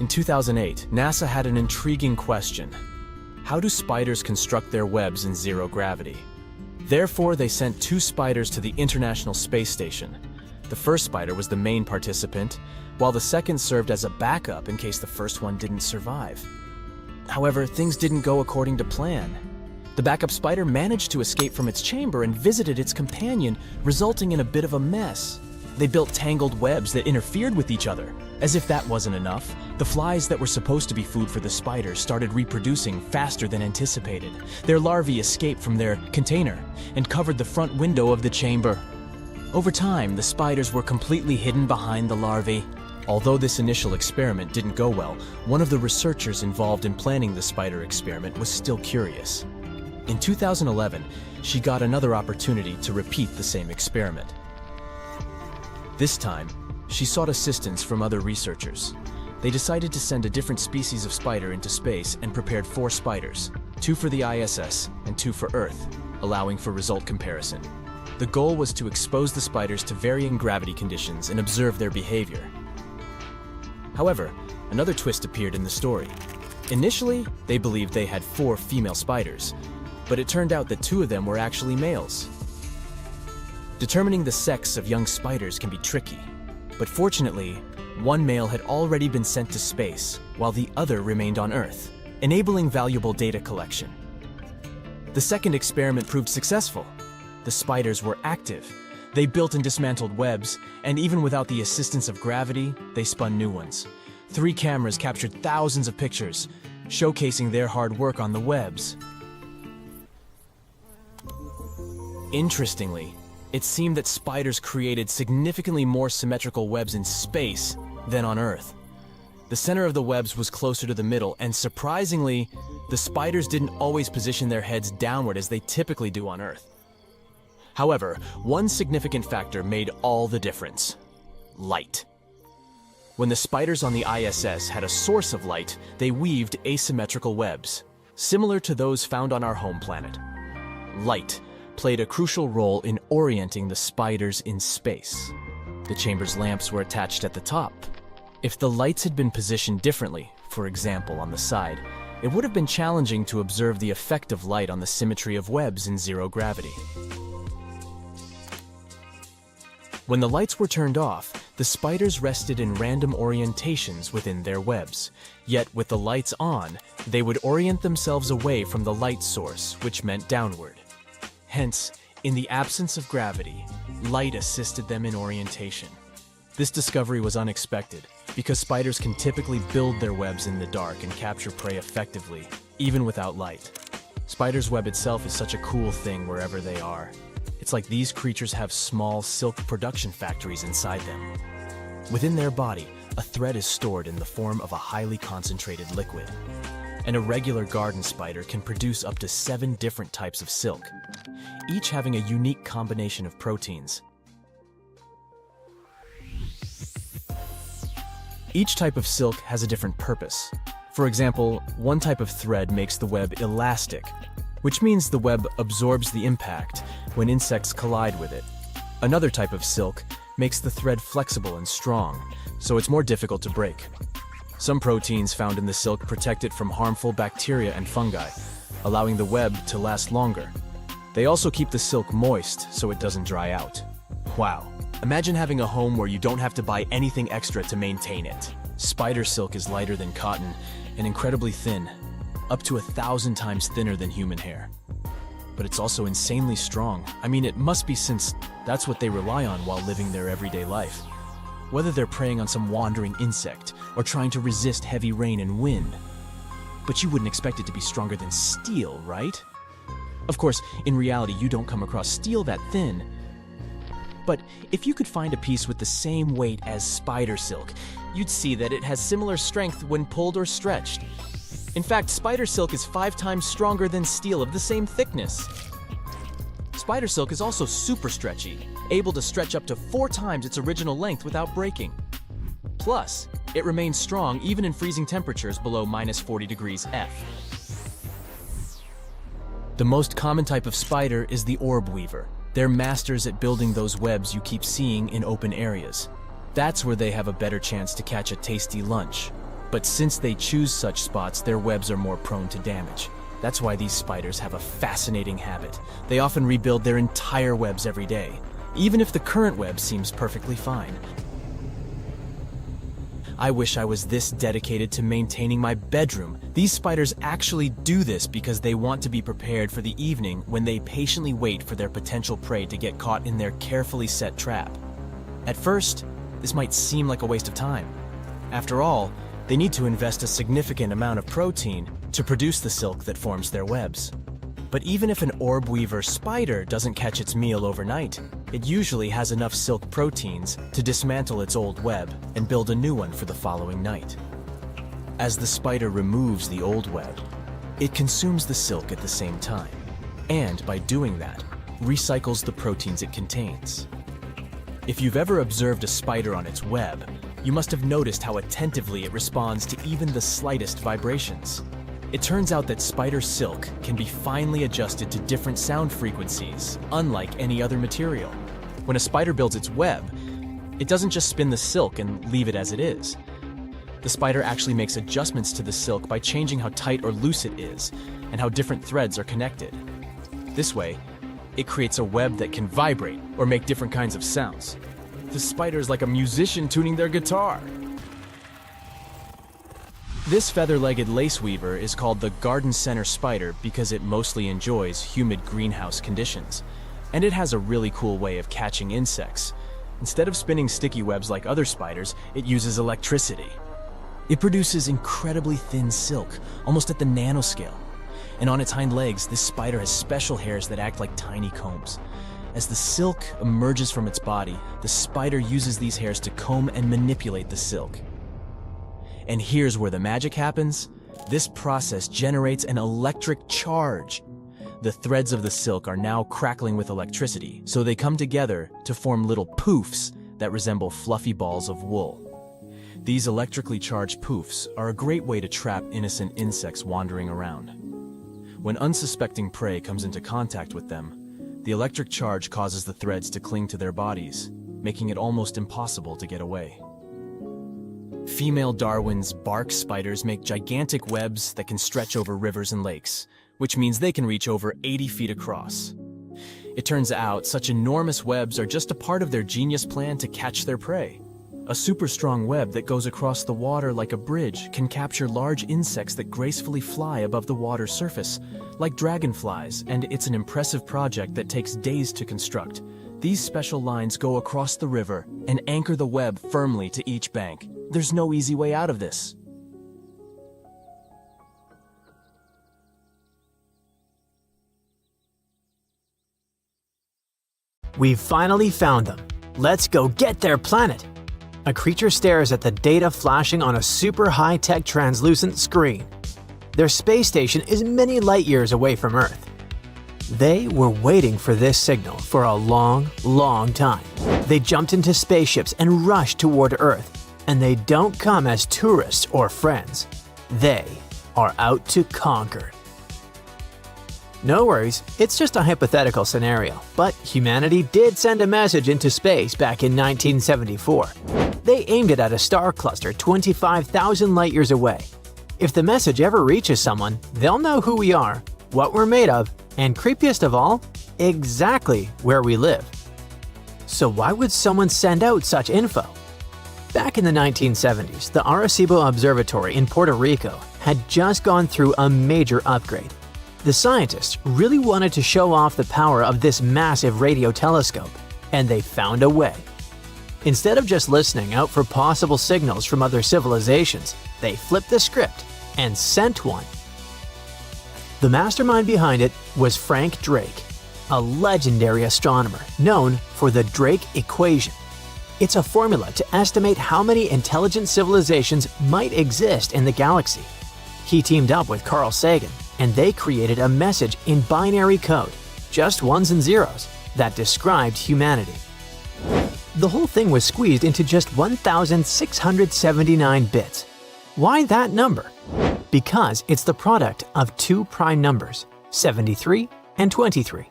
In 2008, NASA had an intriguing question. How do spiders construct their webs in zero gravity? Therefore, they sent 2 spiders to the International Space Station. The first spider was the main participant, while the second served as a backup in case the first one didn't survive. However, things didn't go according to plan. The backup spider managed to escape from its chamber and visited its companion, resulting in a bit of a mess. They built tangled webs that interfered with each other. As if that wasn't enough, the flies that were supposed to be food for the spiders started reproducing faster than anticipated. Their larvae escaped from their container and covered the front window of the chamber. Over time, the spiders were completely hidden behind the larvae. Although this initial experiment didn't go well, one of the researchers involved in planning the spider experiment was still curious. In 2011, she got another opportunity to repeat the same experiment. This time, she sought assistance from other researchers. They decided to send a different species of spider into space and prepared 4 spiders, 2 for the ISS and 2 for Earth, allowing for result comparison. The goal was to expose the spiders to varying gravity conditions and observe their behavior. However, another twist appeared in the story. Initially, they believed they had 4 female spiders, but it turned out that 2 of them were actually males. Determining the sex of young spiders can be tricky, but fortunately, one male had already been sent to space, while the other remained on Earth, enabling valuable data collection. The second experiment proved successful. The spiders were active. They built and dismantled webs, and even without the assistance of gravity, they spun new ones. 3 cameras captured thousands of pictures, showcasing their hard work on the webs. Interestingly, it seemed that spiders created significantly more symmetrical webs in space than on Earth. The center of the webs was closer to the middle, and surprisingly, the spiders didn't always position their heads downward as they typically do on Earth. However, one significant factor made all the difference: light. When the spiders on the ISS had a source of light, they weaved asymmetrical webs, similar to those found on our home planet. Light played a crucial role in orienting the spiders in space. The chamber's lamps were attached at the top. If the lights had been positioned differently, for example on the side, it would have been challenging to observe the effect of light on the symmetry of webs in zero gravity. When the lights were turned off, the spiders rested in random orientations within their webs. Yet with the lights on, they would orient themselves away from the light source, which meant downward. Hence, in the absence of gravity, light assisted them in orientation. This discovery was unexpected, because spiders can typically build their webs in the dark and capture prey effectively, even without light. Spider's web itself is such a cool thing wherever they are. It's like these creatures have small silk production factories inside them. Within their body, a thread is stored in the form of a highly concentrated liquid. And a regular garden spider can produce up to 7 different types of silk, each having a unique combination of proteins. Each type of silk has a different purpose. For example, one type of thread makes the web elastic, which means the web absorbs the impact when insects collide with it. Another type of silk makes the thread flexible and strong, so it's more difficult to break. Some proteins found in the silk protect it from harmful bacteria and fungi, allowing the web to last longer. They also keep the silk moist so it doesn't dry out. Wow. Imagine having a home where you don't have to buy anything extra to maintain it. Spider silk is lighter than cotton and incredibly thin, up to 1,000 times thinner than human hair. But it's also insanely strong. I mean, it must be, since that's what they rely on while living their everyday life. Whether they're preying on some wandering insect or trying to resist heavy rain and wind. But you wouldn't expect it to be stronger than steel, right? Of course, in reality, you don't come across steel that thin. But if you could find a piece with the same weight as spider silk, you'd see that it has similar strength when pulled or stretched. In fact, spider silk is 5 times stronger than steel of the same thickness. Spider silk is also super stretchy, able to stretch up to 4 times its original length without breaking. Plus, it remains strong even in freezing temperatures below -40 degrees F. The most common type of spider is the orb weaver. They're masters at building those webs you keep seeing in open areas. That's where they have a better chance to catch a tasty lunch. But since they choose such spots, their webs are more prone to damage. That's why these spiders have a fascinating habit. They often rebuild their entire webs every day, even if the current web seems perfectly fine. I wish I was this dedicated to maintaining my bedroom. These spiders actually do this because they want to be prepared for the evening when they patiently wait for their potential prey to get caught in their carefully set trap. At first, this might seem like a waste of time. After all, they need to invest a significant amount of protein to produce the silk that forms their webs. But even if an orb weaver spider doesn't catch its meal overnight, it usually has enough silk proteins to dismantle its old web and build a new one for the following night. As the spider removes the old web, it consumes the silk at the same time, and by doing that, recycles the proteins it contains. If you've ever observed a spider on its web, you must have noticed how attentively it responds to even the slightest vibrations. It turns out that spider silk can be finely adjusted to different sound frequencies, unlike any other material. When a spider builds its web, it doesn't just spin the silk and leave it as it is. The spider actually makes adjustments to the silk by changing how tight or loose it is, and how different threads are connected. This way, it creates a web that can vibrate or make different kinds of sounds. The spider is like a musician tuning their guitar. This feather-legged lace weaver is called the garden center spider because it mostly enjoys humid greenhouse conditions. And it has a really cool way of catching insects. Instead of spinning sticky webs like other spiders, it uses electricity. It produces incredibly thin silk, almost at the nanoscale. And on its hind legs, this spider has special hairs that act like tiny combs. As the silk emerges from its body, the spider uses these hairs to comb and manipulate the silk. And here's where the magic happens. This process generates an electric charge. The threads of the silk are now crackling with electricity, so they come together to form little poofs that resemble fluffy balls of wool. These electrically charged poofs are a great way to trap innocent insects wandering around. When unsuspecting prey comes into contact with them, the electric charge causes the threads to cling to their bodies, making it almost impossible to get away. Female Darwin's bark spiders make gigantic webs that can stretch over rivers and lakes, which means they can reach over 80 feet across. It turns out such enormous webs are just a part of their genius plan to catch their prey. A super strong web that goes across the water like a bridge can capture large insects that gracefully fly above the water's surface, like dragonflies, and it's an impressive project that takes days to construct. These special lines go across the river and anchor the web firmly to each bank. There's no easy way out of this. We've finally found them. Let's go get their planet. A creature stares at the data flashing on a super high-tech translucent screen. Their space station is many light years away from Earth. They were waiting for this signal for a long, long time. They jumped into spaceships and rushed toward Earth. And they don't come as tourists or friends. They are out to conquer. No worries, it's just a hypothetical scenario, but humanity did send a message into space back in 1974. They aimed it at a star cluster 25,000 light-years away. If the message ever reaches someone, they'll know who we are, what we're made of, and creepiest of all, exactly where we live. So why would someone send out such info? Back in the 1970s, the Arecibo Observatory in Puerto Rico had just gone through a major upgrade. The scientists really wanted to show off the power of this massive radio telescope, and they found a way. Instead of just listening out for possible signals from other civilizations, they flipped the script and sent one. The mastermind behind it was Frank Drake, a legendary astronomer known for the Drake equation. It's a formula to estimate how many intelligent civilizations might exist in the galaxy. He teamed up with Carl Sagan, and they created a message in binary code, just ones and zeros, that described humanity. The whole thing was squeezed into just 1,679 bits. Why that number? Because it's the product of two prime numbers, 73 and 23.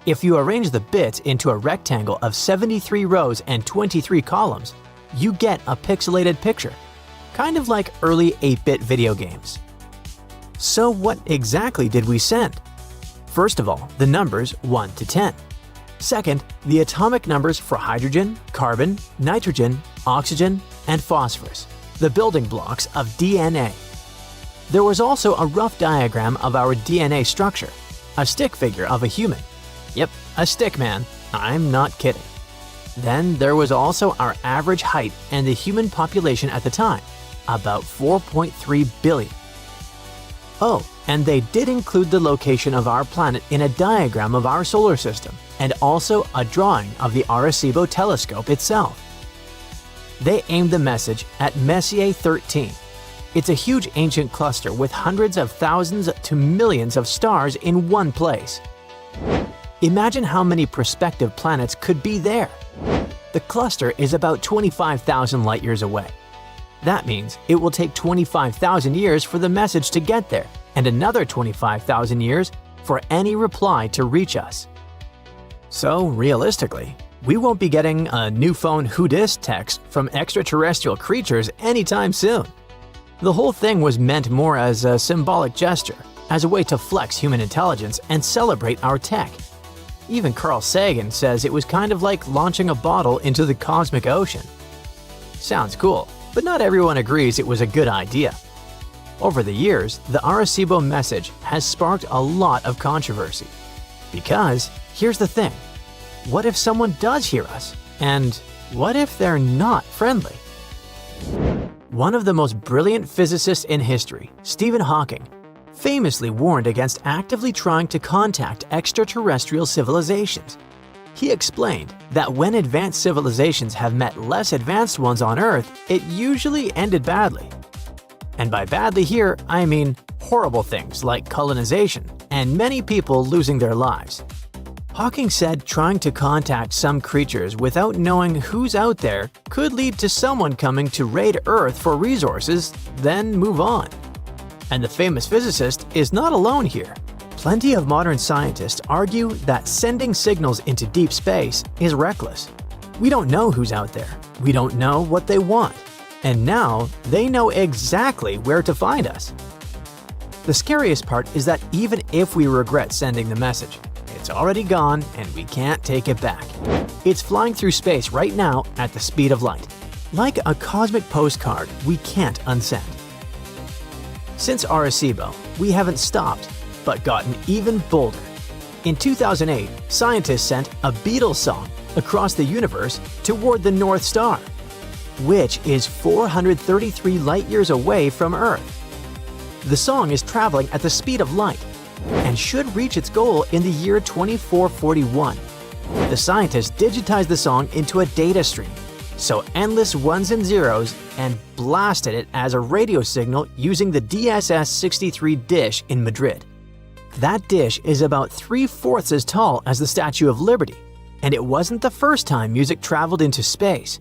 If you arrange the bits into a rectangle of 73 rows and 23 columns, you get a pixelated picture. kind of like early 8-bit video games. So what exactly did we send? First of all, the numbers 1 to 10. Second, the atomic numbers for hydrogen, carbon, nitrogen, oxygen, and phosphorus, the building blocks of DNA. There was also a rough diagram of our DNA structure, a stick figure of a human. Yep, a stick man, I'm not kidding. Then there was also our average height and the human population at the time, about 4.3 billion. Oh, and they did include the location of our planet in a diagram of our solar system, and also a drawing of the Arecibo telescope itself. They aimed the message at Messier 13. It's a huge ancient cluster with hundreds of thousands to millions of stars in one place. Imagine how many prospective planets could be there. The cluster is about 25,000 light-years away. That means it will take 25,000 years for the message to get there, and another 25,000 years for any reply to reach us. So, realistically, we won't be getting a new phone who dis text from extraterrestrial creatures anytime soon. The whole thing was meant more as a symbolic gesture, as a way to flex human intelligence and celebrate our tech. Even Carl Sagan says it was kind of like launching a bottle into the cosmic ocean. Sounds cool, but not everyone agrees it was a good idea. Over the years, the Arecibo message has sparked a lot of controversy. Because, here's the thing, what if someone does hear us? And what if they're not friendly? One of the most brilliant physicists in history, Stephen Hawking, famously warned against actively trying to contact extraterrestrial civilizations. He explained that when advanced civilizations have met less advanced ones on Earth, it usually ended badly. And by badly here, I mean horrible things like colonization and many people losing their lives. Hawking said trying to contact some creatures without knowing who's out there could lead to someone coming to raid Earth for resources, then move on. And the famous physicist is not alone here. Plenty of modern scientists argue that sending signals into deep space is reckless. We don't know who's out there. We don't know what they want. And now they know exactly where to find us. The scariest part is that even if we regret sending the message, it's already gone and we can't take it back. It's flying through space right now at the speed of light. Like a cosmic postcard we can't unsend. Since Arecibo, we haven't stopped, but gotten even bolder. In 2008, scientists sent a Beatles song across the universe toward the North Star, which is 433 light-years away from Earth. The song is traveling at the speed of light and should reach its goal in the year 2441. The scientists digitized the song into a data stream, so endless ones and zeros, and blasted it as a radio signal using the DSS-63 dish in Madrid. That dish is about 3/4 as tall as the Statue of Liberty, and it wasn't the first time music traveled into space.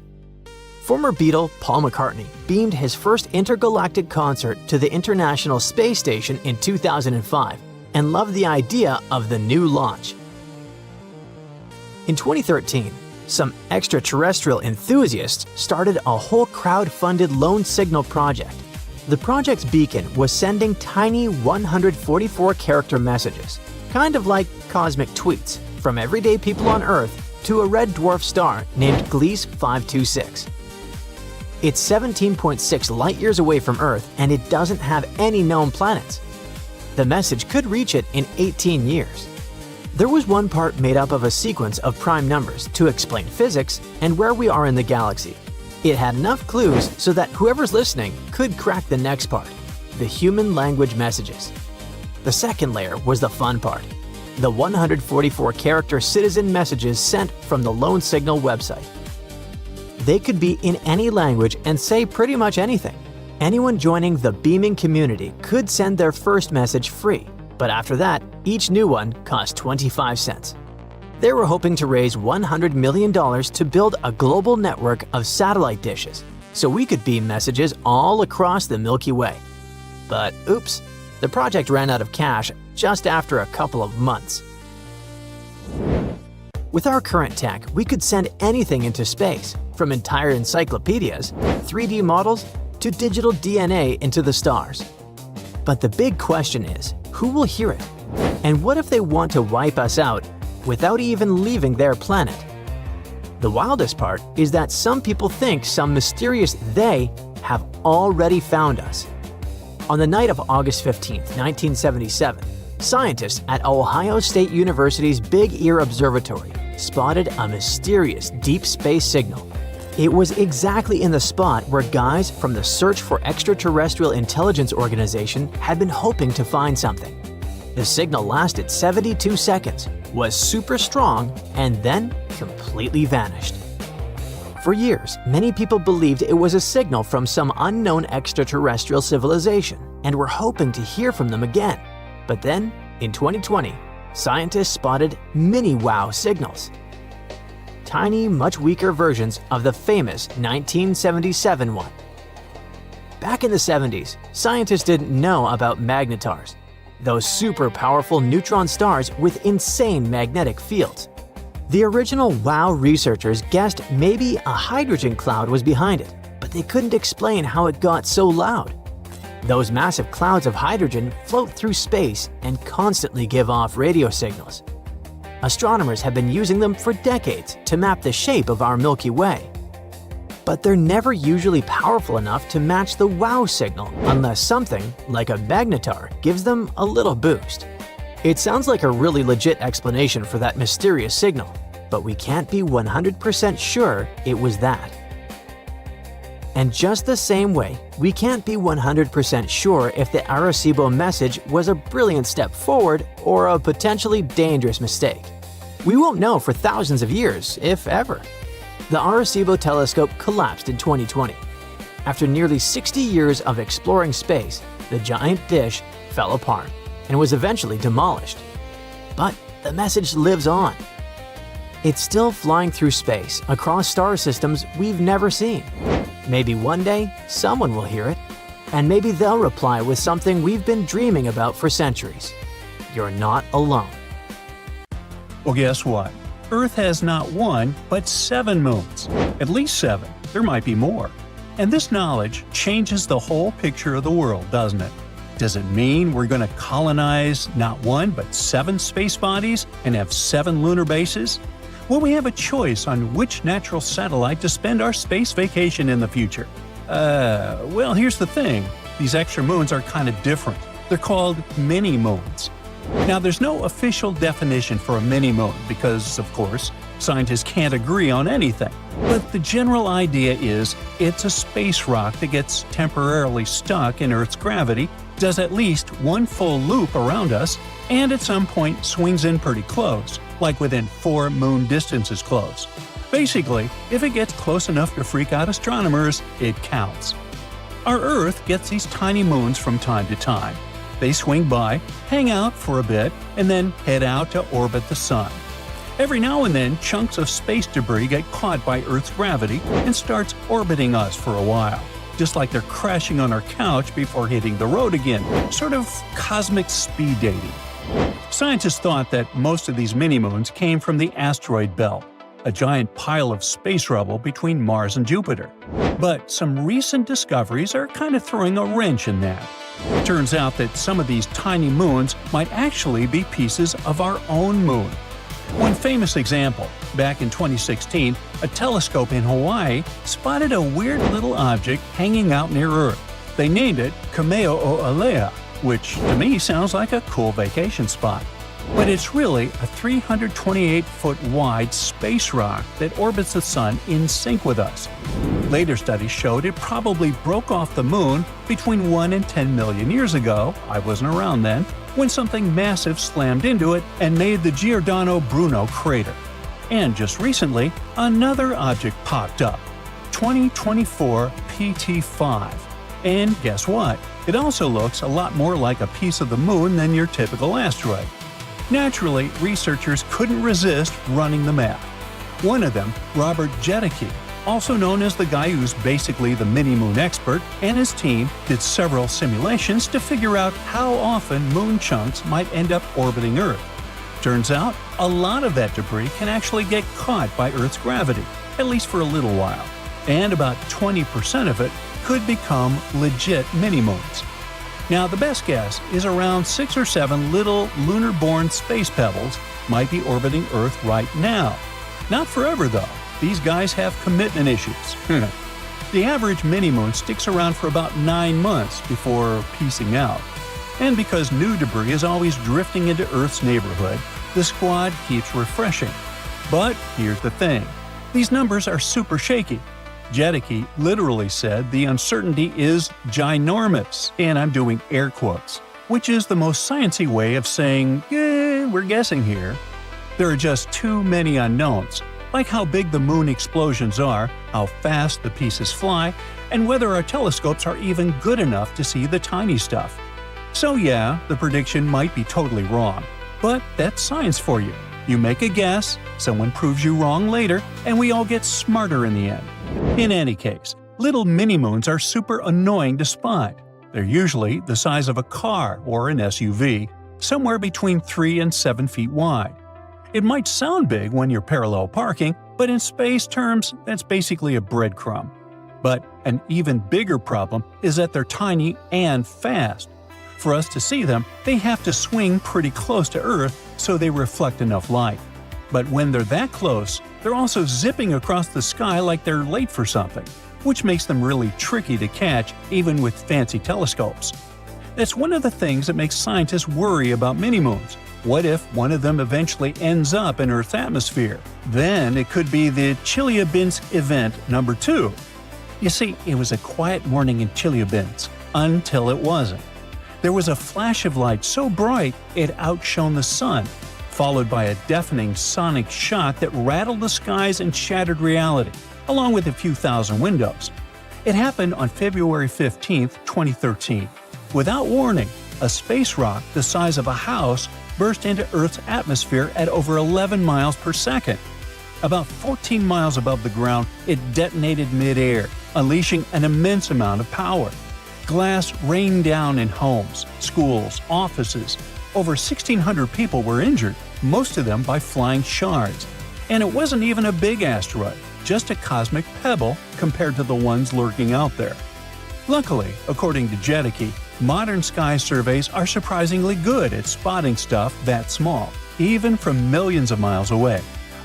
Former Beatle Paul McCartney beamed his first intergalactic concert to the International Space Station in 2005 and loved the idea of the new launch. In 2013, some extraterrestrial enthusiasts started a whole crowd-funded lone signal project. The project's beacon was sending tiny 144-character messages, kind of like cosmic tweets, from everyday people on Earth to a red dwarf star named Gliese 526. It's 17.6 light-years away from Earth and it doesn't have any known planets. The message could reach it in 18 years. There was one part made up of a sequence of prime numbers to explain physics and where we are in the galaxy. It had enough clues so that whoever's listening could crack the next part, the human language messages. The second layer was the fun part, the 144-character citizen messages sent from the Lone Signal website. They could be in any language and say pretty much anything. Anyone joining the beaming community could send their first message free, but after that, each new one cost 25 cents. They were hoping to raise $100 million to build a global network of satellite dishes, so we could beam messages all across the Milky Way. But oops, the project ran out of cash just after a couple of months. With our current tech, we could send anything into space, from entire encyclopedias, 3D models, to digital DNA into the stars. But the big question is, who will hear it? And what if they want to wipe us out without even leaving their planet? The wildest part is that some people think some mysterious they have already found us. On the night of August 15, 1977, scientists at Ohio State University's Big Ear Observatory spotted a mysterious deep space signal. It was exactly in the spot where guys from the Search for Extraterrestrial Intelligence organization had been hoping to find something. The signal lasted 72 seconds, was super strong, and then completely vanished. For years, many people believed it was a signal from some unknown extraterrestrial civilization and were hoping to hear from them again. But then, in 2020, scientists spotted mini-WOW signals. Tiny, much weaker versions of the famous 1977 one. Back in the 70s, scientists didn't know about Magnetars, those super powerful neutron stars with insane magnetic fields. The original WOW researchers guessed maybe a hydrogen cloud was behind it, but they couldn't explain how it got so loud. Those massive clouds of hydrogen float through space and constantly give off radio signals. Astronomers have been using them for decades to map the shape of our Milky Way. But they're never usually powerful enough to match the WOW signal unless something, like a magnetar, gives them a little boost. It sounds like a really legit explanation for that mysterious signal, but we can't be 100% sure it was that. And just the same way, we can't be 100% sure if the Arecibo message was a brilliant step forward or a potentially dangerous mistake. We won't know for thousands of years, if ever. The Arecibo telescope collapsed in 2020. After nearly 60 years of exploring space, the giant dish fell apart and was eventually demolished. But the message lives on. It's still flying through space across star systems we've never seen. Maybe one day, someone will hear it, and maybe they'll reply with something we've been dreaming about for centuries. You're not alone. Well, guess what? Earth has not one, but 7 moons. At least 7. There might be more. And this knowledge changes the whole picture of the world, doesn't it? Does it mean we're going to colonize not 1, but 7 space bodies and have 7 lunar bases? Will we have a choice on which natural satellite to spend our space vacation in the future? Well, here's the thing. These extra moons are kind of different. They're called mini-moons. Now, there's no official definition for a mini-moon because, of course, scientists can't agree on anything. But the general idea is it's a space rock that gets temporarily stuck in Earth's gravity, does at least one full loop around us, and at some point swings in pretty close, like within 4 moon distances close. Basically, if it gets close enough to freak out astronomers, it counts. Our Earth gets these tiny moons from time to time. They swing by, hang out for a bit, and then head out to orbit the Sun. Every now and then, chunks of space debris get caught by Earth's gravity and starts orbiting us for a while, just like they're crashing on our couch before hitting the road again, sort of cosmic speed dating. Scientists thought that most of these mini-moons came from the asteroid belt, a giant pile of space rubble between Mars and Jupiter. But some recent discoveries are kind of throwing a wrench in that. It turns out that some of these tiny moons might actually be pieces of our own moon. One famous example, back in 2016, a telescope in Hawaii spotted a weird little object hanging out near Earth. They named it Kame'o'olea, which to me sounds like a cool vacation spot. But it's really a 328-foot wide space rock that orbits the Sun in sync with us. Later studies showed it probably broke off the Moon between 1 and 10 million years ago, I wasn't around then, when something massive slammed into it and made the Giordano Bruno crater. And just recently, another object popped up, 2024 PT5. And guess what? It also looks a lot more like a piece of the Moon than your typical asteroid. Naturally, researchers couldn't resist running the math. One of them, Robert Jedicke, also known as the guy who's basically the mini-moon expert, and his team did several simulations to figure out how often moon chunks might end up orbiting Earth. Turns out, a lot of that debris can actually get caught by Earth's gravity, at least for a little while, and about 20% of it could become legit mini-moons. Now, the best guess is around 6 or 7 little lunar-born space pebbles might be orbiting Earth right now. Not forever, though. These guys have commitment issues. The average mini-moon sticks around for about 9 months before peacing out. And because new debris is always drifting into Earth's neighborhood, the squad keeps refreshing. But here's the thing. These numbers are super shaky. Jedicke literally said the uncertainty is ginormous, and I'm doing air quotes, which is the most sciencey way of saying, we're guessing here. There are just too many unknowns, like how big the moon explosions are, how fast the pieces fly, and whether our telescopes are even good enough to see the tiny stuff. So yeah, the prediction might be totally wrong, but that's science for you. You make a guess, someone proves you wrong later, and we all get smarter in the end. In any case, little mini-moons are super annoying to spot. They're usually the size of a car or an SUV, somewhere between 3 and 7 feet wide. It might sound big when you're parallel parking, but in space terms, that's basically a breadcrumb. But an even bigger problem is that they're tiny and fast. For us to see them, they have to swing pretty close to Earth so they reflect enough light. But when they're that close, they're also zipping across the sky like they're late for something, which makes them really tricky to catch even with fancy telescopes. That's one of the things that makes scientists worry about mini-moons. What if one of them eventually ends up in Earth's atmosphere? Then it could be the Chelyabinsk event number 2. You see, it was a quiet morning in Chelyabinsk until it wasn't. There was a flash of light so bright it outshone the sun, followed by a deafening sonic shock that rattled the skies and shattered reality, along with a few thousand windows. It happened on February 15, 2013. Without warning, a space rock the size of a house burst into Earth's atmosphere at over 11 miles per second. About 14 miles above the ground, it detonated mid-air, unleashing an immense amount of power. Glass rained down in homes, schools, offices. Over 1,600 people were injured, most of them by flying shards. And it wasn't even a big asteroid, just a cosmic pebble compared to the ones lurking out there. Luckily, according to Jedicke, modern sky surveys are surprisingly good at spotting stuff that small, even from millions of miles away.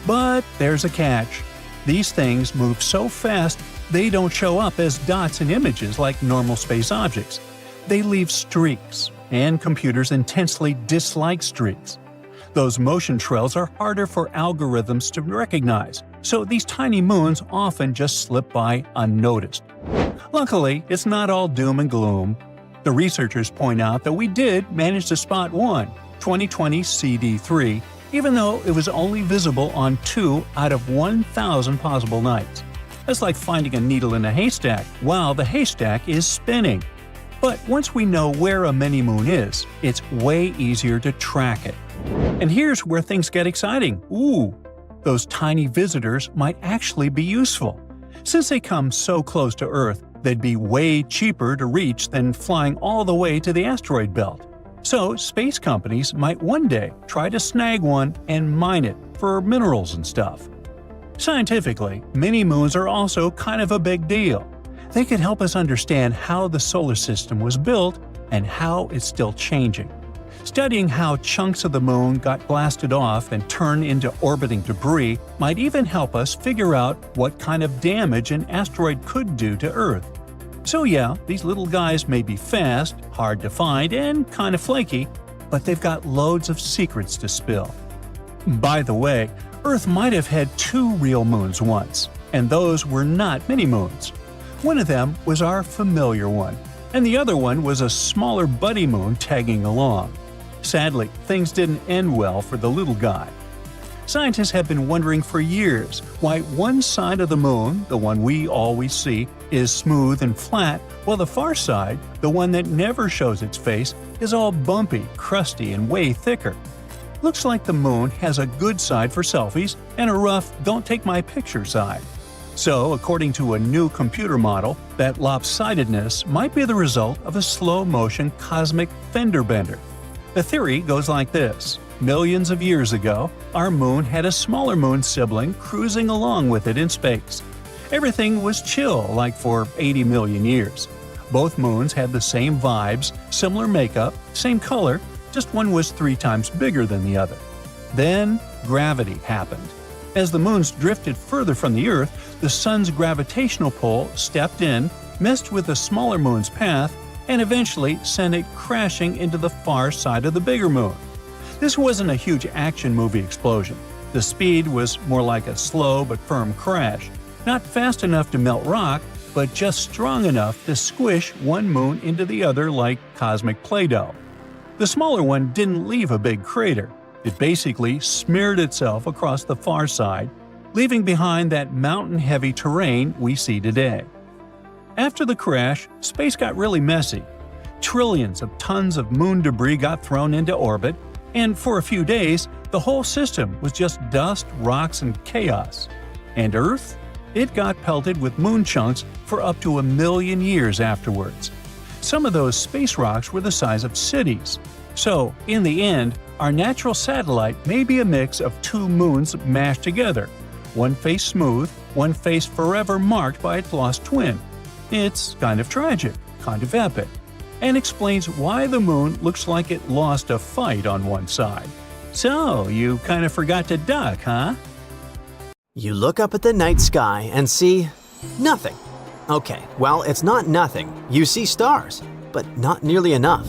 But there's a catch. These things move so fast they don't show up as dots in images like normal space objects. They leave streaks, and computers intensely dislike streaks. Those motion trails are harder for algorithms to recognize, so these tiny moons often just slip by unnoticed. Luckily, it's not all doom and gloom. The researchers point out that we did manage to spot one, 2020 CD3, even though it was only visible on 2 out of 1,000 possible nights. That's like finding a needle in a haystack while the haystack is spinning. But once we know where a mini-moon is, it's way easier to track it. And here's where things get exciting. Those tiny visitors might actually be useful. Since they come so close to Earth, they'd be way cheaper to reach than flying all the way to the asteroid belt. So space companies might one day try to snag one and mine it for minerals and stuff. Scientifically, mini-moons are also kind of a big deal. They could help us understand how the solar system was built and how it's still changing. Studying how chunks of the moon got blasted off and turned into orbiting debris might even help us figure out what kind of damage an asteroid could do to Earth. So yeah, these little guys may be fast, hard to find, and kind of flaky, but they've got loads of secrets to spill. By the way, Earth might have had 2 real moons once, and those were not mini-moons. One of them was our familiar one, and the other one was a smaller buddy moon tagging along. Sadly, things didn't end well for the little guy. Scientists have been wondering for years why one side of the moon, the one we always see, is smooth and flat, while the far side, the one that never shows its face, is all bumpy, crusty, and way thicker. Looks like the moon has a good side for selfies and a rough don't-take-my-picture side. So, according to a new computer model, that lopsidedness might be the result of a slow-motion cosmic fender bender. The theory goes like this. Millions of years ago, our moon had a smaller moon sibling cruising along with it in space. Everything was chill like for 80 million years. Both moons had the same vibes, similar makeup, same color, just one was 3 times bigger than the other. Then gravity happened. As the moons drifted further from the Earth, the Sun's gravitational pull stepped in, messed with the smaller moon's path, and eventually sent it crashing into the far side of the bigger moon. This wasn't a huge action movie explosion. The speed was more like a slow but firm crash, not fast enough to melt rock, but just strong enough to squish one moon into the other like cosmic Play-Doh. The smaller one didn't leave a big crater. It basically smeared itself across the far side, leaving behind that mountain-heavy terrain we see today. After the crash, space got really messy. Trillions of tons of moon debris got thrown into orbit, and for a few days, the whole system was just dust, rocks, and chaos. And Earth? It got pelted with moon chunks for up to 1 million years afterwards. Some of those space rocks were the size of cities. So, in the end, our natural satellite may be a mix of 2 moons mashed together, one face smooth, one face forever marked by its lost twin. It's kind of tragic, kind of epic, and explains why the moon looks like it lost a fight on one side. So, you kind of forgot to duck, huh? You look up at the night sky and see nothing. Okay, well, it's not nothing. You see stars, but not nearly enough.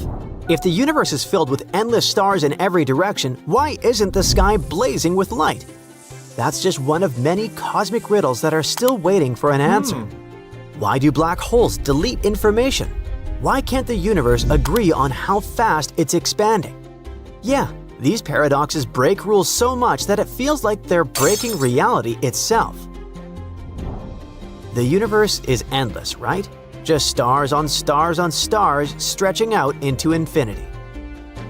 If the universe is filled with endless stars in every direction, why isn't the sky blazing with light? That's just one of many cosmic riddles that are still waiting for an answer. Why do black holes delete information? Why can't the universe agree on how fast it's expanding? Yeah, these paradoxes break rules so much that it feels like they're breaking reality itself. The universe is endless, right? Just stars on stars on stars stretching out into infinity.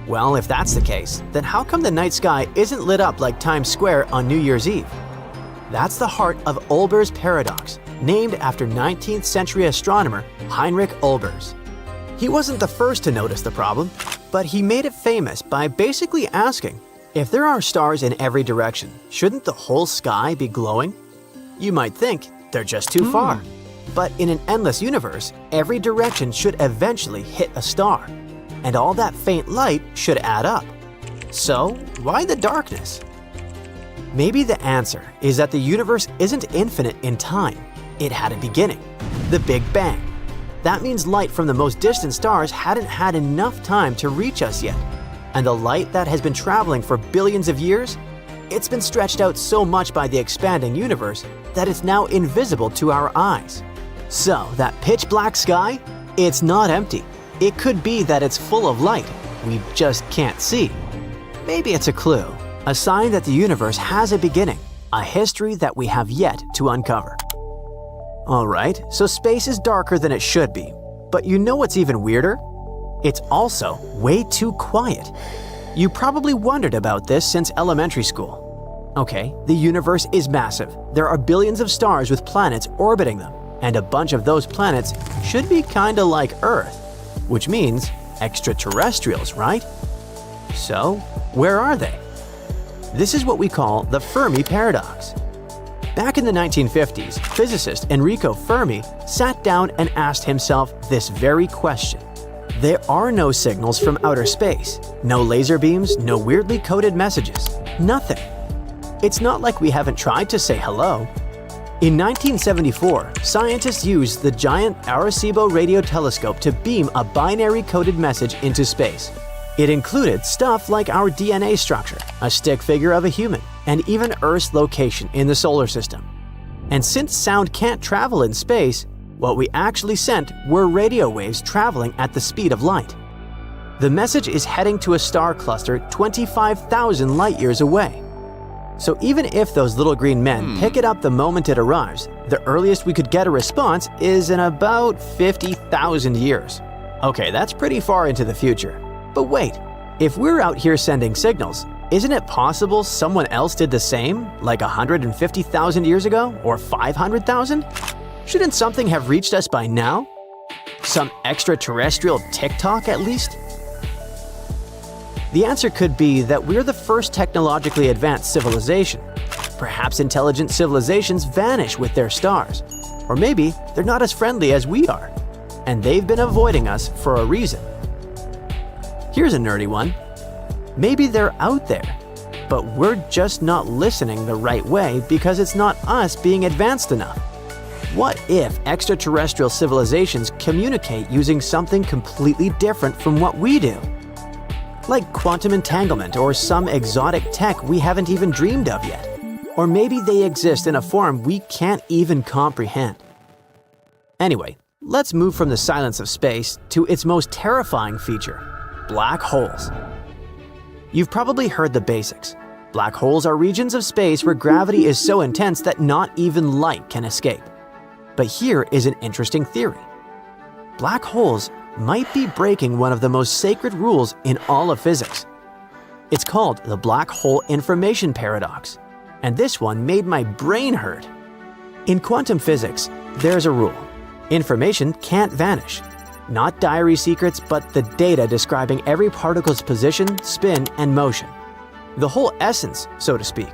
Well, if that's the case, then how come the night sky isn't lit up like Times Square on New Year's Eve? That's the heart of Olbers' paradox, named after 19th century astronomer Heinrich Olbers. He wasn't the first to notice the problem, but he made it famous by basically asking, if there are stars in every direction, shouldn't the whole sky be glowing? You might think they're just too far. But in an endless universe, every direction should eventually hit a star, and all that faint light should add up. So, why the darkness? Maybe the answer is that the universe isn't infinite in time. It had a beginning, the Big Bang. That means light from the most distant stars hadn't had enough time to reach us yet. And the light that has been traveling for billions of years, it's been stretched out so much by the expanding universe that it's now invisible to our eyes. So, that pitch black sky, it's not empty. It could be that it's full of light we just can't see. Maybe it's a clue, a sign that the universe has a beginning, a history that we have yet to uncover. Alright, so space is darker than it should be, but you know what's even weirder? It's also way too quiet. You probably wondered about this since elementary school. Okay, the universe is massive. There are billions of stars with planets orbiting them, and a bunch of those planets should be kinda like Earth, which means extraterrestrials, right? So, where are they? This is what we call the Fermi paradox. Back in the 1950s, physicist Enrico Fermi sat down and asked himself this very question. There are no signals from outer space, no laser beams, no weirdly coded messages, nothing. It's not like we haven't tried to say hello. In 1974, scientists used the giant Arecibo radio telescope to beam a binary coded message into space. It included stuff like our DNA structure, a stick figure of a human, and even Earth's location in the solar system. And since sound can't travel in space, what we actually sent were radio waves traveling at the speed of light. The message is heading to a star cluster 25,000 light-years away. So even if those little green men pick it up the moment it arrives, the earliest we could get a response is in about 50,000 years. Okay, that's pretty far into the future. But wait, if we're out here sending signals, isn't it possible someone else did the same, like 150,000 years ago, or 500,000? Shouldn't something have reached us by now? Some extraterrestrial TikTok at least? The answer could be that we're the first technologically advanced civilization. Perhaps intelligent civilizations vanish with their stars, Or maybe they're not as friendly as we are, and they've been avoiding us for a reason. Here's a nerdy one. Maybe they're out there, but we're just not listening the right way because it's not us being advanced enough. What if extraterrestrial civilizations communicate using something completely different from what we do? Like quantum entanglement or some exotic tech we haven't even dreamed of yet. Or maybe they exist in a form we can't even comprehend. Anyway, let's move from the silence of space to its most terrifying feature: black holes. You've probably heard the basics. Black holes are regions of space where gravity is so intense that not even light can escape. But here is an interesting theory. Black holes might be breaking one of the most sacred rules in all of physics. It's called the black hole information paradox, and this one made my brain hurt. In quantum physics, there's a rule. Information can't vanish. Not diary secrets, but the data describing every particle's position, spin, and motion. The whole essence, so to speak.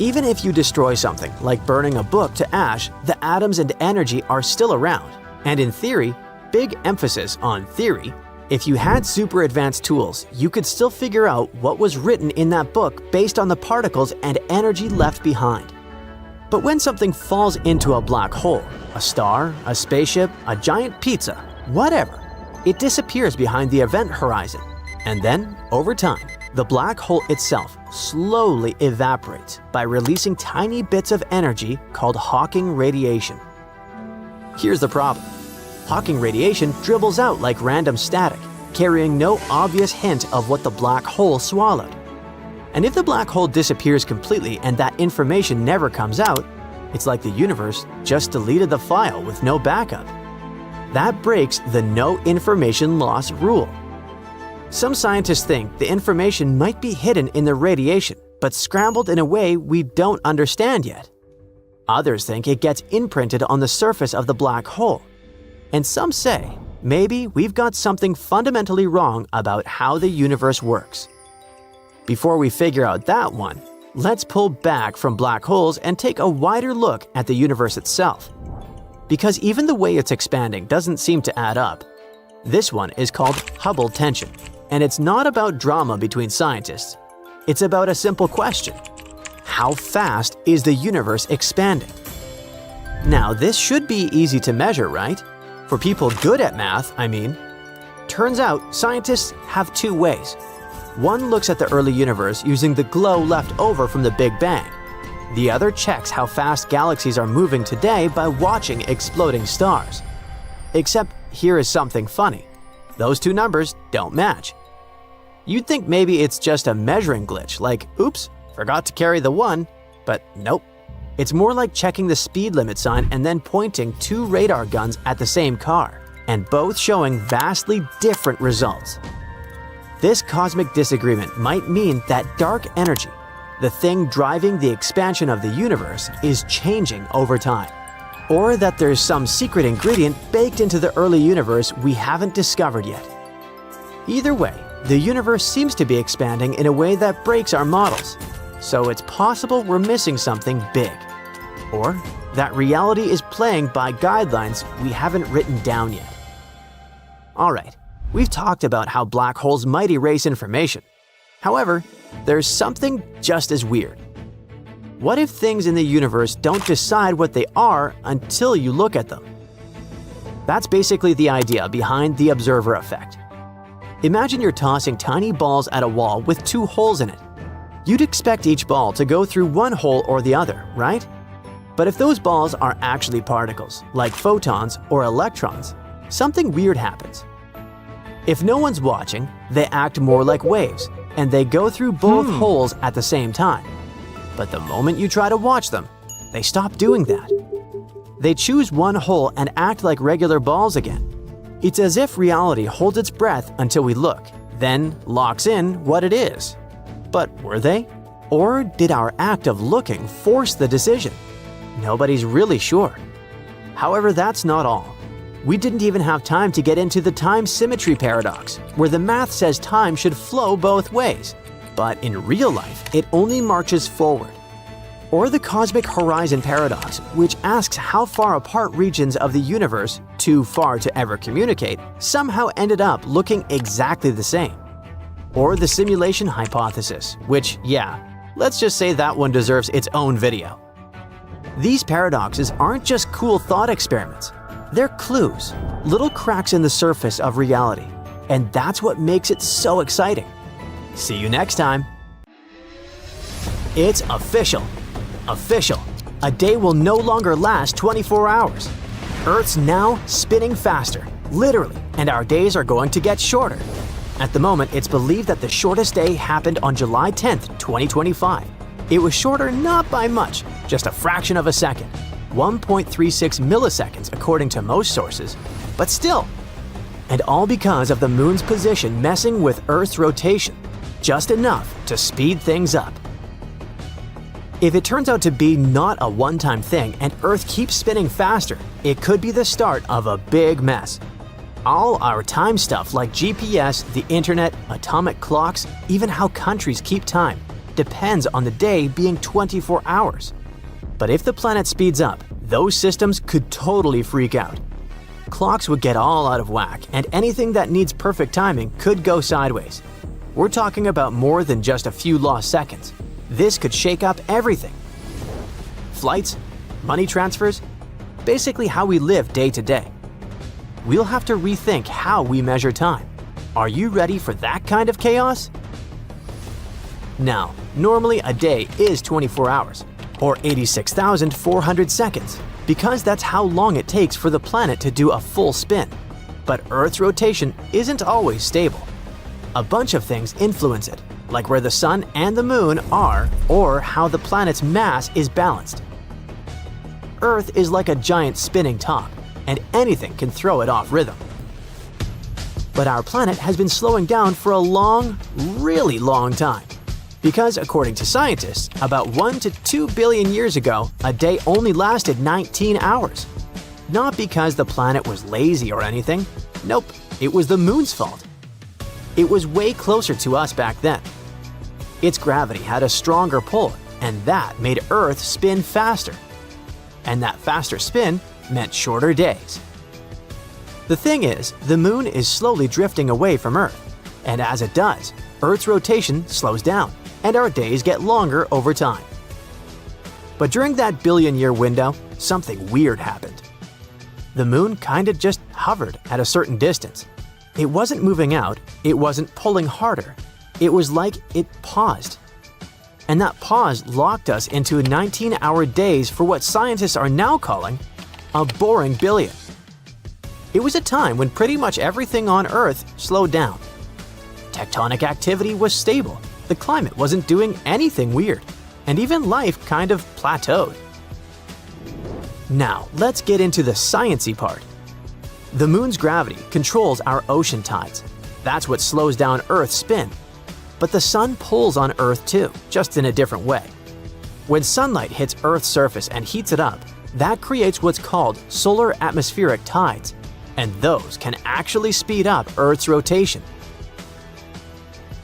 Even if you destroy something, like burning a book to ash, the atoms and energy are still around. And in theory, big emphasis on theory, if you had super advanced tools, you could still figure out what was written in that book based on the particles and energy left behind. But when something falls into a black hole, a star, a spaceship, a giant pizza, whatever, it disappears behind the event horizon. And then, over time, the black hole itself slowly evaporates by releasing tiny bits of energy called Hawking radiation. Here's the problem. Hawking radiation dribbles out like random static, carrying no obvious hint of what the black hole swallowed. And if the black hole disappears completely and that information never comes out, it's like the universe just deleted the file with no backup. That breaks the no information loss rule. Some scientists think the information might be hidden in the radiation, but scrambled in a way we don't understand yet. Others think it gets imprinted on the surface of the black hole. And some say maybe we've got something fundamentally wrong about how the universe works. Before we figure out that one, let's pull back from black holes and take a wider look at the universe itself. Because even the way it's expanding doesn't seem to add up. This one is called Hubble tension, and it's not about drama between scientists. It's about a simple question. How fast is the universe expanding? Now, this should be easy to measure, right? For people good at math, I mean. Turns out, scientists have two ways. One looks at the early universe using the glow left over from the Big Bang. The other checks how fast galaxies are moving today by watching exploding stars. Except here is something funny. Those two numbers don't match. You'd think maybe it's just a measuring glitch, like, oops, forgot to carry the 1, but nope. It's more like checking the speed limit sign and then pointing two radar guns at the same car, and both showing vastly different results. This cosmic disagreement might mean that dark energy, the thing driving the expansion of the universe, is changing over time. Or that there's some secret ingredient baked into the early universe we haven't discovered yet. Either way, the universe seems to be expanding in a way that breaks our models. So it's possible we're missing something big. Or that reality is playing by guidelines we haven't written down yet. Alright, we've talked about how black holes might erase information. However, there's something just as weird. What if things in the universe don't decide what they are until you look at them? That's basically the idea behind the observer effect. Imagine you're tossing tiny balls at a wall with two holes in it. You'd expect each ball to go through one hole or the other, right? But if those balls are actually particles, like photons or electrons, something weird happens. If no one's watching, they act more like waves, and they go through both holes at the same time. But the moment you try to watch them, they stop doing that. They choose one hole and act like regular balls again. It's as if reality holds its breath until we look, then locks in what it is. But were they? Or did our act of looking force the decision? Nobody's really sure. However, that's not all. We didn't even have time to get into the time symmetry paradox, where the math says time should flow both ways. But in real life, it only marches forward. or the cosmic horizon paradox, which asks how far apart regions of the universe, too far to ever communicate, somehow ended up looking exactly the same. Or the simulation hypothesis, which, yeah, let's just say that one deserves its own video. These paradoxes aren't just cool thought experiments. They're clues, little cracks in the surface of reality. And that's what makes it so exciting. See you next time. It's official. Official. A day will no longer last 24 hours. Earth's now spinning faster, literally, and our days are going to get shorter. At the moment, it's believed that the shortest day happened on July 10th, 2025. It was shorter not by much, just a fraction of a second, 1.36 milliseconds according to most sources, but still. And all because of the moon's position messing with Earth's rotation, just enough to speed things up. If it turns out to be not a one-time thing and Earth keeps spinning faster, it could be the start of a big mess. All our time stuff like GPS, the internet, atomic clocks, even how countries keep time, depends on the day being 24 hours. But if the planet speeds up, those systems could totally freak out. Clocks would get all out of whack, and anything that needs perfect timing could go sideways. We're talking about more than just a few lost seconds. This could shake up everything. Flights, money transfers, basically how we live day to day. We'll have to rethink how we measure time. Are you ready for that kind of chaos? Now, normally a day is 24 hours, or 86,400 seconds, because that's how long it takes for the planet to do a full spin. But Earth's rotation isn't always stable. A bunch of things influence it, like where the sun and the moon are, or how the planet's mass is balanced. Earth is like a giant spinning top, and anything can throw it off rhythm. But our planet has been slowing down for a long, really long time. Because according to scientists, about 1 to 2 billion years ago, a day only lasted 19 hours. Not because the planet was lazy or anything. Nope, it was the moon's fault. It was way closer to us back then. Its gravity had a stronger pull, and that made Earth spin faster. And that faster spin meant shorter days. The thing is, the moon is slowly drifting away from Earth, and as it does, Earth's rotation slows down, and our days get longer over time. But during that billion-year window, something weird happened. The moon kinda just hovered at a certain distance. It wasn't moving out, it wasn't pulling harder. It was like it paused. And that pause locked us into 19-hour days for what scientists are now calling a boring billion. It was a time when pretty much everything on Earth slowed down. Tectonic activity was stable, the climate wasn't doing anything weird, and even life kind of plateaued. Now, let's get into the sciencey part. The moon's gravity controls our ocean tides. That's what slows down Earth's spin. But the sun pulls on Earth too, just in a different way. When sunlight hits Earth's surface and heats it up, that creates what's called solar atmospheric tides, and those can actually speed up Earth's rotation.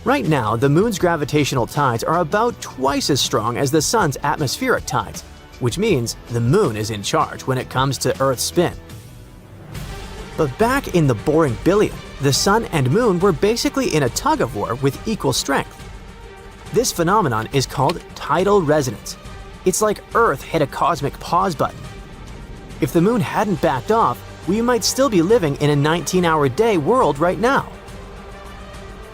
Right now, the moon's gravitational tides are about twice as strong as the sun's atmospheric tides, which means the moon is in charge when it comes to Earth's spin. But back in the boring billion, the sun and moon were basically in a tug-of-war with equal strength. This phenomenon is called tidal resonance. It's like Earth hit a cosmic pause button. If the moon hadn't backed off, we might still be living in a 19-hour day world right now.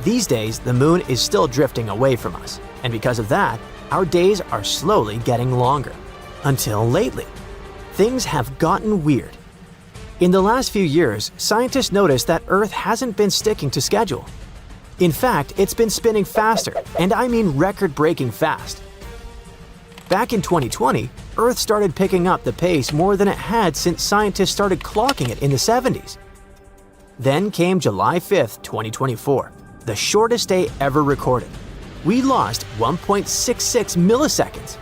These days, the moon is still drifting away from us, and because of that, our days are slowly getting longer. Until lately, things have gotten weird. In the last few years, scientists noticed that Earth hasn't been sticking to schedule. In fact, it's been spinning faster, and I mean record-breaking fast. Back in 2020, Earth started picking up the pace more than it had since scientists started clocking it in the 70s. Then came July 5th, 2024, the shortest day ever recorded. We lost 1.66 milliseconds.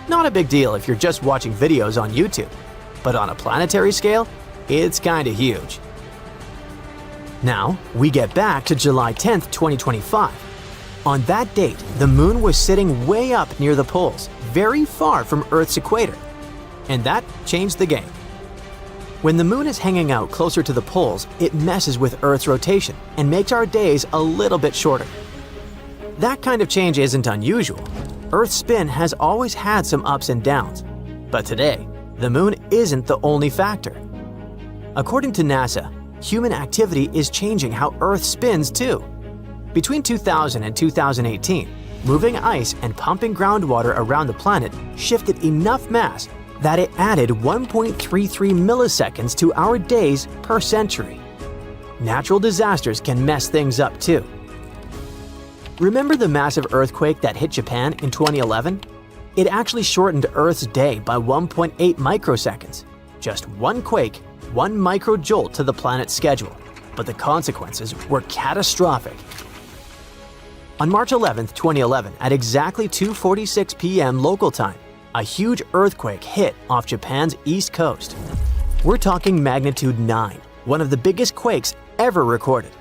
Not a big deal if you're just watching videos on YouTube, but on a planetary scale, it's kinda huge. Now, we get back to July 10th, 2025. On that date, the moon was sitting way up near the poles, very far from Earth's equator. And that changed the game. When the moon is hanging out closer to the poles, it messes with Earth's rotation and makes our days a little bit shorter. That kind of change isn't unusual. Earth's spin has always had some ups and downs. But today, the moon isn't the only factor. According to NASA, human activity is changing how Earth spins too. Between 2000 and 2018, moving ice and pumping groundwater around the planet shifted enough mass that it added 1.33 milliseconds to our days per century. Natural disasters can mess things up too. Remember the massive earthquake that hit Japan in 2011? It actually shortened Earth's day by 1.8 microseconds. Just one quake, one microjolt to the planet's schedule, but the consequences were catastrophic. On March 11, 2011, at exactly 2:46 p.m. local time, a huge earthquake hit off Japan's east coast. We're talking magnitude 9, one of the biggest quakes ever recorded.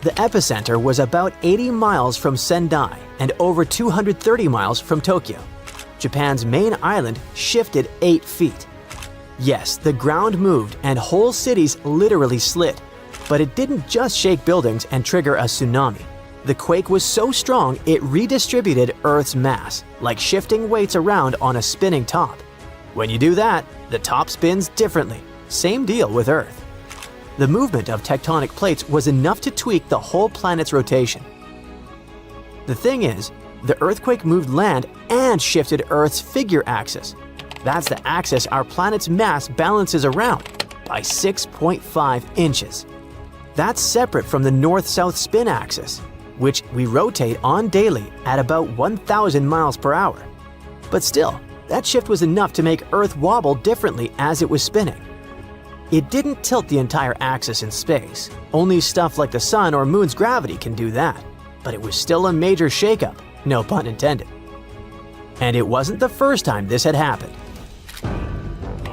The epicenter was about 80 miles from Sendai and over 230 miles from Tokyo. Japan's main island shifted 8 feet. Yes, the ground moved and whole cities literally slid, but it didn't just shake buildings and trigger a tsunami. The quake was so strong it redistributed Earth's mass, like shifting weights around on a spinning top. When you do that, the top spins differently. Same deal with Earth. The movement of tectonic plates was enough to tweak the whole planet's rotation. The thing is, the earthquake moved land and shifted Earth's figure axis. That's the axis our planet's mass balances around, by 6.5 inches. That's separate from the north-south spin axis, which we rotate on daily at about 1,000 miles per hour. But still, that shift was enough to make Earth wobble differently as it was spinning. It didn't tilt the entire axis in space. Only stuff like the sun or moon's gravity can do that. But it was still a major shakeup, no pun intended. And it wasn't the first time this had happened.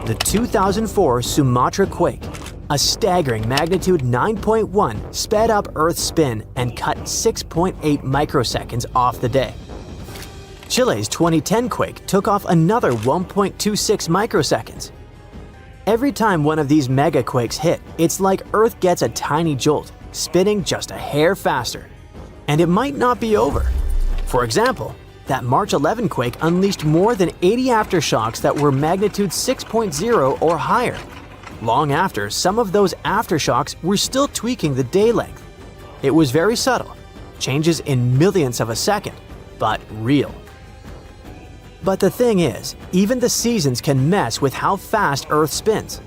The 2004 Sumatra quake, a staggering magnitude 9.1, sped up Earth's spin and cut 6.8 microseconds off the day. Chile's 2010 quake took off another 1.26 microseconds. Every time one of these mega quakes hit, it's like Earth gets a tiny jolt, spinning just a hair faster. And it might not be over. For example, that March 11 quake unleashed more than 80 aftershocks that were magnitude 6.0 or higher. Long after, some of those aftershocks were still tweaking the day length. It was very subtle, changes in millionths of a second, but real. But the thing is, even the seasons can mess with how fast Earth spins.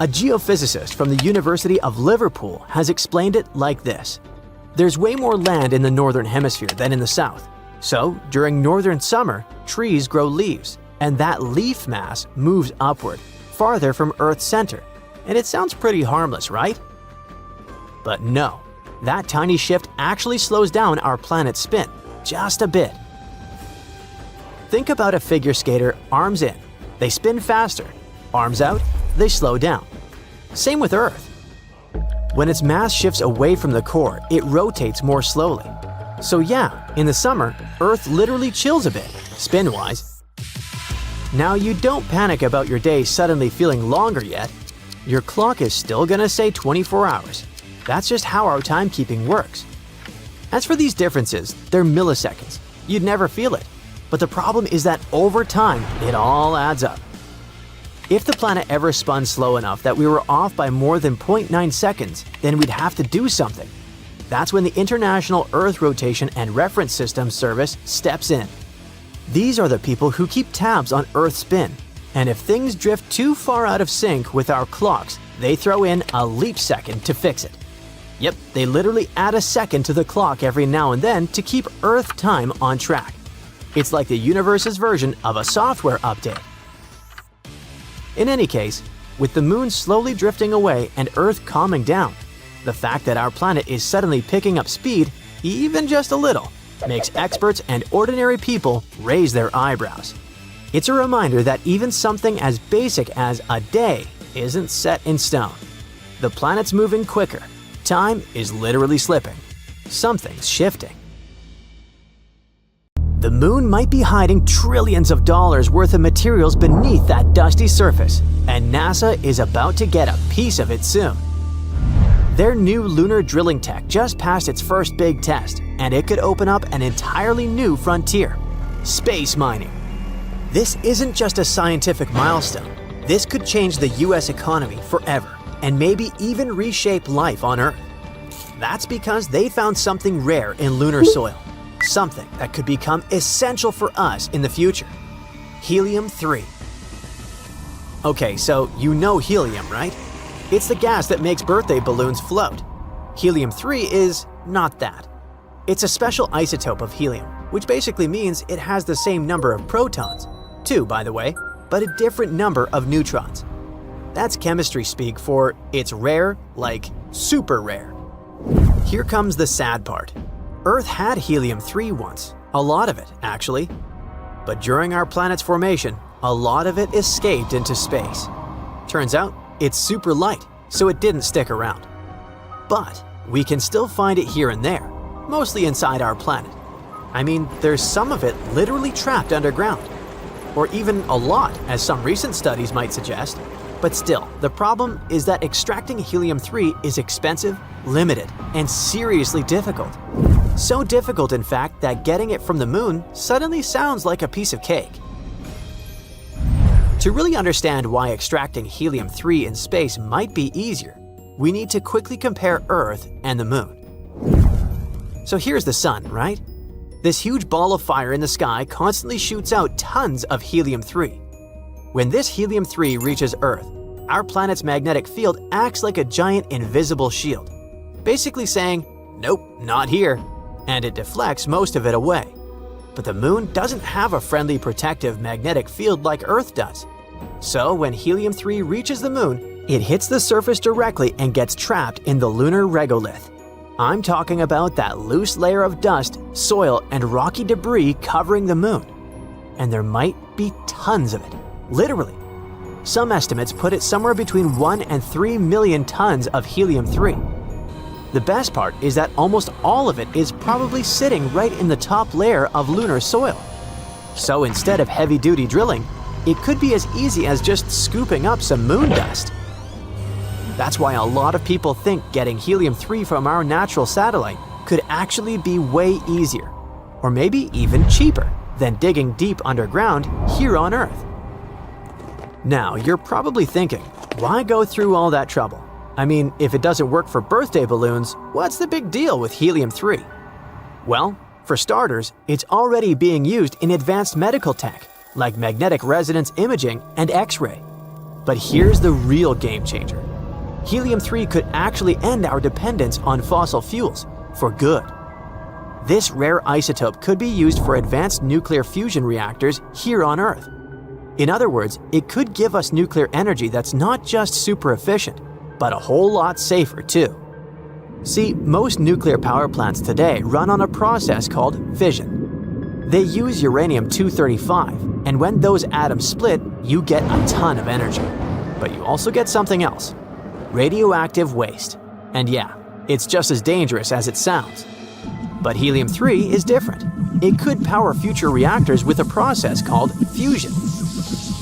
A geophysicist from the University of Liverpool has explained it like this. There's way more land in the northern hemisphere than in the south. So, during northern summer, trees grow leaves, and that leaf mass moves upward, farther from Earth's center. And it sounds pretty harmless, right? But no, that tiny shift actually slows down our planet's spin, just a bit. Think about a figure skater, arms in, they spin faster. Arms out, they slow down. Same with Earth. When its mass shifts away from the core, it rotates more slowly. So yeah, in the summer, Earth literally chills a bit, spin-wise. Now you don't panic about your day suddenly feeling longer yet. Your clock is still gonna say 24 hours. That's just how our timekeeping works. As for these differences, they're milliseconds. You'd never feel it. But the problem is that over time, it all adds up. If the planet ever spun slow enough that we were off by more than 0.9 seconds, then we'd have to do something. That's when the International Earth Rotation and Reference System Service steps in. These are the people who keep tabs on Earth's spin, and if things drift too far out of sync with our clocks, they throw in a leap second to fix it. Yep, they literally add a second to the clock every now and then to keep Earth time on track. It's like the universe's version of a software update. In any case, with the moon slowly drifting away and Earth calming down, the fact that our planet is suddenly picking up speed, even just a little, makes experts and ordinary people raise their eyebrows. It's a reminder that even something as basic as a day isn't set in stone. The planet's moving quicker. Time is literally slipping. Something's shifting. The moon might be hiding trillions of dollars worth of materials beneath that dusty surface, and NASA is about to get a piece of it soon. Their new lunar drilling tech just passed its first big test, and it could open up an entirely new frontier: space mining. This isn't just a scientific milestone. This could change the US economy forever, and maybe even reshape life on Earth. That's because they found something rare in lunar soil, something that could become essential for us in the future: helium-3. Okay, so you know helium, right? It's the gas that makes birthday balloons float. Helium-3 is not that. It's a special isotope of helium, which basically means it has the same number of protons, 2 by the way, but a different number of neutrons. That's chemistry speak for it's rare, like super rare. Here comes the sad part. Earth had helium-3 once, a lot of it actually. But during our planet's formation, a lot of it escaped into space. Turns out, it's super light, so it didn't stick around. But we can still find it here and there, mostly inside our planet. I mean, there's some of it literally trapped underground. Or even a lot, as some recent studies might suggest. But still, the problem is that extracting helium-3 is expensive, limited, and seriously difficult. So difficult, in fact, that getting it from the moon suddenly sounds like a piece of cake. To really understand why extracting helium-3 in space might be easier, we need to quickly compare Earth and the moon. So here's the sun, right? This huge ball of fire in the sky constantly shoots out tons of helium-3. When this helium-3 reaches Earth, our planet's magnetic field acts like a giant invisible shield, basically saying, "Nope, not here," and it deflects most of it away. But the moon doesn't have a friendly protective magnetic field like Earth does. So when helium-3 reaches the moon, it hits the surface directly and gets trapped in the lunar regolith. I'm talking about that loose layer of dust, soil, and rocky debris covering the moon. And there might be tons of it, literally. Some estimates put it somewhere between 1 and 3 million tons of helium-3. The best part is that almost all of it is probably sitting right in the top layer of lunar soil. So instead of heavy-duty drilling, it could be as easy as just scooping up some moon dust. That's why a lot of people think getting helium-3 from our natural satellite could actually be way easier, or maybe even cheaper, than digging deep underground here on Earth. Now, you're probably thinking, why go through all that trouble? I mean, if it doesn't work for birthday balloons, what's the big deal with helium-3? Well, for starters, it's already being used in advanced medical tech, like magnetic resonance imaging and X-ray. But here's the real game changer. Helium-3 could actually end our dependence on fossil fuels, for good. This rare isotope could be used for advanced nuclear fusion reactors here on Earth. In other words, it could give us nuclear energy that's not just super efficient, but a whole lot safer too. See, most nuclear power plants today run on a process called fission. They use uranium-235, and when those atoms split, you get a ton of energy. But you also get something else: radioactive waste. And yeah, it's just as dangerous as it sounds. But helium-3 is different. It could power future reactors with a process called fusion.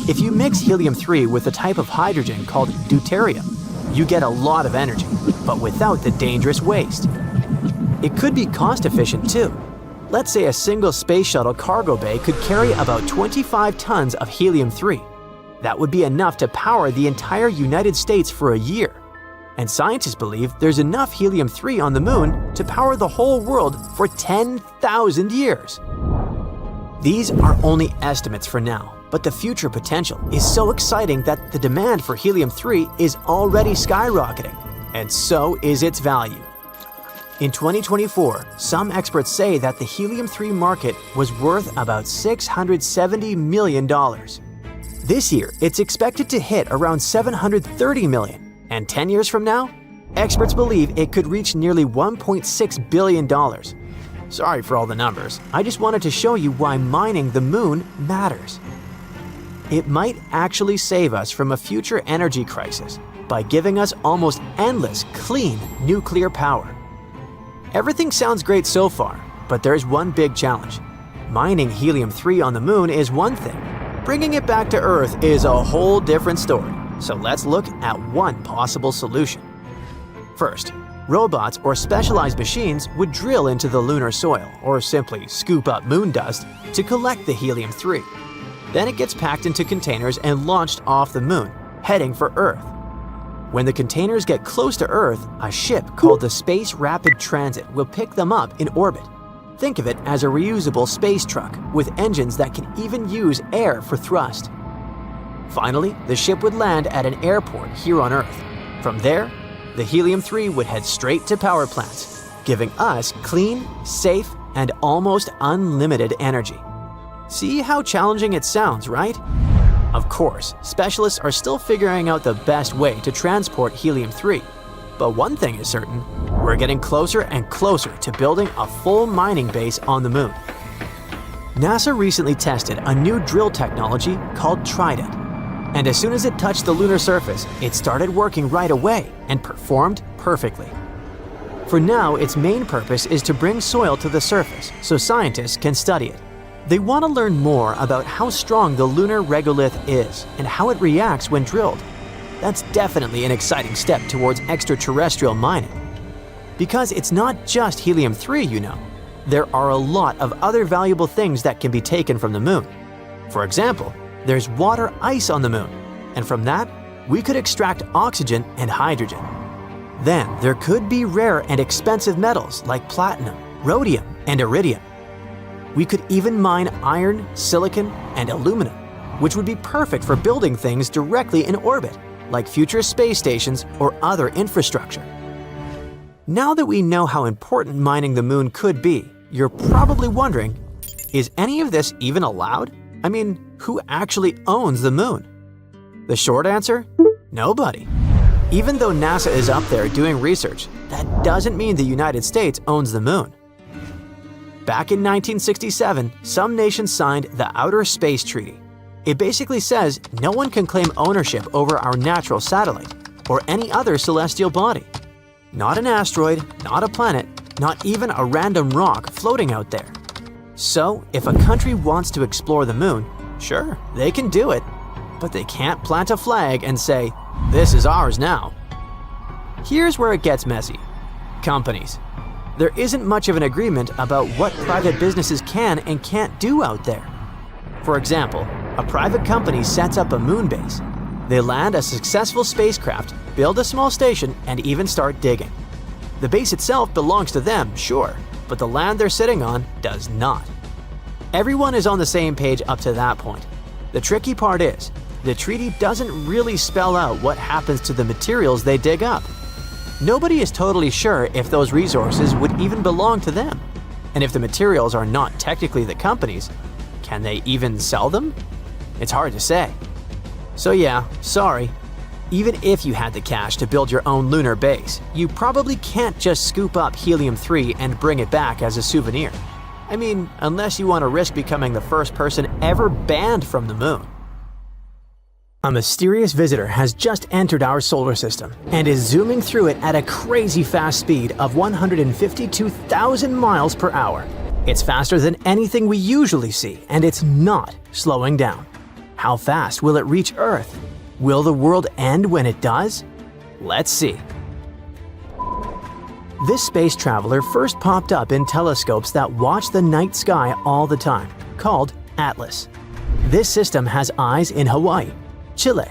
If you mix helium-3 with a type of hydrogen called deuterium, you get a lot of energy, but without the dangerous waste. It could be cost-efficient too. Let's say a single space shuttle cargo bay could carry about 25 tons of helium-3. That would be enough to power the entire United States for a year. And scientists believe there's enough helium-3 on the moon to power the whole world for 10,000 years. These are only estimates for now, but the future potential is so exciting that the demand for helium-3 is already skyrocketing, and so is its value. In 2024, some experts say that the helium-3 market was worth about $670 million. This year, it's expected to hit around $730 million, and 10 years from now, experts believe it could reach nearly $1.6 billion. Sorry for all the numbers, I just wanted to show you why mining the moon matters. It might actually save us from a future energy crisis by giving us almost endless, clean nuclear power. Everything sounds great so far, but there's one big challenge. Mining helium-3 on the moon is one thing. Bringing it back to Earth is a whole different story. So let's look at one possible solution. First, robots or specialized machines would drill into the lunar soil or simply scoop up moon dust to collect the helium-3. Then it gets packed into containers and launched off the moon, heading for Earth. When the containers get close to Earth, a ship called the Space Rapid Transit will pick them up in orbit. Think of it as a reusable space truck with engines that can even use air for thrust. Finally, the ship would land at an airport here on Earth. From there, the helium-3 would head straight to power plants, giving us clean, safe, and almost unlimited energy. See how challenging it sounds, right? Of course, specialists are still figuring out the best way to transport helium-3. But one thing is certain, we're getting closer and closer to building a full mining base on the moon. NASA recently tested a new drill technology called Trident. And as soon as it touched the lunar surface, it started working right away and performed perfectly. For now, its main purpose is to bring soil to the surface so scientists can study it. They want to learn more about how strong the lunar regolith is and how it reacts when drilled. That's definitely an exciting step towards extraterrestrial mining. Because it's not just helium-3, you know. There are a lot of other valuable things that can be taken from the moon. For example, there's water ice on the moon, and from that, we could extract oxygen and hydrogen. Then there could be rare and expensive metals like platinum, rhodium, and iridium. We could even mine iron, silicon, and aluminum, which would be perfect for building things directly in orbit, like future space stations or other infrastructure. Now that we know how important mining the moon could be, you're probably wondering, is any of this even allowed? I mean, who actually owns the moon? The short answer? Nobody. Even though NASA is up there doing research, that doesn't mean the United States owns the moon. Back in 1967, some nations signed the Outer Space Treaty. It basically says no one can claim ownership over our natural satellite or any other celestial body. Not an asteroid, not a planet, not even a random rock floating out there. So, if a country wants to explore the moon, sure, they can do it, but they can't plant a flag and say, "This is ours now." Here's where it gets messy. Companies. There isn't much of an agreement about what private businesses can and can't do out there. For example, a private company sets up a moon base. They land a successful spacecraft, build a small station, and even start digging. The base itself belongs to them, sure, but the land they're sitting on does not. Everyone is on the same page up to that point. The tricky part is, the treaty doesn't really spell out what happens to the materials they dig up. Nobody is totally sure if those resources would even belong to them. And if the materials are not technically the company's, can they even sell them? It's hard to say. So yeah, sorry. Even if you had the cash to build your own lunar base, you probably can't just scoop up helium-3 and bring it back as a souvenir. I mean, unless you want to risk becoming the first person ever banned from the moon. A mysterious visitor has just entered our solar system and is zooming through it at a crazy fast speed of 152,000 miles per hour. It's faster than anything we usually see, and it's not slowing down. How fast will it reach Earth? Will the world end when it does? Let's see. This space traveler first popped up in telescopes that watch the night sky all the time, called Atlas. This system has eyes in Hawaii, Chile,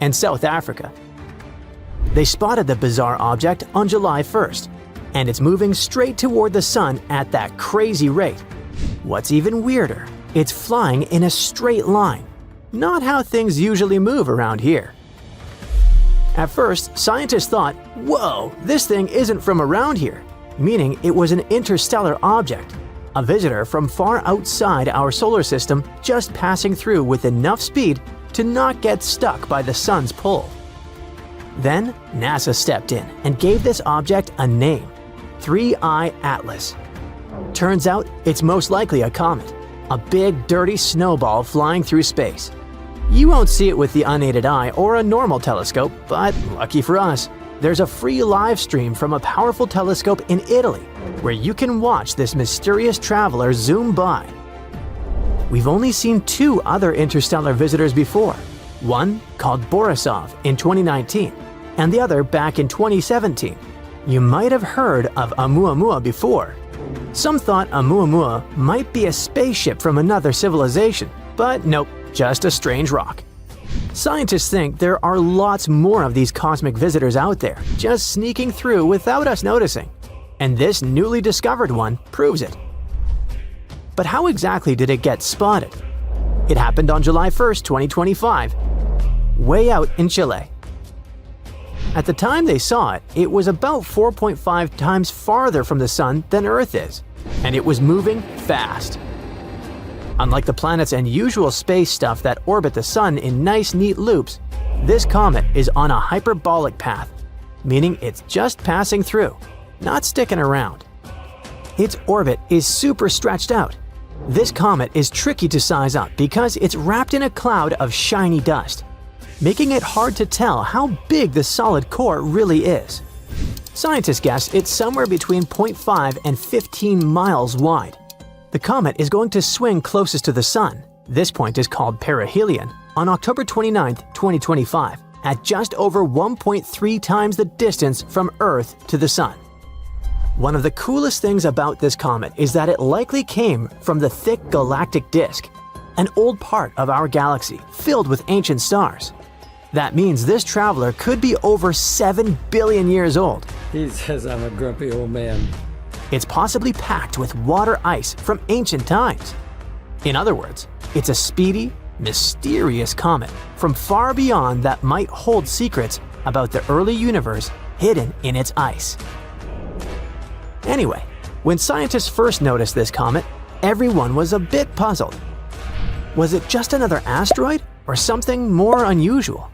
and South Africa. They spotted the bizarre object on July 1st, and it's moving straight toward the sun at that crazy rate. What's even weirder, it's flying in a straight line, not how things usually move around here. At first, scientists thought, whoa, this thing isn't from around here, meaning it was an interstellar object, a visitor from far outside our solar system just passing through with enough speed to not get stuck by the sun's pull. Then, NASA stepped in and gave this object a name, 3I Atlas. Turns out, it's most likely a comet, a big, dirty snowball flying through space. You won't see it with the unaided eye or a normal telescope, but lucky for us, there's a free live stream from a powerful telescope in Italy, where you can watch this mysterious traveler zoom by. We've only seen 2 other interstellar visitors before, one called Borisov in 2019, and the other back in 2017. You might have heard of Oumuamua before. Some thought Oumuamua might be a spaceship from another civilization, but nope, just a strange rock. Scientists think there are lots more of these cosmic visitors out there, just sneaking through without us noticing. And this newly discovered one proves it. But how exactly did it get spotted? It happened on July 1st, 2025, way out in Chile. At the time they saw it, it was about 4.5 times farther from the Sun than Earth is, and it was moving fast. Unlike the planet's unusual space stuff that orbit the Sun in nice, neat loops, this comet is on a hyperbolic path, meaning it's just passing through, not sticking around. Its orbit is super stretched out. This comet is tricky to size up because it's wrapped in a cloud of shiny dust, making it hard to tell how big the solid core really is. Scientists guess it's somewhere between 0.5 and 15 miles wide. The comet is going to swing closest to the Sun, this point is called perihelion, on October 29, 2025, at just over 1.3 times the distance from Earth to the Sun. One of the coolest things about this comet is that it likely came from the thick galactic disk, an old part of our galaxy filled with ancient stars. That means this traveler could be over 7 billion years old. He says I'm a grumpy old man. It's possibly packed with water ice from ancient times. In other words, it's a speedy, mysterious comet from far beyond that might hold secrets about the early universe hidden in its ice. Anyway, when scientists first noticed this comet, everyone was a bit puzzled. Was it just another asteroid or something more unusual?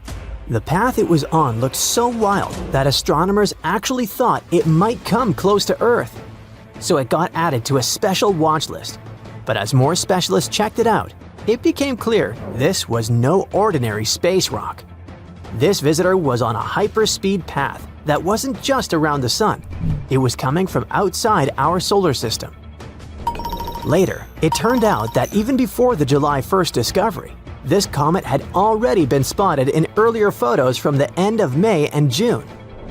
The path it was on looked so wild that astronomers actually thought it might come close to Earth. So it got added to a special watch list. But as more specialists checked it out, it became clear this was no ordinary space rock. This visitor was on a hyperspeed path that wasn't just around the Sun. It was coming from outside our solar system. Later, it turned out that even before the July 1st discovery, this comet had already been spotted in earlier photos from the end of May and June.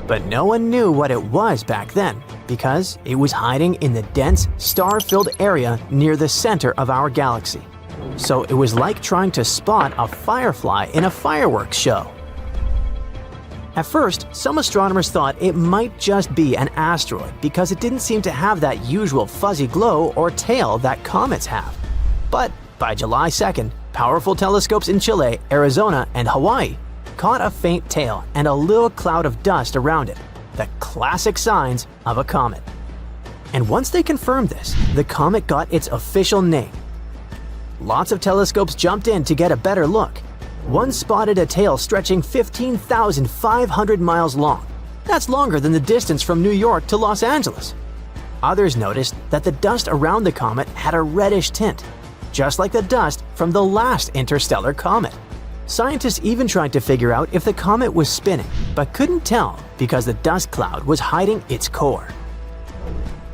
But no one knew what it was back then because it was hiding in the dense, star-filled area near the center of our galaxy. So it was like trying to spot a firefly in a fireworks show. At first, some astronomers thought it might just be an asteroid because it didn't seem to have that usual fuzzy glow or tail that comets have. But by July 2nd, powerful telescopes in Chile, Arizona, and Hawaii caught a faint tail and a little cloud of dust around it, the classic signs of a comet. And once they confirmed this, the comet got its official name. Lots of telescopes jumped in to get a better look. One spotted a tail stretching 15,500 miles long. That's longer than the distance from New York to Los Angeles. Others noticed that the dust around the comet had a reddish tint, just like the dust from the last interstellar comet. Scientists even tried to figure out if the comet was spinning, but couldn't tell because the dust cloud was hiding its core.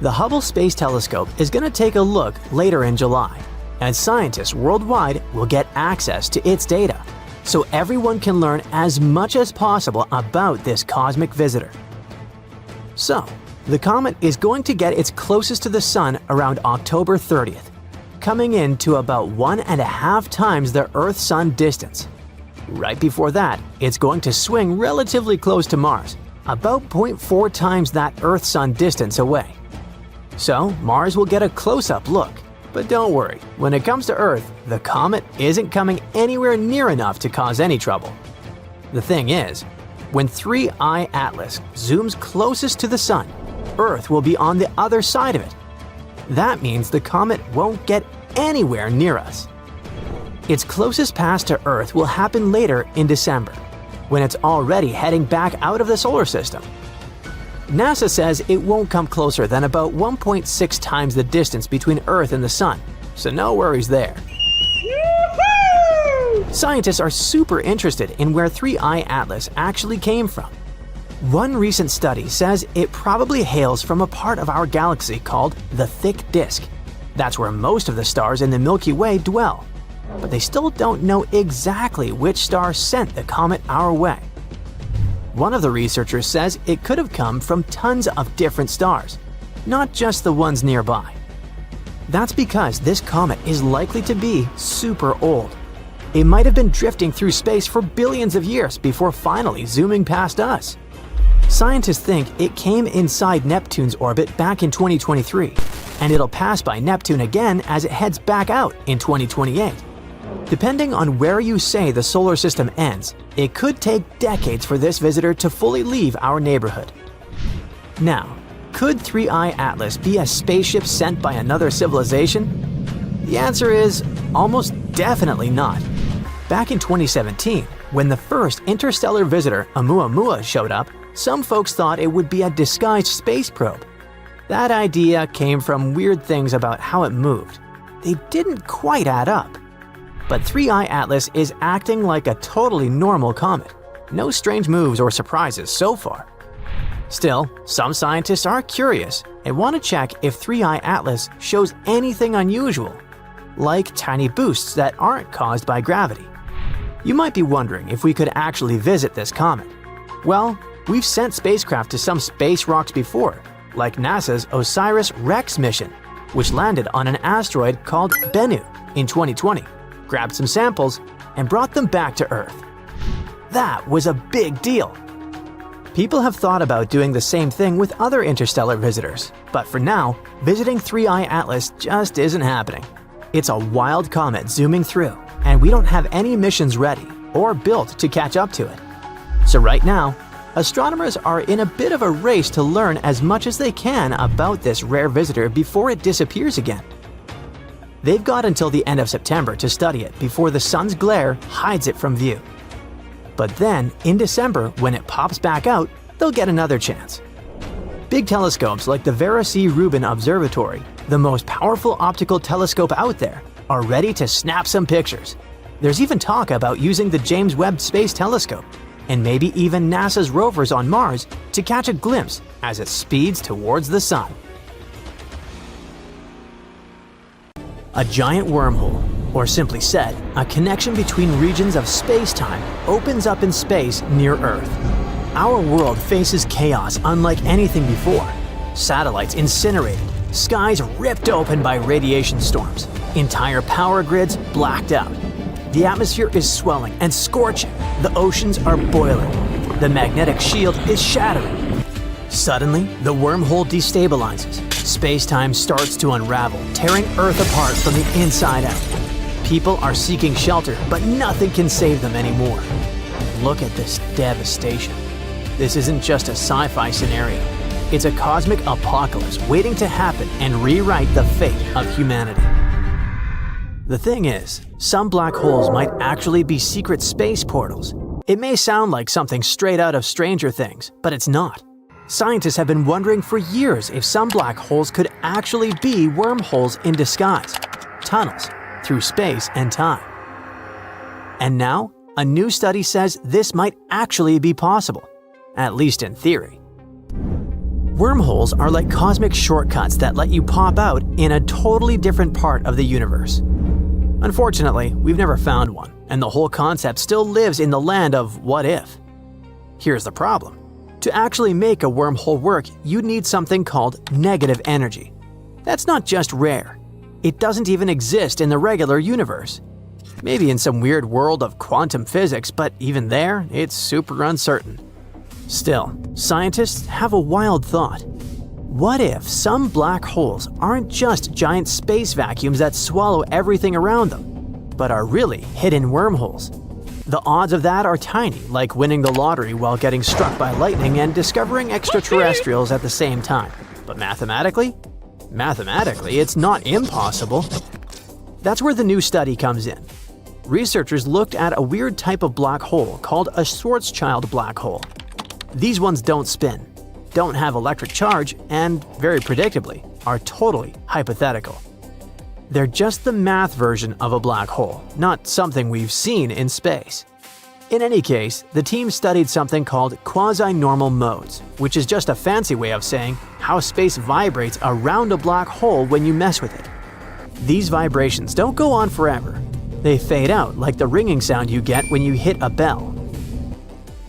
The Hubble Space Telescope is going to take a look later in July, and scientists worldwide will get access to its data, so everyone can learn as much as possible about this cosmic visitor. So, the comet is going to get its closest to the Sun around October 30th, coming in to about 1.5 times the Earth-Sun distance. Right before that, it's going to swing relatively close to Mars, about 0.4 times that Earth-Sun distance away. So, Mars will get a close-up look. But don't worry, when it comes to Earth, the comet isn't coming anywhere near enough to cause any trouble. The thing is, when 3I Atlas zooms closest to the Sun, Earth will be on the other side of it. That means the comet won't get anywhere near us. Its closest pass to Earth will happen later in December, when it's already heading back out of the solar system. NASA says it won't come closer than about 1.6 times the distance between Earth and the Sun, so no worries there. Scientists are super interested in where 3I Atlas actually came from. One recent study says it probably hails from a part of our galaxy called the Thick Disk. That's where most of the stars in the Milky Way dwell. But they still don't know exactly which star sent the comet our way. One of the researchers says it could have come from tons of different stars, not just the ones nearby. That's because this comet is likely to be super old. It might have been drifting through space for billions of years before finally zooming past us. Scientists think it came inside Neptune's orbit back in 2023, and it'll pass by Neptune again as it heads back out in 2028. Depending on where you say the solar system ends, it could take decades for this visitor to fully leave our neighborhood. Now, could 3I Atlas be a spaceship sent by another civilization? The answer is almost definitely not. Back in 2017, when the first interstellar visitor Oumuamua showed up, some folks thought it would be a disguised space probe. That idea came from weird things about how it moved. They didn't quite add up. But 3I Atlas is acting like a totally normal comet. No strange moves or surprises so far. Still, some scientists are curious and want to check if 3I Atlas shows anything unusual, like tiny boosts that aren't caused by gravity. You might be wondering if we could actually visit this comet. Well, we've sent spacecraft to some space rocks before, like NASA's OSIRIS-REx mission, which landed on an asteroid called Bennu in 2020, grabbed some samples, and brought them back to Earth. That was a big deal. People have thought about doing the same thing with other interstellar visitors, but for now, visiting 3I Atlas just isn't happening. It's a wild comet zooming through, and we don't have any missions ready or built to catch up to it. So right now, astronomers are in a bit of a race to learn as much as they can about this rare visitor before it disappears again. They've got until the end of September to study it before the sun's glare hides it from view. But then, in December, when it pops back out, they'll get another chance. Big telescopes like the Vera C. Rubin Observatory, the most powerful optical telescope out there, are ready to snap some pictures. There's even talk about using the James Webb Space Telescope, and maybe even NASA's rovers on Mars to catch a glimpse as it speeds towards the sun. A giant wormhole, or simply said, a connection between regions of space-time, opens up in space near Earth. Our world faces chaos unlike anything before. Satellites incinerated, skies ripped open by radiation storms, entire power grids blacked out. The atmosphere is swelling and scorching, the oceans are boiling, the magnetic shield is shattering. Suddenly, the wormhole destabilizes. Space-time starts to unravel, tearing Earth apart from the inside out. People are seeking shelter, but nothing can save them anymore. Look at this devastation. This isn't just a sci-fi scenario. It's a cosmic apocalypse waiting to happen and rewrite the fate of humanity. The thing is, some black holes might actually be secret space portals. It may sound like something straight out of Stranger Things, but it's not. Scientists have been wondering for years if some black holes could actually be wormholes in disguise, tunnels through space and time. And now, a new study says this might actually be possible, at least in theory. Wormholes are like cosmic shortcuts that let you pop out in a totally different part of the universe. Unfortunately, we've never found one, and the whole concept still lives in the land of what if. Here's the problem. To actually make a wormhole work, you'd need something called negative energy. That's not just rare. It doesn't even exist in the regular universe. Maybe in some weird world of quantum physics, but even there, it's super uncertain. Still, scientists have a wild thought. What if some black holes aren't just giant space vacuums that swallow everything around them, but are really hidden wormholes? The odds of that are tiny, like winning the lottery while getting struck by lightning and discovering extraterrestrials at the same time. But mathematically, it's not impossible. That's where the new study comes in. Researchers looked at a weird type of black hole called a Schwarzschild black hole. These ones don't spin, don't have electric charge, and, very predictably, are totally hypothetical. They're just the math version of a black hole, not something we've seen in space. In any case, the team studied something called quasi-normal modes, which is just a fancy way of saying how space vibrates around a black hole when you mess with it. These vibrations don't go on forever. They fade out like the ringing sound you get when you hit a bell.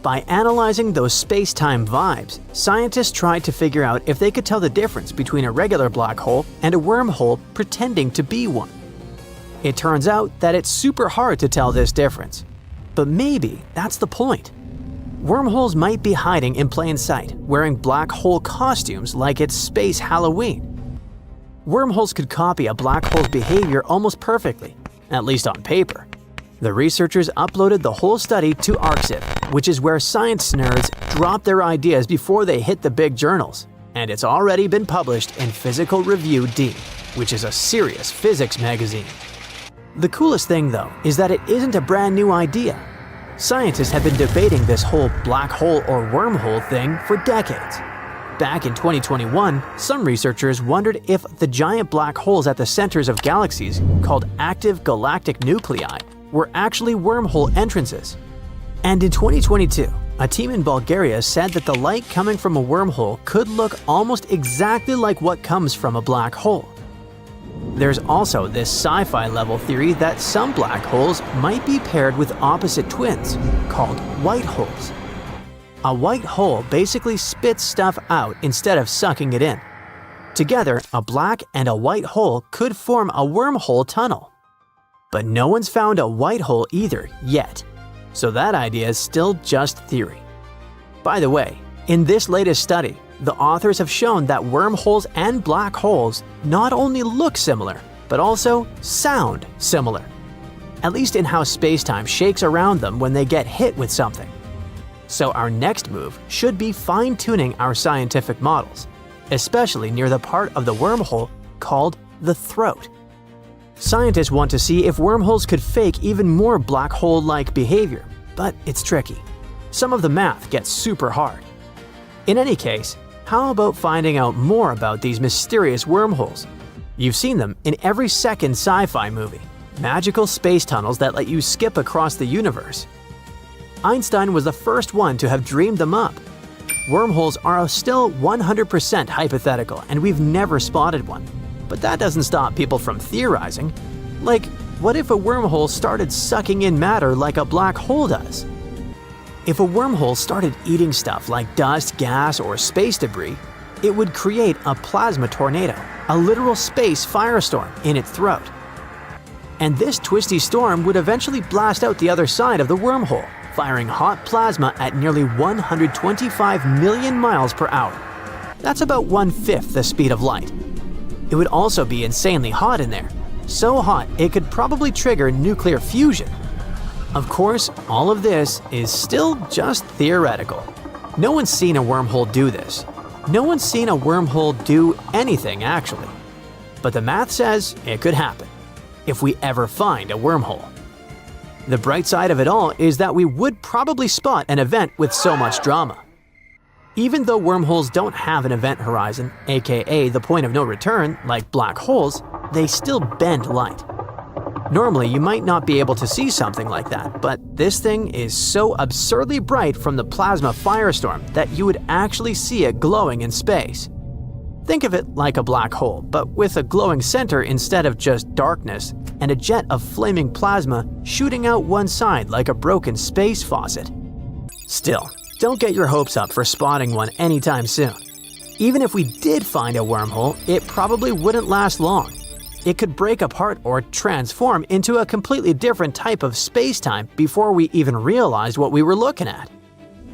By analyzing those space-time vibes, scientists tried to figure out if they could tell the difference between a regular black hole and a wormhole pretending to be one. It turns out that it's super hard to tell this difference. But maybe that's the point. Wormholes might be hiding in plain sight, wearing black hole costumes like it's space Halloween. Wormholes could copy a black hole's behavior almost perfectly, at least on paper. The researchers uploaded the whole study to Arxiv, which is where science nerds drop their ideas before they hit the big journals, and it's already been published in Physical Review D, which is a serious physics magazine. The coolest thing, though, is that it isn't a brand new idea. Scientists have been debating this whole black hole or wormhole thing for decades. Back in 2021, some researchers wondered if the giant black holes at the centers of galaxies, called active galactic nuclei, were actually wormhole entrances. And in 2022, a team in Bulgaria said that the light coming from a wormhole could look almost exactly like what comes from a black hole. There's also this sci-fi level theory that some black holes might be paired with opposite twins, called white holes. A white hole basically spits stuff out instead of sucking it in. Together, a black and a white hole could form a wormhole tunnel. But no one's found a white hole either yet, so that idea is still just theory. By the way, in this latest study, the authors have shown that wormholes and black holes not only look similar, but also sound similar. At least in how space-time shakes around them when they get hit with something. So our next move should be fine-tuning our scientific models, especially near the part of the wormhole called the throat. Scientists want to see if wormholes could fake even more black hole-like behavior, but it's tricky. Some of the math gets super hard. In any case, how about finding out more about these mysterious wormholes? You've seen them in every second sci-fi movie. Magical space tunnels that let you skip across the universe. Einstein was the first one to have dreamed them up. Wormholes are still 100% hypothetical, and we've never spotted one. But that doesn't stop people from theorizing. Like, what if a wormhole started sucking in matter like a black hole does? If a wormhole started eating stuff like dust, gas, or space debris, it would create a plasma tornado, a literal space firestorm in its throat. And this twisty storm would eventually blast out the other side of the wormhole, firing hot plasma at nearly 125 million miles per hour. That's about 1/5 the speed of light. It would also be insanely hot in there, so hot it could probably trigger nuclear fusion. Of course, all of this is still just theoretical. No one's seen a wormhole do this. No one's seen a wormhole do anything, actually. But the math says it could happen, if we ever find a wormhole. The bright side of it all is that we would probably spot an event with so much drama. Even though wormholes don't have an event horizon, aka the point of no return, like black holes, they still bend light. Normally, you might not be able to see something like that, but this thing is so absurdly bright from the plasma firestorm that you would actually see it glowing in space. Think of it like a black hole, but with a glowing center instead of just darkness, and a jet of flaming plasma shooting out one side like a broken space faucet. Still, don't get your hopes up for spotting one anytime soon. Even if we did find a wormhole, it probably wouldn't last long. It could break apart or transform into a completely different type of space-time before we even realized what we were looking at.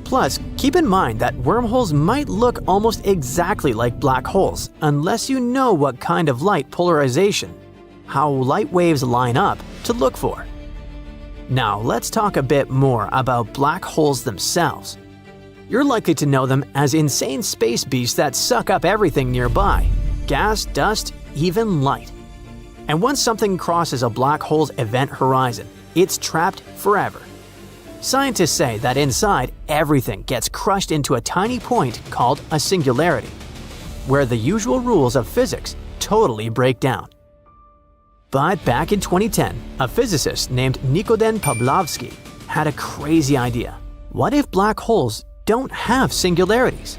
Plus, keep in mind that wormholes might look almost exactly like black holes unless you know what kind of light polarization, how light waves line up, to look for. Now let's talk a bit more about black holes themselves. You're likely to know them as insane space beasts that suck up everything nearby, gas, dust, even light. And once something crosses a black hole's event horizon, it's trapped forever. Scientists say that inside, everything gets crushed into a tiny point called a singularity, where the usual rules of physics totally break down. But back in 2010, a physicist named Nikodem Pavlovsky had a crazy idea. What if black holes don't have singularities?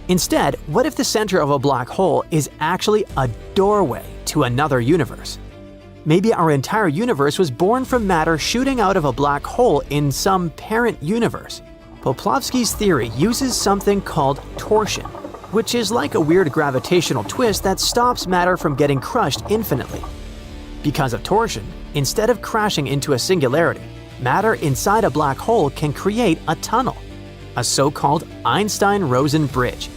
Instead, what if the center of a black hole is actually a doorway to another universe? Maybe our entire universe was born from matter shooting out of a black hole in some parent universe. Poplavsky's theory uses something called torsion, which is like a weird gravitational twist that stops matter from getting crushed infinitely. Because of torsion, instead of crashing into a singularity, matter inside a black hole can create a tunnel, a so-called Einstein-Rosen bridge,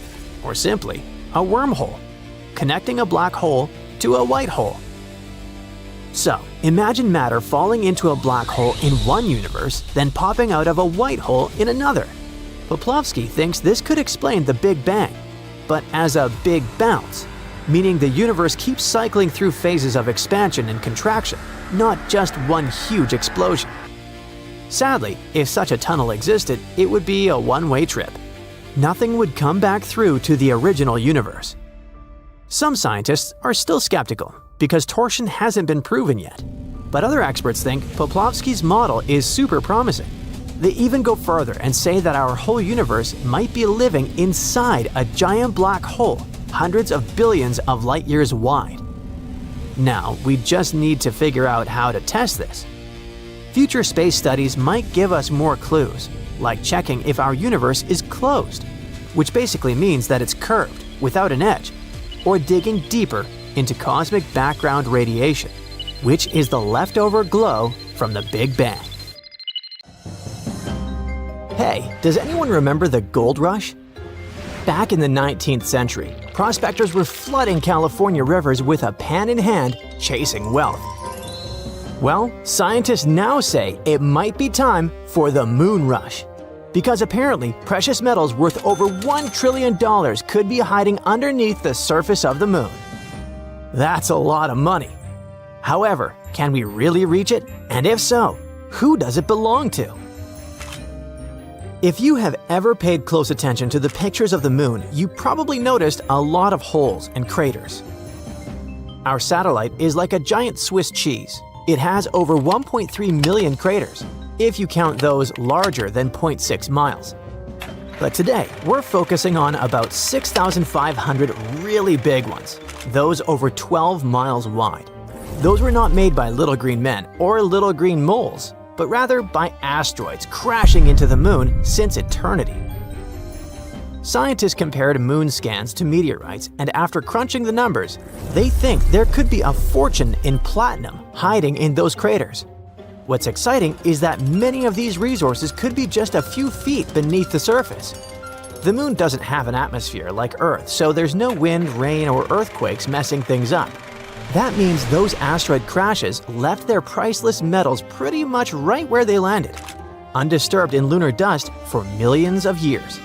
or simply a wormhole, connecting a black hole to a white hole. So, imagine matter falling into a black hole in one universe, then popping out of a white hole in another. Poplavsky thinks this could explain the Big Bang, but as a big bounce, meaning the universe keeps cycling through phases of expansion and contraction, not just one huge explosion. Sadly, if such a tunnel existed, it would be a one-way trip. Nothing would come back through to the original universe. Some scientists are still skeptical because torsion hasn't been proven yet. But other experts think Poplavsky's model is super promising. They even go further and say that our whole universe might be living inside a giant black hole hundreds of billions of light years wide. Now, we just need to figure out how to test this. Future space studies might give us more clues, like checking if our universe is closed, which basically means that it's curved without an edge, or digging deeper into cosmic background radiation, which is the leftover glow from the Big Bang. Hey, does anyone remember the gold rush? Back in the 19th century, prospectors were flooding California rivers with a pan in hand, chasing wealth. Well, scientists now say it might be time for the moon rush, because apparently precious metals worth over $1 trillion could be hiding underneath the surface of the moon. That's a lot of money. However, can we really reach it? And if so, who does it belong to? If you have ever paid close attention to the pictures of the moon, you probably noticed a lot of holes and craters. Our satellite is like a giant Swiss cheese. It has over 1.3 million craters, if you count those larger than 0.6 miles. But today, we're focusing on about 6,500 really big ones, those over 12 miles wide. Those were not made by little green men or little green moles, but rather by asteroids crashing into the moon since eternity. Scientists compared moon scans to meteorites, and after crunching the numbers, they think there could be a fortune in platinum hiding in those craters. What's exciting is that many of these resources could be just a few feet beneath the surface. The moon doesn't have an atmosphere like Earth, so there's no wind, rain, or earthquakes messing things up. That means those asteroid crashes left their priceless metals pretty much right where they landed, undisturbed in lunar dust for millions of years.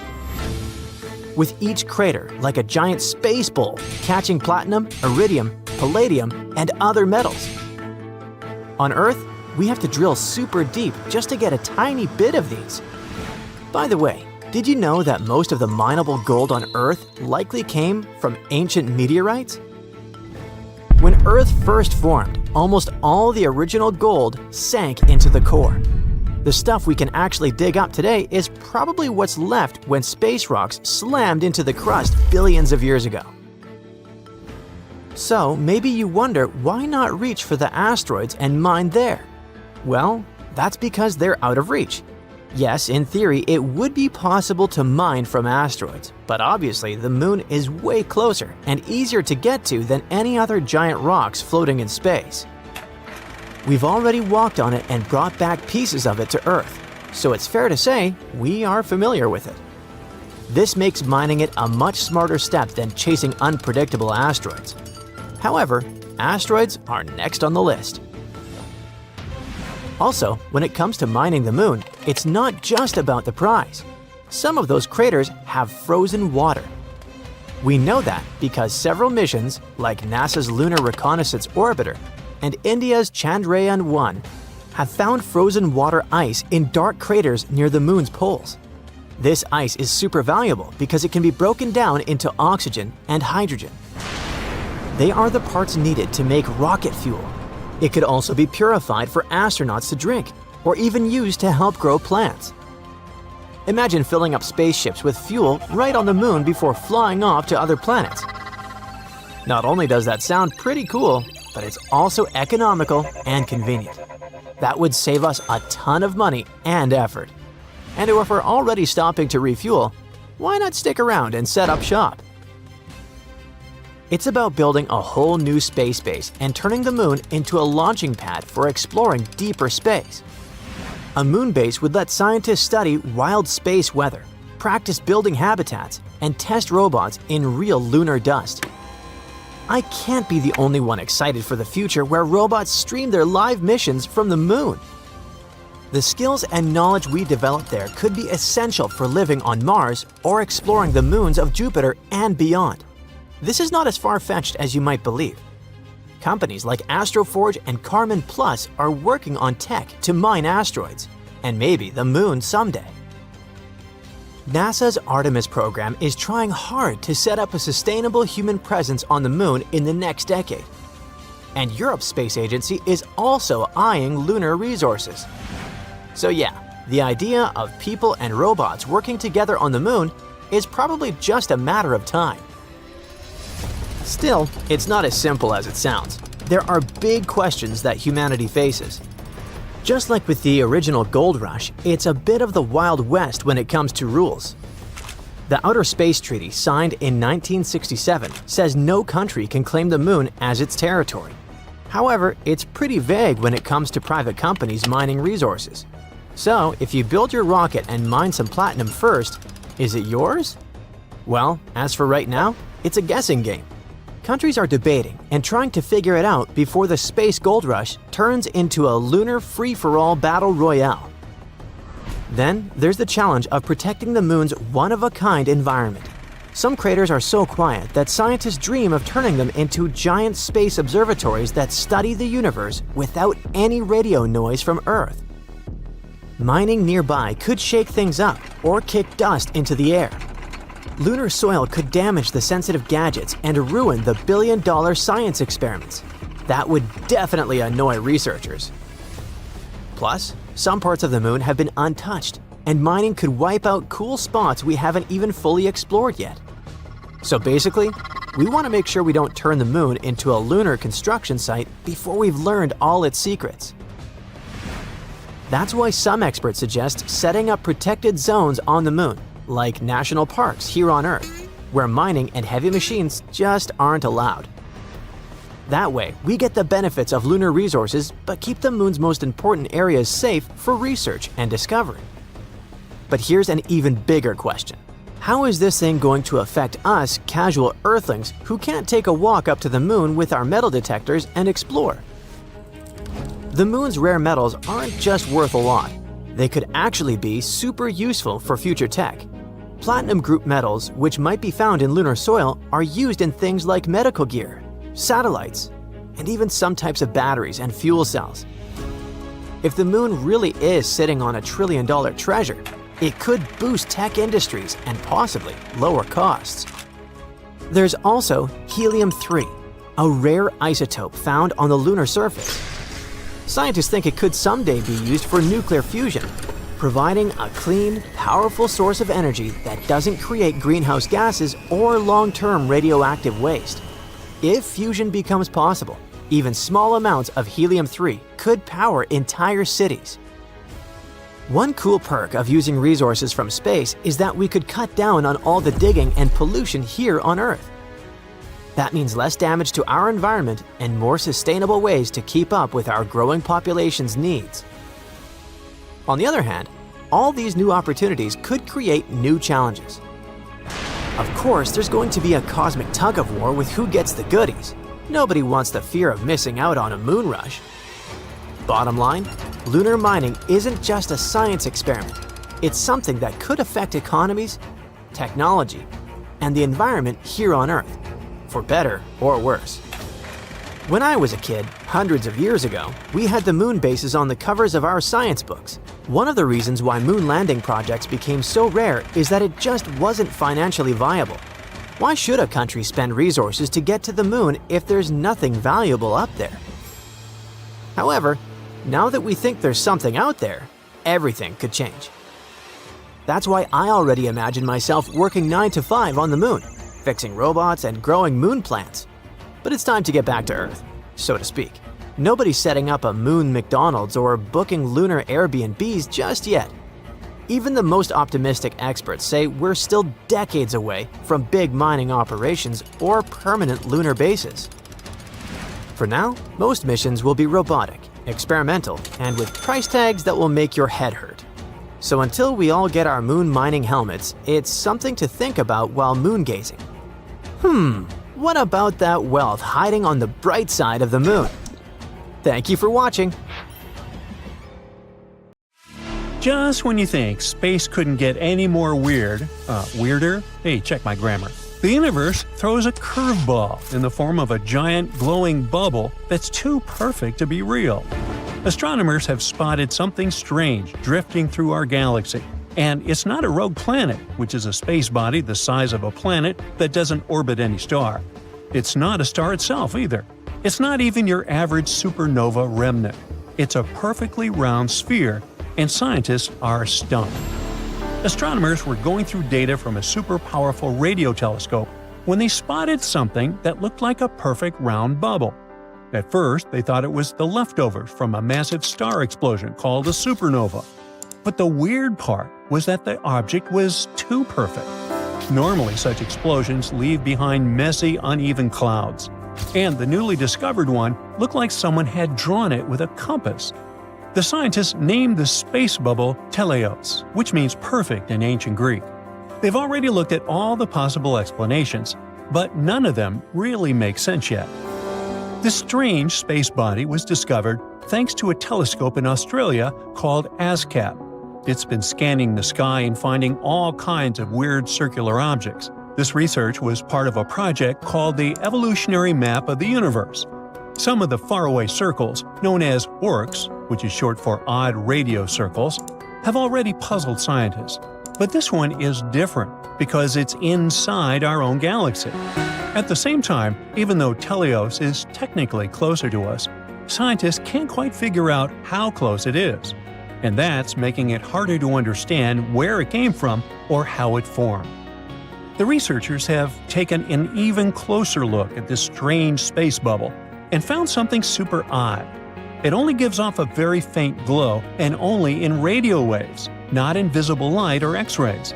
With each crater like a giant space bowl catching platinum, iridium, palladium, and other metals. On Earth, we have to drill super deep just to get a tiny bit of these. By the way, did you know that most of the mineable gold on Earth likely came from ancient meteorites? When Earth first formed, almost all the original gold sank into the core. The stuff we can actually dig up today is probably what's left when space rocks slammed into the crust billions of years ago. So maybe you wonder why not reach for the asteroids and mine there? Well, that's because they're out of reach. Yes, in theory, it would be possible to mine from asteroids, but obviously the moon is way closer and easier to get to than any other giant rocks floating in space. We've already walked on it and brought back pieces of it to Earth, so it's fair to say we are familiar with it. This makes mining it a much smarter step than chasing unpredictable asteroids. However, asteroids are next on the list. Also, when it comes to mining the moon, it's not just about the prize. Some of those craters have frozen water. We know that because several missions, like NASA's Lunar Reconnaissance Orbiter and India's Chandrayaan-1, have found frozen water ice in dark craters near the moon's poles. This ice is super valuable because it can be broken down into oxygen and hydrogen. They are the parts needed to make rocket fuel. It could also be purified for astronauts to drink, or even used to help grow plants. Imagine filling up spaceships with fuel right on the moon before flying off to other planets. Not only does that sound pretty cool, but it's also economical and convenient. That would save us a ton of money and effort. And if we're already stopping to refuel, why not stick around and set up shop? It's about building a whole new space base and turning the moon into a launching pad for exploring deeper space. A moon base would let scientists study wild space weather, practice building habitats, and test robots in real lunar dust. I can't be the only one excited for the future where robots stream their live missions from the moon. The skills and knowledge we develop there could be essential for living on Mars or exploring the moons of Jupiter and beyond. This is not as far-fetched as you might believe. Companies like Astroforge and Karman Plus are working on tech to mine asteroids, and maybe the moon someday. NASA's Artemis program is trying hard to set up a sustainable human presence on the moon in the next decade. And Europe's space agency is also eyeing lunar resources. So yeah, the idea of people and robots working together on the moon is probably just a matter of time. Still, it's not as simple as it sounds. There are big questions that humanity faces. Just like with the original gold rush, it's a bit of the Wild West when it comes to rules. The Outer Space Treaty, signed in 1967, says no country can claim the moon as its territory. However, it's pretty vague when it comes to private companies mining resources. So, if you build your rocket and mine some platinum first, is it yours? Well, as for right now, it's a guessing game. Countries are debating and trying to figure it out before the space gold rush turns into a lunar free-for-all battle royale. Then there's the challenge of protecting the moon's one-of-a-kind environment. Some craters are so quiet that scientists dream of turning them into giant space observatories that study the universe without any radio noise from Earth. Mining nearby could shake things up or kick dust into the air. Lunar soil could damage the sensitive gadgets and ruin the billion-dollar science experiments. That would definitely annoy researchers. Plus, some parts of the moon have been untouched, and mining could wipe out cool spots we haven't even fully explored yet. So basically, we want to make sure we don't turn the moon into a lunar construction site before we've learned all its secrets. That's why some experts suggest setting up protected zones on the moon, like national parks here on Earth, where mining and heavy machines just aren't allowed. That way, we get the benefits of lunar resources but keep the moon's most important areas safe for research and discovery. But here's an even bigger question. How is this thing going to affect us casual Earthlings who can't take a walk up to the moon with our metal detectors and explore? The moon's rare metals aren't just worth a lot. They could actually be super useful for future tech. Platinum group metals, which might be found in lunar soil, are used in things like medical gear, satellites, and even some types of batteries and fuel cells. If the moon really is sitting on $1 trillion treasure, it could boost tech industries and possibly lower costs. There's also helium-3, a rare isotope found on the lunar surface. Scientists think it could someday be used for nuclear fusion, providing a clean, powerful source of energy that doesn't create greenhouse gases or long-term radioactive waste. If fusion becomes possible, even small amounts of helium-3 could power entire cities. One cool perk of using resources from space is that we could cut down on all the digging and pollution here on Earth. That means less damage to our environment and more sustainable ways to keep up with our growing population's needs. On the other hand, all these new opportunities could create new challenges. Of course, there's going to be a cosmic tug-of-war with who gets the goodies. Nobody wants the fear of missing out on a moon rush. Bottom line, lunar mining isn't just a science experiment. It's something that could affect economies, technology, and the environment here on Earth, for better or worse. When I was a kid, hundreds of years ago, we had the moon bases on the covers of our science books. One of the reasons why moon landing projects became so rare is that it just wasn't financially viable. Why should a country spend resources to get to the moon if there's nothing valuable up there? However, Now that we think there's something out there, everything could change. That's why I already imagine myself working 9 to 5 on the moon, fixing robots and growing moon plants. But it's time to get back to Earth, so to speak. Nobody's setting up a moon McDonald's or booking lunar Airbnbs just yet. Even the most optimistic experts say we're still decades away from big mining operations or permanent lunar bases. For now, most missions will be robotic, experimental, and with price tags that will make your head hurt. So until we all get our moon mining helmets, it's something to think about while moon gazing. What about that wealth hiding on the bright side of the moon? Thank you for watching. Just when you think space couldn't get any more weirder? Hey, check my grammar. The universe throws a curveball in the form of a giant glowing bubble that's too perfect to be real. Astronomers have spotted something strange drifting through our galaxy. And it's not a rogue planet, which is a space body the size of a planet that doesn't orbit any star. It's not a star itself either. It's not even your average supernova remnant. It's a perfectly round sphere, and scientists are stunned. Astronomers were going through data from a super powerful radio telescope when they spotted something that looked like a perfect round bubble. At first, they thought it was the leftovers from a massive star explosion called a supernova. But the weird part was that the object was too perfect. Normally, such explosions leave behind messy, uneven clouds. And the newly discovered one looked like someone had drawn it with a compass. The scientists named the space bubble Telos, which means perfect in ancient Greek. They've already looked at all the possible explanations, but none of them really make sense yet. This strange space body was discovered thanks to a telescope in Australia called ASCAP. It's been scanning the sky and finding all kinds of weird circular objects. This research was part of a project called the Evolutionary Map of the Universe. Some of the faraway circles, known as ORCs, which is short for odd radio circles, have already puzzled scientists. But this one is different because it's inside our own galaxy. At the same time, even though Telos is technically closer to us, scientists can't quite figure out how close it is. And that's making it harder to understand where it came from or how it formed. The researchers have taken an even closer look at this strange space bubble and found something super odd. It only gives off a very faint glow and only in radio waves, not in visible light or X-rays.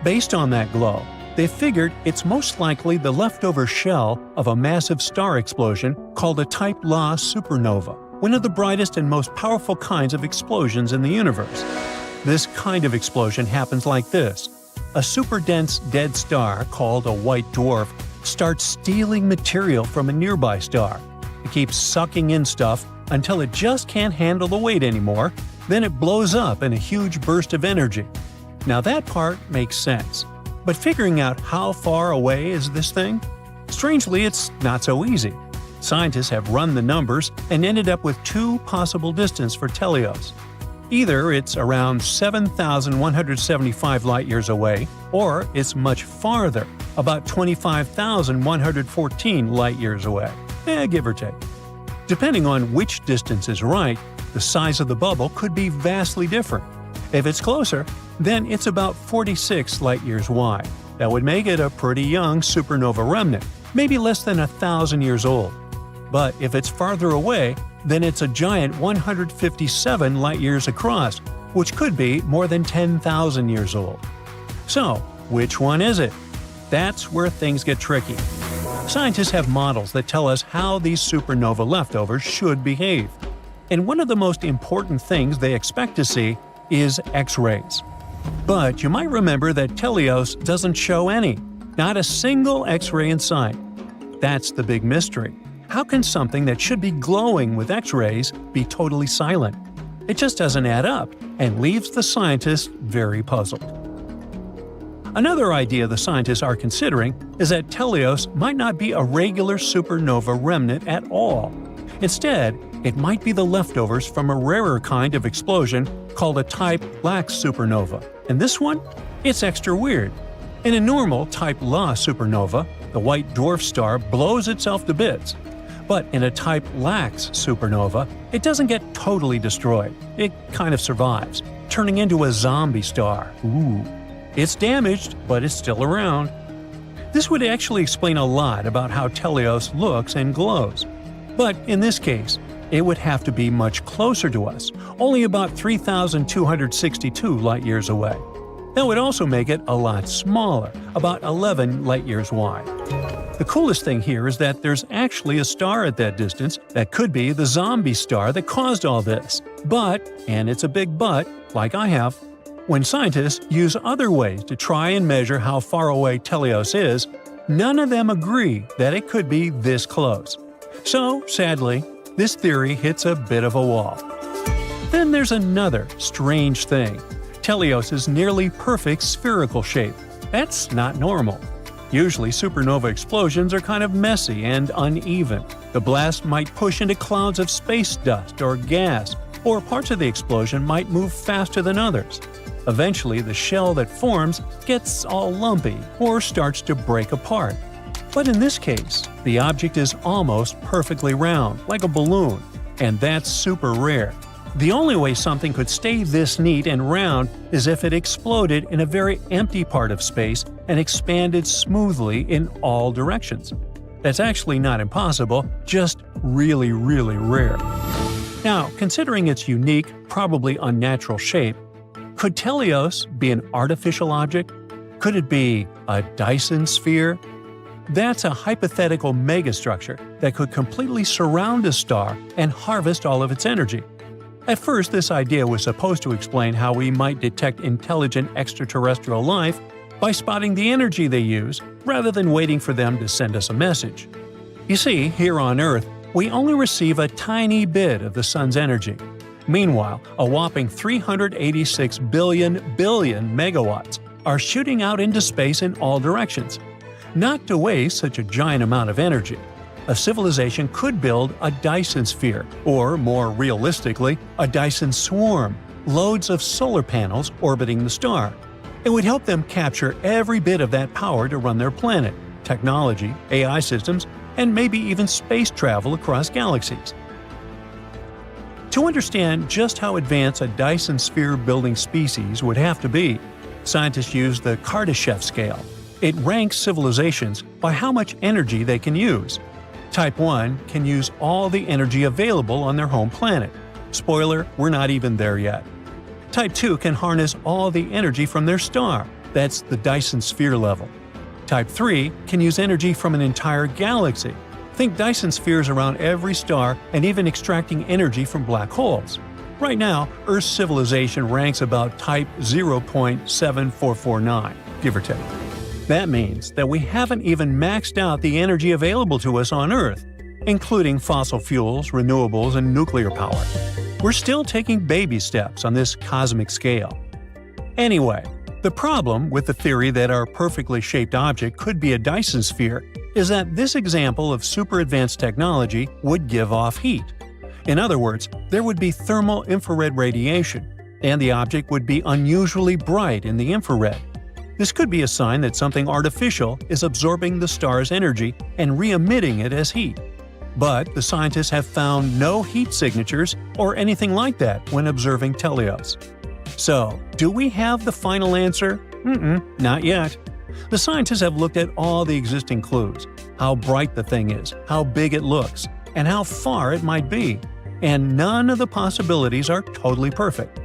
Based on that glow, they figured it's most likely the leftover shell of a massive star explosion called a Type Ia supernova, one of the brightest and most powerful kinds of explosions in the universe. This kind of explosion happens like this. A super-dense dead star, called a white dwarf, starts stealing material from a nearby star. It keeps sucking in stuff until it just can't handle the weight anymore, then it blows up in a huge burst of energy. Now that part makes sense. But figuring out how far away is this thing? Strangely, it's not so easy. Scientists have run the numbers and ended up with two possible distances for Telos. Either it's around 7,175 light-years away, or it's much farther, about 25,114 light-years away, give or take. Depending on which distance is right, the size of the bubble could be vastly different. If it's closer, then it's about 46 light-years wide. That would make it a pretty young supernova remnant, maybe less than 1,000 years old. But if it's farther away, then it's a giant 157 light-years across, which could be more than 10,000 years old. So, which one is it? That's where things get tricky. Scientists have models that tell us how these supernova leftovers should behave. And one of the most important things they expect to see is X-rays. But you might remember that Telos doesn't show any, not a single X-ray in sight. That's the big mystery. How can something that should be glowing with X-rays be totally silent? It just doesn't add up and leaves the scientists very puzzled. Another idea the scientists are considering is that Telos might not be a regular supernova remnant at all. Instead, it might be the leftovers from a rarer kind of explosion called a Type Ia supernova. And this one? It's extra weird. In a normal Type Ia supernova, the white dwarf star blows itself to bits. But in a type Lax supernova, it doesn't get totally destroyed. It kind of survives, turning into a zombie star. Ooh. It's damaged, but it's still around. This would actually explain a lot about how Telos looks and glows. But in this case, it would have to be much closer to us, only about 3,262 light-years away. That would also make it a lot smaller, about 11 light-years wide. The coolest thing here is that there's actually a star at that distance that could be the zombie star that caused all this. But, and it's a big but, like I have, when scientists use other ways to try and measure how far away Telos is, none of them agree that it could be this close. So, sadly, this theory hits a bit of a wall. Then there's another strange thing. Telos' nearly perfect spherical shape. That's not normal. Usually supernova explosions are kind of messy and uneven. The blast might push into clouds of space dust or gas, or parts of the explosion might move faster than others. Eventually, the shell that forms gets all lumpy or starts to break apart. But in this case, the object is almost perfectly round, like a balloon, and that's super rare. The only way something could stay this neat and round is if it exploded in a very empty part of space and expanded smoothly in all directions. That's actually not impossible, just really, really rare. Now, considering its unique, probably unnatural shape, could Telos be an artificial object? Could it be a Dyson sphere? That's a hypothetical megastructure that could completely surround a star and harvest all of its energy. At first, this idea was supposed to explain how we might detect intelligent extraterrestrial life by spotting the energy they use rather than waiting for them to send us a message. You see, here on Earth, we only receive a tiny bit of the sun's energy. Meanwhile, a whopping 386 billion megawatts are shooting out into space in all directions. Not to waste such a giant amount of energy, a civilization could build a Dyson sphere, or more realistically, a Dyson swarm, loads of solar panels orbiting the star. It would help them capture every bit of that power to run their planet, technology, AI systems, and maybe even space travel across galaxies. To understand just how advanced a Dyson sphere-building species would have to be, scientists use the Kardashev scale. It ranks civilizations by how much energy they can use. Type 1 can use all the energy available on their home planet. Spoiler, we're not even there yet. Type 2 can harness all the energy from their star. That's the Dyson sphere level. Type 3 can use energy from an entire galaxy. Think Dyson spheres around every star and even extracting energy from black holes. Right now, Earth's civilization ranks about type 0.7449, give or take. That means that we haven't even maxed out the energy available to us on Earth, including fossil fuels, renewables, and nuclear power. We're still taking baby steps on this cosmic scale. Anyway, the problem with the theory that our perfectly shaped object could be a Dyson sphere is that this example of super advanced technology would give off heat. In other words, there would be thermal infrared radiation, and the object would be unusually bright in the infrared. This could be a sign that something artificial is absorbing the star's energy and re-emitting it as heat. But the scientists have found no heat signatures or anything like that when observing Telos. So, do we have the final answer? Not yet. The scientists have looked at all the existing clues, how bright the thing is, how big it looks, and how far it might be, and none of the possibilities are totally perfect.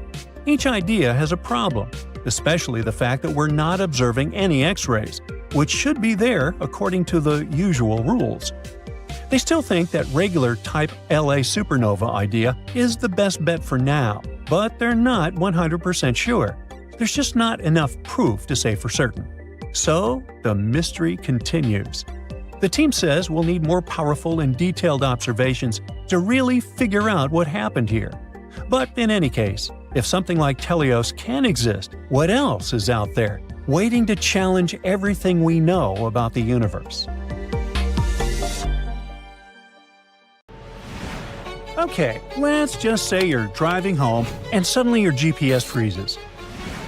Each idea has a problem, especially the fact that we're not observing any X-rays, which should be there according to the usual rules. They still think that regular type LA supernova idea is the best bet for now, but they're not 100% sure. There's just not enough proof to say for certain. So, the mystery continues. The team says we'll need more powerful and detailed observations to really figure out what happened here. But in any case, if something like Telos can exist, what else is out there, waiting to challenge everything we know about the universe? Okay, let's just say you're driving home and suddenly your GPS freezes.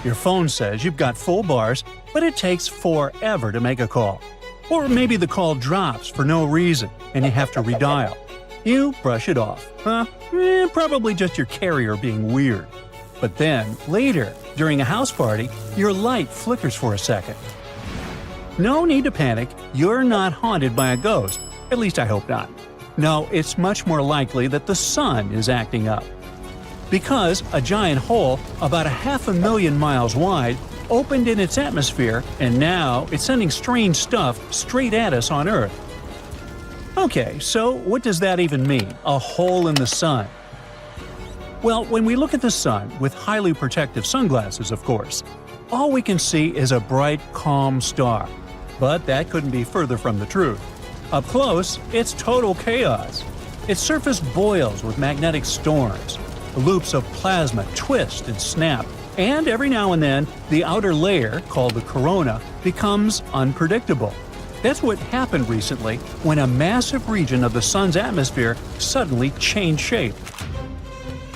Your phone says you've got full bars, but it takes forever to make a call. Or maybe the call drops for no reason and you have to redial. You brush it off. Probably just your carrier being weird. But then, later, during a house party, your light flickers for a second. No need to panic, you're not haunted by a ghost. At least I hope not. No, it's much more likely that the sun is acting up. Because a giant hole about 500,000 miles wide opened in its atmosphere, and now it's sending strange stuff straight at us on Earth. Okay, so what does that even mean, a hole in the sun? Well, when we look at the sun with highly protective sunglasses, of course, all we can see is a bright, calm star. But that couldn't be further from the truth. Up close, it's total chaos. Its surface boils with magnetic storms. Loops of plasma twist and snap, and every now and then, the outer layer, called the corona, becomes unpredictable. That's what happened recently when a massive region of the sun's atmosphere suddenly changed shape.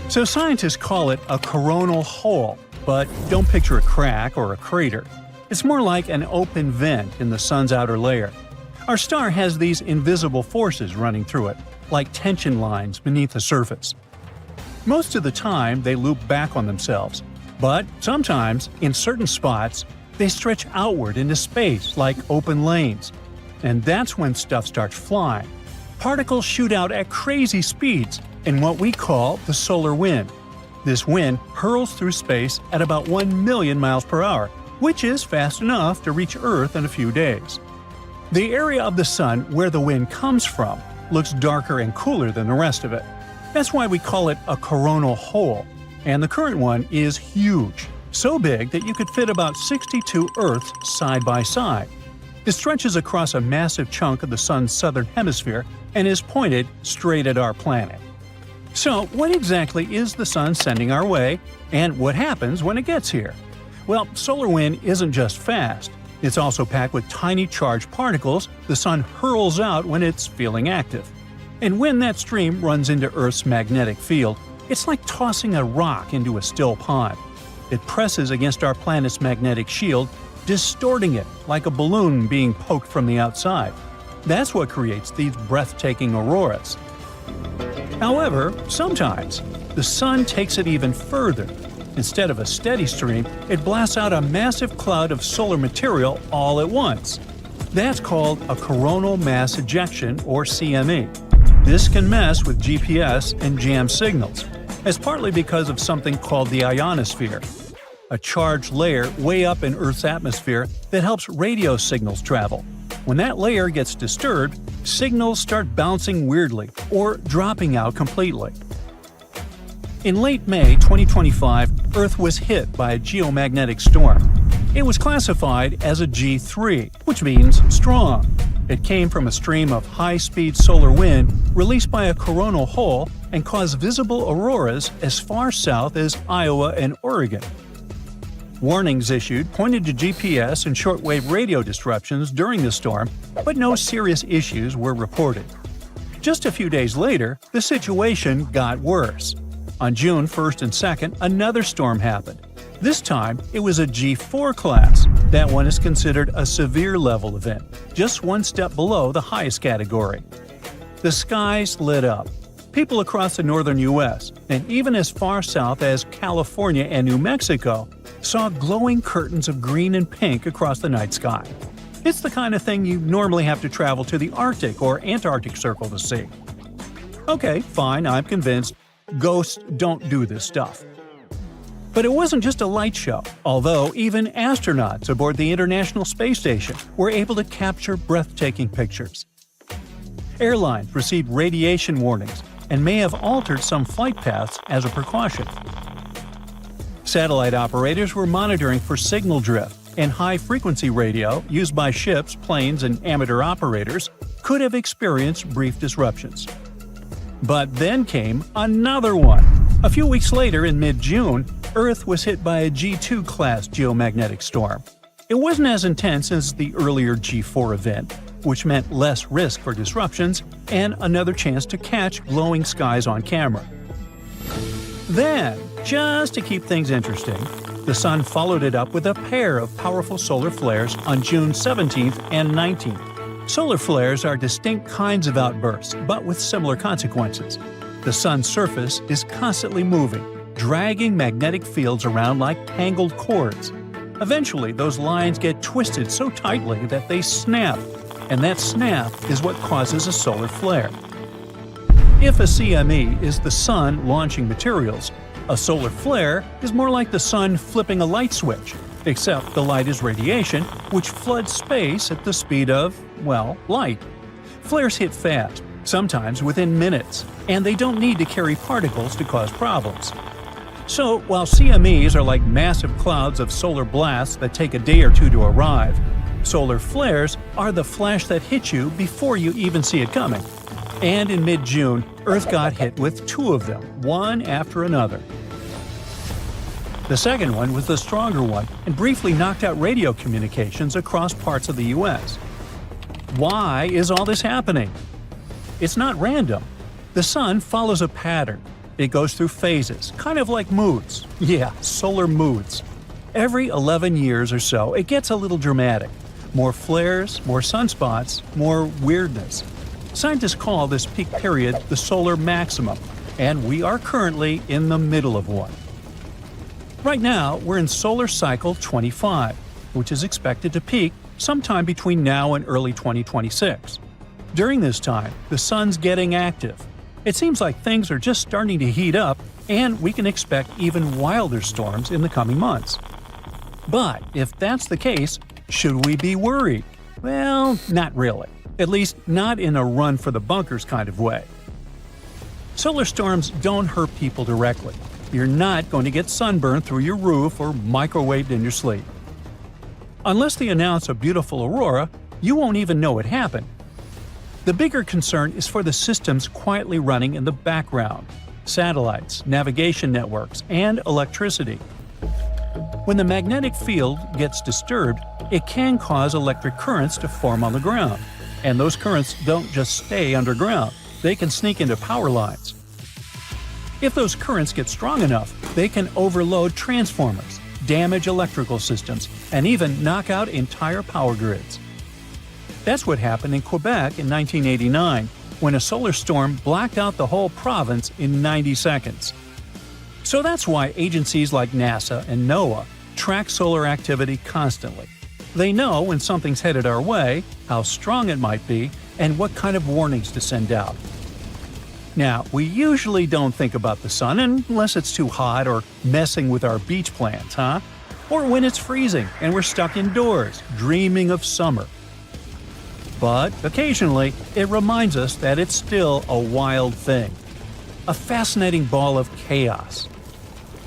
So scientists call it a coronal hole, but don't picture a crack or a crater. It's more like an open vent in the sun's outer layer. Our star has these invisible forces running through it, like tension lines beneath the surface. Most of the time, they loop back on themselves, but sometimes, in certain spots, they stretch outward into space like open lanes. And that's when stuff starts flying. Particles shoot out at crazy speeds in what we call the solar wind. This wind hurls through space at about 1 million miles per hour, which is fast enough to reach Earth in a few days. The area of the sun where the wind comes from looks darker and cooler than the rest of it. That's why we call it a coronal hole. And the current one is huge, so big that you could fit about 62 Earths side by side. It stretches across a massive chunk of the sun's southern hemisphere and is pointed straight at our planet. So, what exactly is the sun sending our way, and what happens when it gets here? Well, solar wind isn't just fast. It's also packed with tiny charged particles the sun hurls out when it's feeling active. And when that stream runs into Earth's magnetic field, it's like tossing a rock into a still pond. It presses against our planet's magnetic shield, distorting it like a balloon being poked from the outside. That's what creates these breathtaking auroras. However, sometimes, the sun takes it even further. Instead of a steady stream, it blasts out a massive cloud of solar material all at once. That's called a coronal mass ejection, or CME. This can mess with GPS and jam signals, as partly because of something called the ionosphere, a charged layer way up in Earth's atmosphere that helps radio signals travel. When that layer gets disturbed, signals start bouncing weirdly or dropping out completely. In late May 2025, Earth was hit by a geomagnetic storm. It was classified as a G3, which means strong. It came from a stream of high-speed solar wind released by a coronal hole and caused visible auroras as far south as Iowa and Oregon. Warnings issued pointed to GPS and shortwave radio disruptions during the storm, but no serious issues were reported. Just a few days later, the situation got worse. On June 1st and 2nd, another storm happened. This time, it was a G4 class. That one is considered a severe level event, just one step below the highest category. The skies lit up. People across the northern U.S., and even as far south as California and New Mexico, saw glowing curtains of green and pink across the night sky. It's the kind of thing you normally have to travel to the Arctic or Antarctic Circle to see. Okay, fine, I'm convinced. Ghosts don't do this stuff. But it wasn't just a light show, although even astronauts aboard the International Space Station were able to capture breathtaking pictures. Airlines received radiation warnings and may have altered some flight paths as a precaution. Satellite operators were monitoring for signal drift, and high-frequency radio used by ships, planes, and amateur operators could have experienced brief disruptions. But then came another one. A few weeks later, in mid-June, Earth was hit by a G2-class geomagnetic storm. It wasn't as intense as the earlier G4 event, which meant less risk for disruptions and another chance to catch glowing skies on camera. Then, just to keep things interesting, the Sun followed it up with a pair of powerful solar flares on June 17th and 19th. Solar flares are distinct kinds of outbursts, but with similar consequences. The sun's surface is constantly moving, dragging magnetic fields around like tangled cords. Eventually, those lines get twisted so tightly that they snap, and that snap is what causes a solar flare. If a CME is the sun launching materials, a solar flare is more like the sun flipping a light switch, except the light is radiation, which floods space at the speed of, well, light. Flares hit fast, sometimes within minutes, and they don't need to carry particles to cause problems. So, while CMEs are like massive clouds of solar blasts that take a day or two to arrive, solar flares are the flash that hits you before you even see it coming. And in mid-June, Earth got hit with 2 of them, one after another. The second one was the stronger one and briefly knocked out radio communications across parts of the US. Why is all this happening? It's not random. The sun follows a pattern. It goes through phases, kind of like moods. Yeah, solar moods. Every 11 years or so, it gets a little dramatic. More flares, more sunspots, more weirdness. Scientists call this peak period the solar maximum, and we are currently in the middle of one. Right now, we're in solar cycle 25, which is expected to peak sometime between now and early 2026. During this time, the sun's getting active. It seems like things are just starting to heat up, and we can expect even wilder storms in the coming months. But if that's the case, should we be worried? Well, not really. At least not in a run-for-the-bunkers kind of way. Solar storms don't hurt people directly. You're not going to get sunburned through your roof or microwaved in your sleep. Unless they announce a beautiful aurora, you won't even know it happened. The bigger concern is for the systems quietly running in the background: satellites, navigation networks, and electricity. When the magnetic field gets disturbed, it can cause electric currents to form on the ground. And those currents don't just stay underground, they can sneak into power lines. If those currents get strong enough, they can overload transformers, damage electrical systems, and even knock out entire power grids. That's what happened in Quebec in 1989, when a solar storm blacked out the whole province in 90 seconds. So that's why agencies like NASA and NOAA track solar activity constantly. They know when something's headed our way, how strong it might be, and what kind of warnings to send out. Now, we usually don't think about the sun unless it's too hot or messing with our beach plans, huh? Or when it's freezing and we're stuck indoors, dreaming of summer. But occasionally, it reminds us that it's still a wild thing. A fascinating ball of chaos.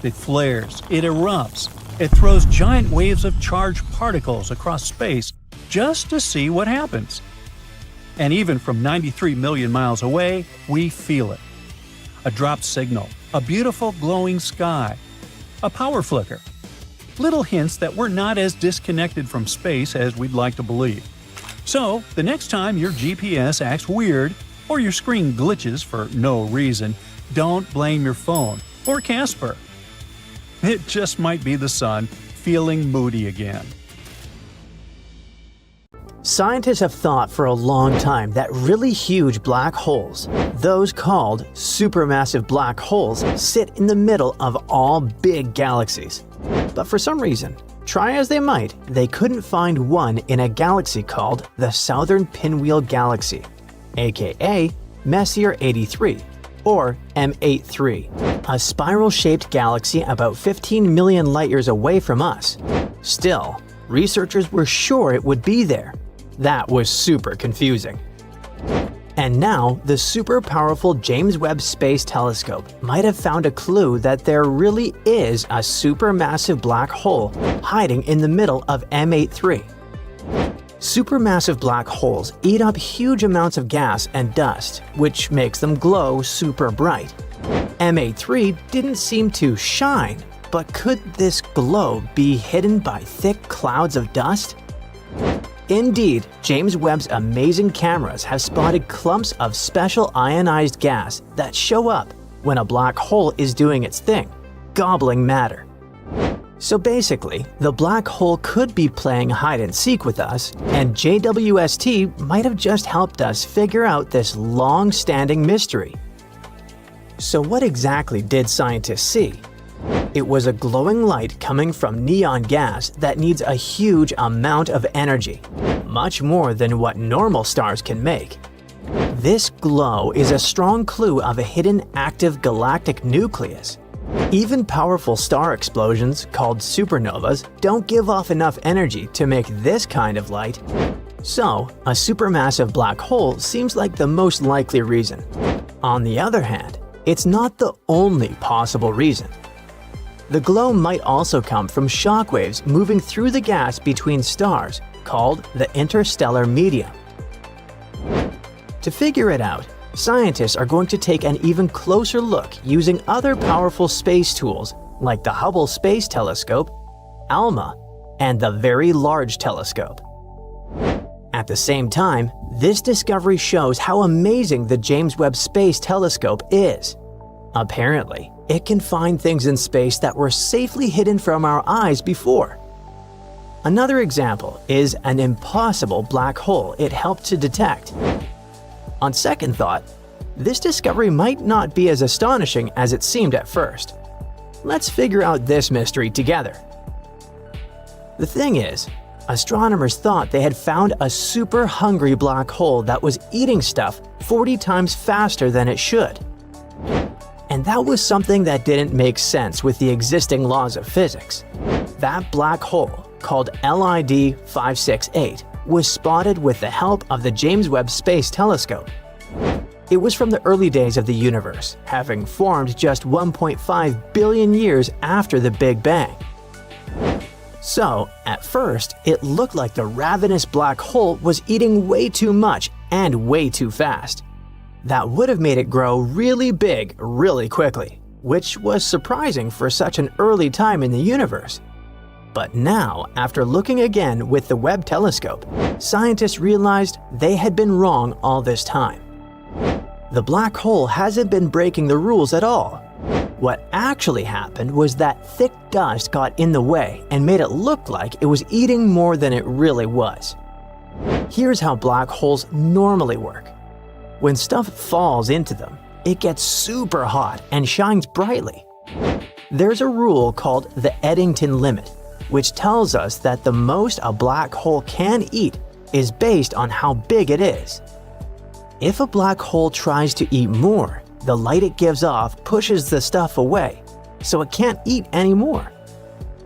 It flares, it erupts, it throws giant waves of charged particles across space just to see what happens. And even from 93 million miles away, we feel it. A dropped signal, a beautiful glowing sky, a power flicker. Little hints that we're not as disconnected from space as we'd like to believe. So, the next time your GPS acts weird or your screen glitches for no reason, don't blame your phone or Casper. It just might be the sun feeling moody again. Scientists have thought for a long time that really huge black holes, those called supermassive black holes, sit in the middle of all big galaxies. But for some reason, try as they might, they couldn't find one in a galaxy called the Southern Pinwheel Galaxy, aka Messier 83, or M83, a spiral-shaped galaxy about 15 million light-years away from us. Still, researchers were sure it would be there. That was super confusing. And now, the super-powerful James Webb Space Telescope might have found a clue that there really is a supermassive black hole hiding in the middle of M83. Supermassive black holes eat up huge amounts of gas and dust, which makes them glow super bright. M83 didn't seem to shine, but could this glow be hidden by thick clouds of dust? Indeed, James Webb's amazing cameras have spotted clumps of special ionized gas that show up when a black hole is doing its thing, gobbling matter. So basically, the black hole could be playing hide and seek with us, and JWST might have just helped us figure out this long-standing mystery. So what exactly did scientists see? It was a glowing light coming from neon gas that needs a huge amount of energy, much more than what normal stars can make. This glow is a strong clue of a hidden active galactic nucleus. Even powerful star explosions, called supernovas, don't give off enough energy to make this kind of light. So, a supermassive black hole seems like the most likely reason. On the other hand, it's not the only possible reason. The glow might also come from shockwaves moving through the gas between stars, called the interstellar medium. To figure it out, scientists are going to take an even closer look using other powerful space tools like the Hubble Space Telescope, ALMA, and the Very Large Telescope. At the same time, this discovery shows how amazing the James Webb Space Telescope is. Apparently, it can find things in space that were safely hidden from our eyes before. Another example is an impossible black hole it helped to detect. On second thought, this discovery might not be as astonishing as it seemed at first. Let's figure out this mystery together. The thing is, astronomers thought they had found a super hungry black hole that was eating stuff 40 times faster than it should. And that was something that didn't make sense with the existing laws of physics. That black hole, called LID 568, was spotted with the help of the James Webb Space Telescope. It was from the early days of the universe, having formed just 1.5 billion years after the Big Bang. So, at first, it looked like the ravenous black hole was eating way too much and way too fast. That would have made it grow really big really quickly, which was surprising for such an early time in the universe. But now, after looking again with the Webb telescope, scientists realized they had been wrong all this time. The black hole hasn't been breaking the rules at all. What actually happened was that thick dust got in the way and made it look like it was eating more than it really was. Here's how black holes normally work. When stuff falls into them, it gets super hot and shines brightly. There's a rule called the Eddington limit, which tells us that the most a black hole can eat is based on how big it is. If a black hole tries to eat more, the light it gives off pushes the stuff away, so it can't eat anymore.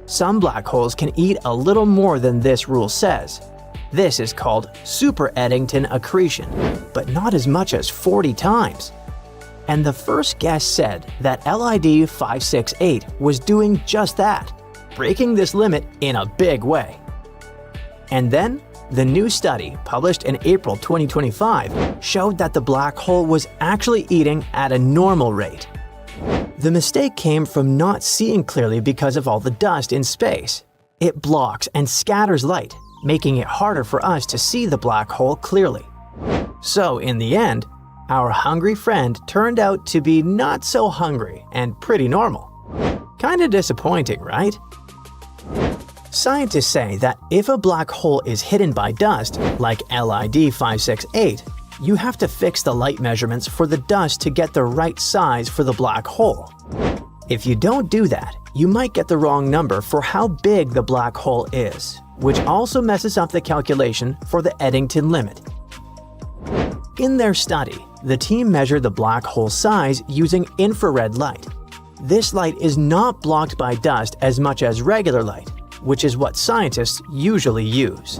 Some black holes can eat a little more than this rule says. This is called super Eddington accretion, but not as much as 40 times. And the first guess said that LID 568 was doing just that, breaking this limit in a big way. And then, the new study, published in April 2025, showed that the black hole was actually eating at a normal rate. The mistake came from not seeing clearly because of all the dust in space. It blocks and scatters light, making it harder for us to see the black hole clearly. So, in the end, our hungry friend turned out to be not so hungry and pretty normal. Kinda disappointing, right? Scientists say that if a black hole is hidden by dust, like LID 568, you have to fix the light measurements for the dust to get the right size for the black hole. If you don't do that, you might get the wrong number for how big the black hole is, which also messes up the calculation for the Eddington limit. In their study, the team measured the black hole size using infrared light. This light is not blocked by dust as much as regular light, which is what scientists usually use.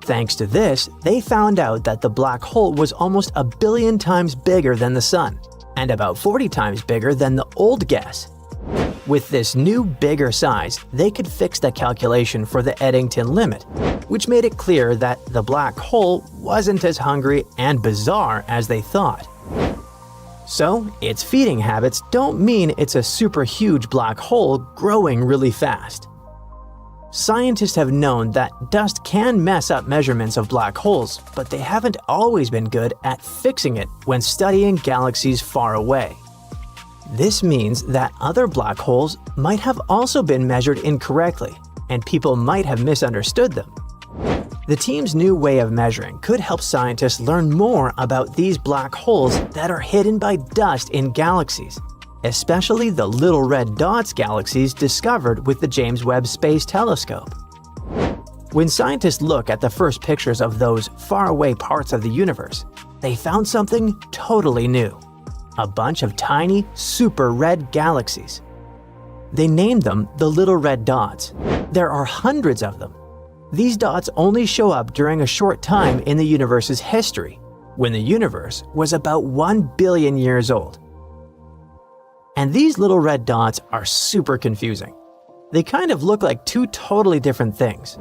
Thanks to this, they found out that the black hole was almost 1 billion times bigger than the Sun, and about 40 times bigger than the old guess. With this new, bigger size, they could fix the calculation for the Eddington limit, which made it clear that the black hole wasn't as hungry and bizarre as they thought. So, its feeding habits don't mean it's a super huge black hole growing really fast. Scientists have known that dust can mess up measurements of black holes, but they haven't always been good at fixing it when studying galaxies far away. This means that other black holes might have also been measured incorrectly, and people might have misunderstood them. The team's new way of measuring could help scientists learn more about these black holes that are hidden by dust in galaxies, especially the little red dots galaxies discovered with the James Webb Space Telescope. When scientists look at the first pictures of those faraway parts of the universe, they found something totally new: a bunch of tiny, super red galaxies. They named them the little red dots. There are hundreds of them. These dots only show up during a short time in the universe's history, when the universe was about 1 billion years old. And these little red dots are super confusing. They kind of look like two totally different things: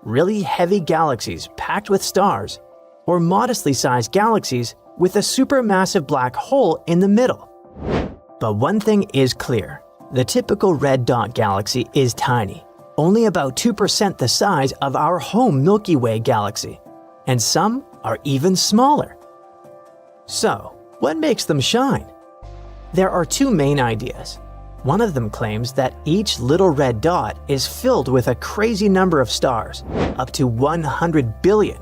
really heavy galaxies packed with stars, or modestly sized galaxies with a supermassive black hole in the middle. But one thing is clear: the typical red dot galaxy is tiny, only about 2% the size of our home Milky Way galaxy, and some are even smaller. So, what makes them shine? There are two main ideas. One of them claims that each little red dot is filled with a crazy number of stars, up to 100 billion,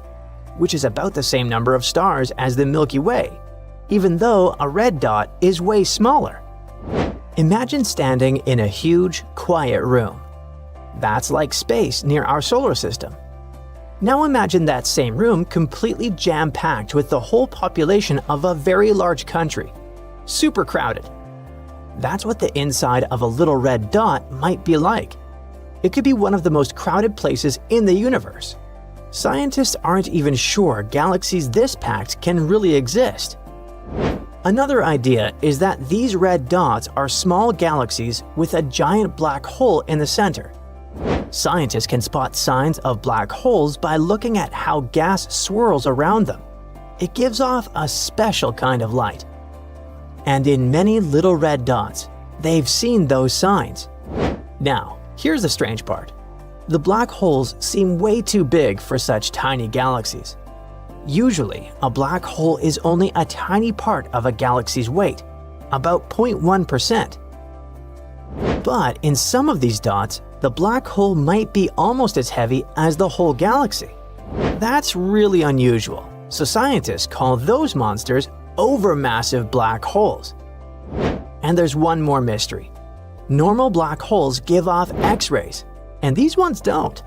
which is about the same number of stars as the Milky Way, even though a red dot is way smaller. Imagine standing in a huge, quiet room. That's like space near our solar system. Now imagine that same room completely jam-packed with the whole population of a very large country. Super crowded. That's what the inside of a little red dot might be like. It could be one of the most crowded places in the universe. Scientists aren't even sure galaxies this packed can really exist. Another idea is that these red dots are small galaxies with a giant black hole in the center. Scientists can spot signs of black holes by looking at how gas swirls around them. It gives off a special kind of light. And in many little red dots, they've seen those signs. Now, here's the strange part. The black holes seem way too big for such tiny galaxies. Usually, a black hole is only a tiny part of a galaxy's weight, about 0.1%. But in some of these dots, the black hole might be almost as heavy as the whole galaxy. That's really unusual, so scientists call those monsters overmassive black holes. And there's one more mystery. Normal black holes give off X-rays, and these ones don't.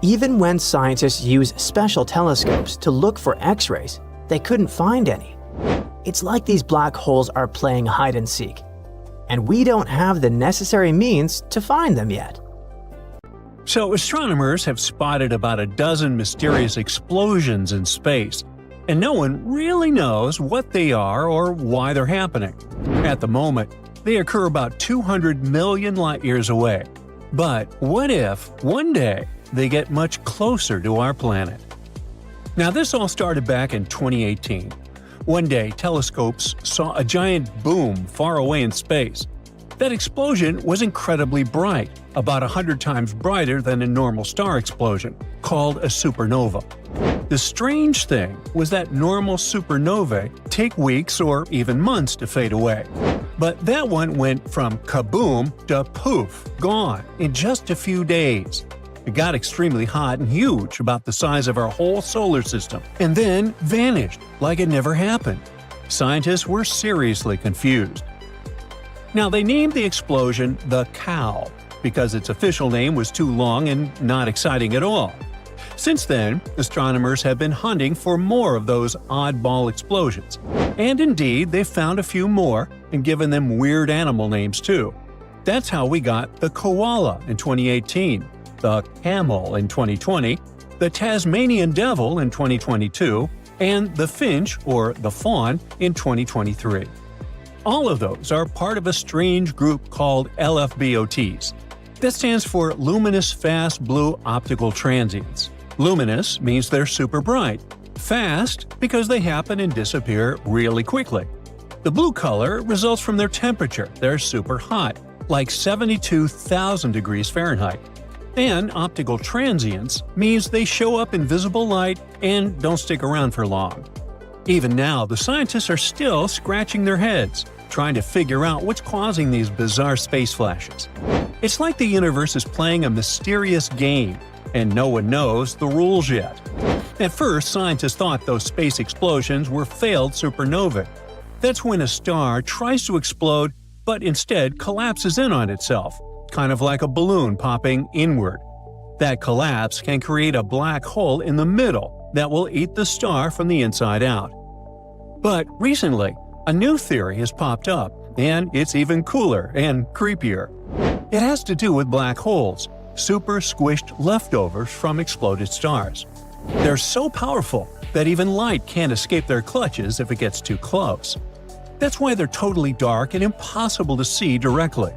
Even when scientists use special telescopes to look for X-rays, they couldn't find any. It's like these black holes are playing hide and seek, and we don't have the necessary means to find them yet. So astronomers have spotted about a dozen mysterious explosions in space, and no one really knows what they are or why they're happening. At the moment, they occur about 200 million light-years away. But what if, one day, they get much closer to our planet? Now, this all started back in 2018. One day, telescopes saw a giant boom far away in space. That explosion was incredibly bright, about 100 times brighter than a normal star explosion, called a supernova. The strange thing was that normal supernovae take weeks or even months to fade away. But that one went from kaboom to poof, gone, in just a few days. It got extremely hot and huge, about the size of our whole solar system, and then vanished like it never happened. Scientists were seriously confused. Now, they named the explosion the Cow, because its official name was too long and not exciting at all. Since then, astronomers have been hunting for more of those oddball explosions. And indeed, they've found a few more and given them weird animal names too. That's how we got the koala in 2018, the camel in 2020, the Tasmanian devil in 2022, and the finch, or the fawn, in 2023. All of those are part of a strange group called LFBOTs. That stands for Luminous Fast Blue Optical Transients. Luminous means they're super bright. Fast because they happen and disappear really quickly. The blue color results from their temperature. They're super hot, like 72,000 degrees Fahrenheit. And optical transients means they show up in visible light and don't stick around for long. Even now, the scientists are still scratching their heads. trying to figure out what's causing these bizarre space flashes. It's like the universe is playing a mysterious game, and no one knows the rules yet. At first, scientists thought those space explosions were failed supernovae. That's when a star tries to explode but instead collapses in on itself, kind of like a balloon popping inward. That collapse can create a black hole in the middle that will eat the star from the inside out. But recently, a new theory has popped up, and it's even cooler and creepier. It has to do with black holes, super squished leftovers from exploded stars. They're so powerful that even light can't escape their clutches if it gets too close. That's why they're totally dark and impossible to see directly.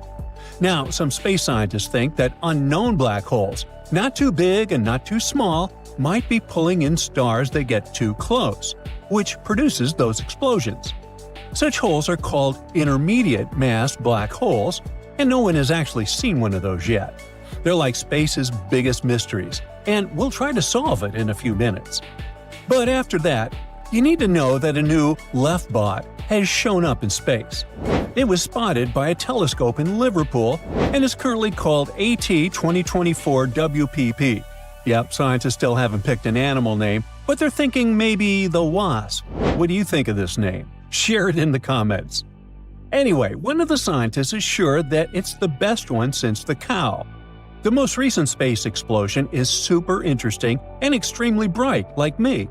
Now, some space scientists think that unknown black holes, not too big and not too small, might be pulling in stars that get too close, which produces those explosions. Such holes are called intermediate mass black holes, and no one has actually seen one of those yet. They're like space's biggest mysteries, and we'll try to solve it in a few minutes. But after that, you need to know that a new left-bot has shown up in space. It was spotted by a telescope in Liverpool and is currently called AT 2024 WPP. Yep, scientists still haven't picked an animal name, but they're thinking maybe the wasp. What do you think of this name? Share it in the comments. Anyway, one of the scientists is sure that it's the best one since the cow. The most recent space explosion is super interesting and extremely bright, like me.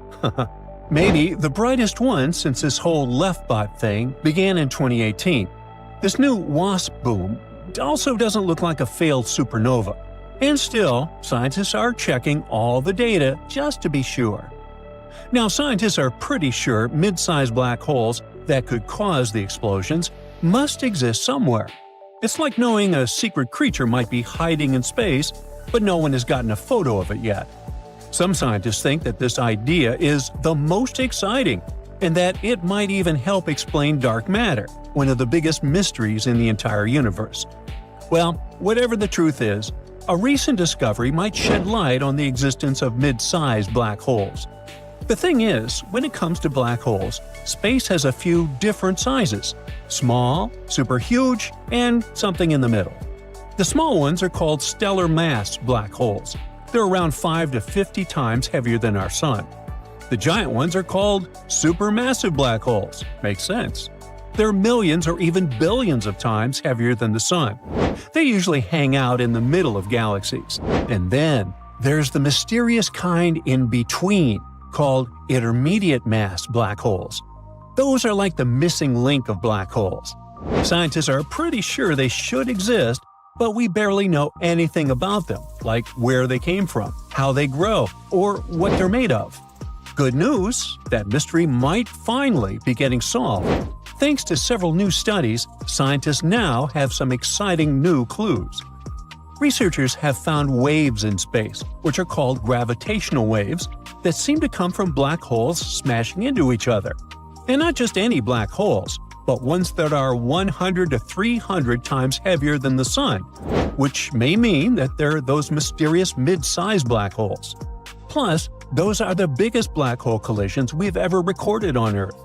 Maybe the brightest one since this whole left-bot thing began in 2018. This new WASP boom also doesn't look like a failed supernova. And still, scientists are checking all the data just to be sure. Now, scientists are pretty sure mid-sized black holes that could cause the explosions must exist somewhere. It's like knowing a secret creature might be hiding in space, but no one has gotten a photo of it yet. Some scientists think that this idea is the most exciting, and that it might even help explain dark matter, one of the biggest mysteries in the entire universe. Well, whatever the truth is, a recent discovery might shed light on the existence of mid-sized black holes. The thing is, when it comes to black holes, space has a few different sizes: small, super huge, and something in the middle. The small ones are called stellar mass black holes. They're around 5 to 50 times heavier than our Sun. The giant ones are called supermassive black holes. Makes sense. They're millions or even billions of times heavier than the Sun. They usually hang out in the middle of galaxies. And then there's the mysterious kind in between, called intermediate mass black holes. Those are like the missing link of black holes. Scientists are pretty sure they should exist, but we barely know anything about them, like where they came from, how they grow, or what they're made of. Good news, that mystery might finally be getting solved. Thanks to several new studies, scientists now have some exciting new clues. Researchers have found waves in space, which are called gravitational waves, that seem to come from black holes smashing into each other. And not just any black holes, but ones that are 100 to 300 times heavier than the Sun, which may mean that they're those mysterious mid-sized black holes. Plus, those are the biggest black hole collisions we've ever recorded on Earth.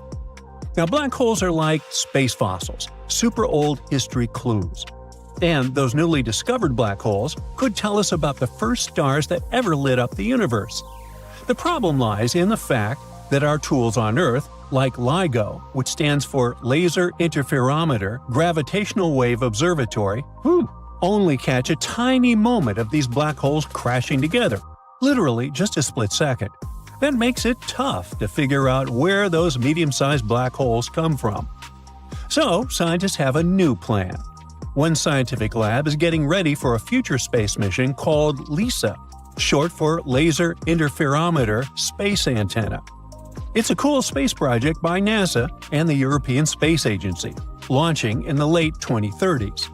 Now, black holes are like space fossils, super old history clues. And those newly discovered black holes could tell us about the first stars that ever lit up the universe. The problem lies in the fact that our tools on Earth, like LIGO, which stands for Laser Interferometer Gravitational Wave Observatory, only catch a tiny moment of these black holes crashing together, literally just a split second. That makes it tough to figure out where those medium-sized black holes come from. So, scientists have a new plan. One scientific lab is getting ready for a future space mission called LISA, short for Laser Interferometer Space Antenna. It's a cool space project by NASA and the European Space Agency, launching in the late 2030s.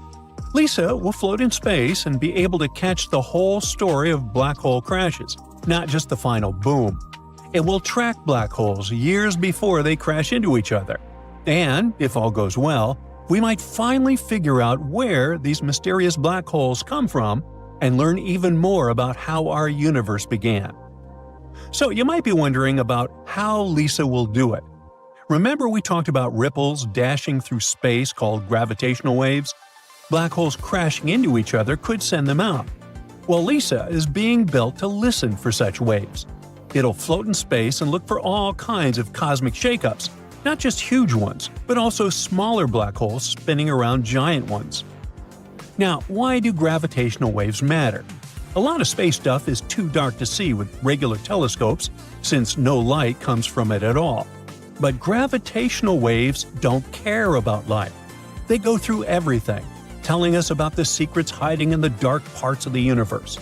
LISA will float in space and be able to catch the whole story of black hole crashes, not just the final boom. It will track black holes years before they crash into each other. And, if all goes well, we might finally figure out where these mysterious black holes come from and learn even more about how our universe began. So you might be wondering about how LISA will do it. Remember we talked about ripples dashing through space called gravitational waves? Black holes crashing into each other could send them out. Well, LISA is being built to listen for such waves. It'll float in space and look for all kinds of cosmic shakeups, not just huge ones, but also smaller black holes spinning around giant ones. Now, why do gravitational waves matter? A lot of space stuff is too dark to see with regular telescopes, since no light comes from it at all. But gravitational waves don't care about light. They go through everything, telling us about the secrets hiding in the dark parts of the universe.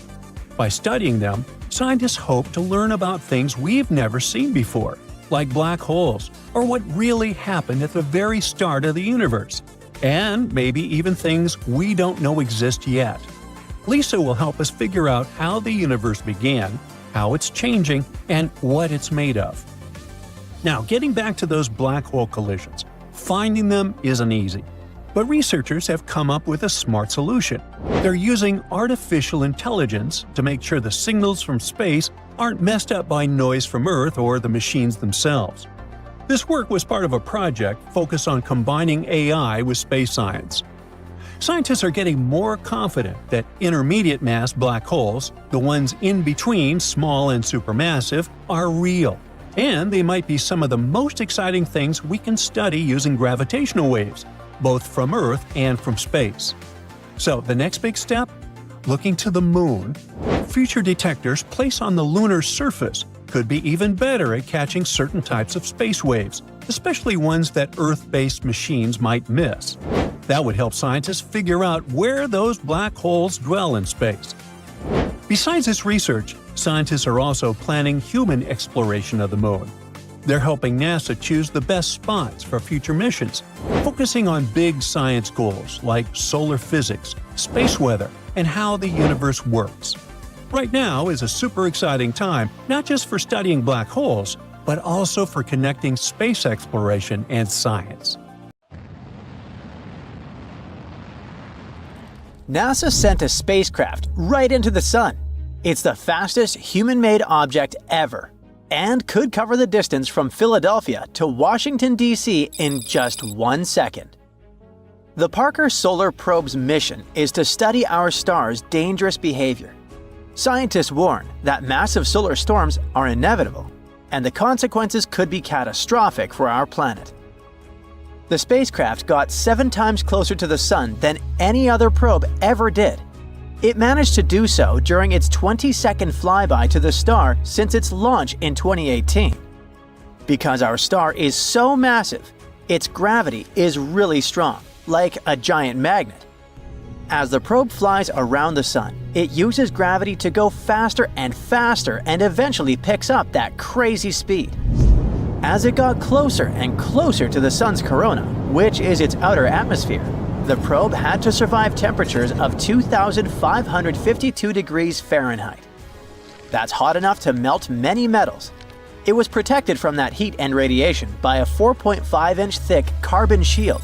By studying them, scientists hope to learn about things we've never seen before, like black holes, or what really happened at the very start of the universe, and maybe even things we don't know exist yet. LISA will help us figure out how the universe began, how it's changing, and what it's made of. Now, getting back to those black hole collisions, finding them isn't easy. But researchers have come up with a smart solution. They're using artificial intelligence to make sure the signals from space aren't messed up by noise from Earth or the machines themselves. This work was part of a project focused on combining AI with space science. Scientists are getting more confident that intermediate mass black holes, the ones in between small and supermassive, are real. And they might be some of the most exciting things we can study using gravitational waves, both from Earth and from space. So the next big step? Looking to the Moon. Future detectors placed on the lunar surface could be even better at catching certain types of space waves, especially ones that Earth-based machines might miss. That would help scientists figure out where those black holes dwell in space. Besides this research, scientists are also planning human exploration of the Moon. They're helping NASA choose the best spots for future missions, focusing on big science goals like solar physics, space weather, and how the universe works. Right now is a super exciting time, not just for studying black holes, but also for connecting space exploration and science. NASA sent a spacecraft right into the Sun. It's the fastest human-made object ever, and could cover the distance from Philadelphia to Washington, D.C. in just 1 second. The Parker Solar Probe's mission is to study our star's dangerous behavior. Scientists warn that massive solar storms are inevitable, and the consequences could be catastrophic for our planet. The spacecraft got 7 times closer to the Sun than any other probe ever did. It managed to do so during its 20-second flyby to the star since its launch in 2018. Because our star is so massive, its gravity is really strong, like a giant magnet. As the probe flies around the Sun, it uses gravity to go faster and faster and eventually picks up that crazy speed. As it got closer and closer to the Sun's corona, which is its outer atmosphere, the probe had to survive temperatures of 2,552 degrees Fahrenheit. That's hot enough to melt many metals. It was protected from that heat and radiation by a 4.5-inch thick carbon shield.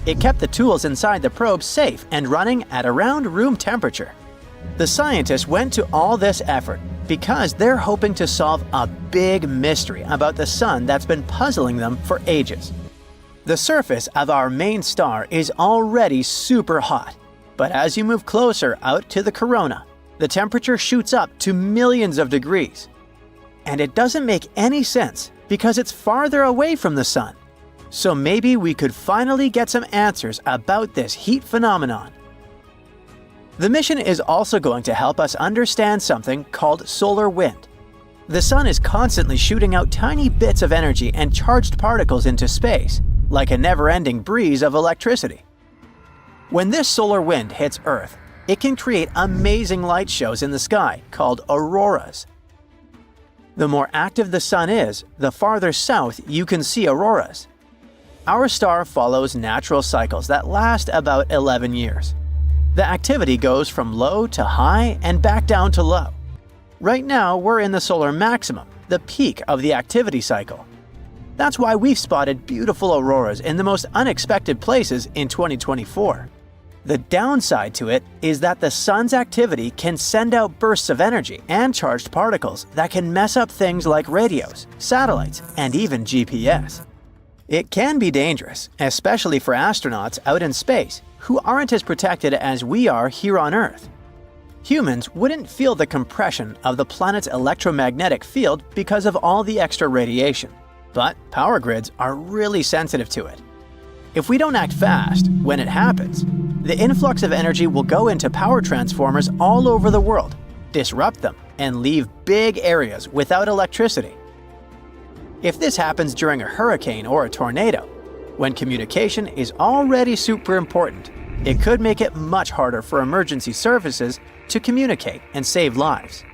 It kept the tools inside the probe safe and running at around room temperature. The scientists went to all this effort because they're hoping to solve a big mystery about the Sun that's been puzzling them for ages. The surface of our main star is already super hot, but as you move closer out to the corona, the temperature shoots up to millions of degrees. And it doesn't make any sense because it's farther away from the Sun. So maybe we could finally get some answers about this heat phenomenon. The mission is also going to help us understand something called solar wind. The Sun is constantly shooting out tiny bits of energy and charged particles into space, like a never-ending breeze of electricity. When this solar wind hits Earth, it can create amazing light shows in the sky called auroras. The more active the Sun is, the farther south you can see auroras. Our star follows natural cycles that last about 11 years. The activity goes from low to high and back down to low. Right now, we're in the solar maximum, the peak of the activity cycle. That's why we've spotted beautiful auroras in the most unexpected places in 2024. The downside to it is that the Sun's activity can send out bursts of energy and charged particles that can mess up things like radios, satellites, and even GPS. It can be dangerous, especially for astronauts out in space who aren't as protected as we are here on Earth. Humans wouldn't feel the compression of the planet's electromagnetic field because of all the extra radiation, but power grids are really sensitive to it. If we don't act fast, when it happens, the influx of energy will go into power transformers all over the world, disrupt them, and leave big areas without electricity. If this happens during a hurricane or a tornado, when communication is already super important, it could make it much harder for emergency services to communicate and save lives.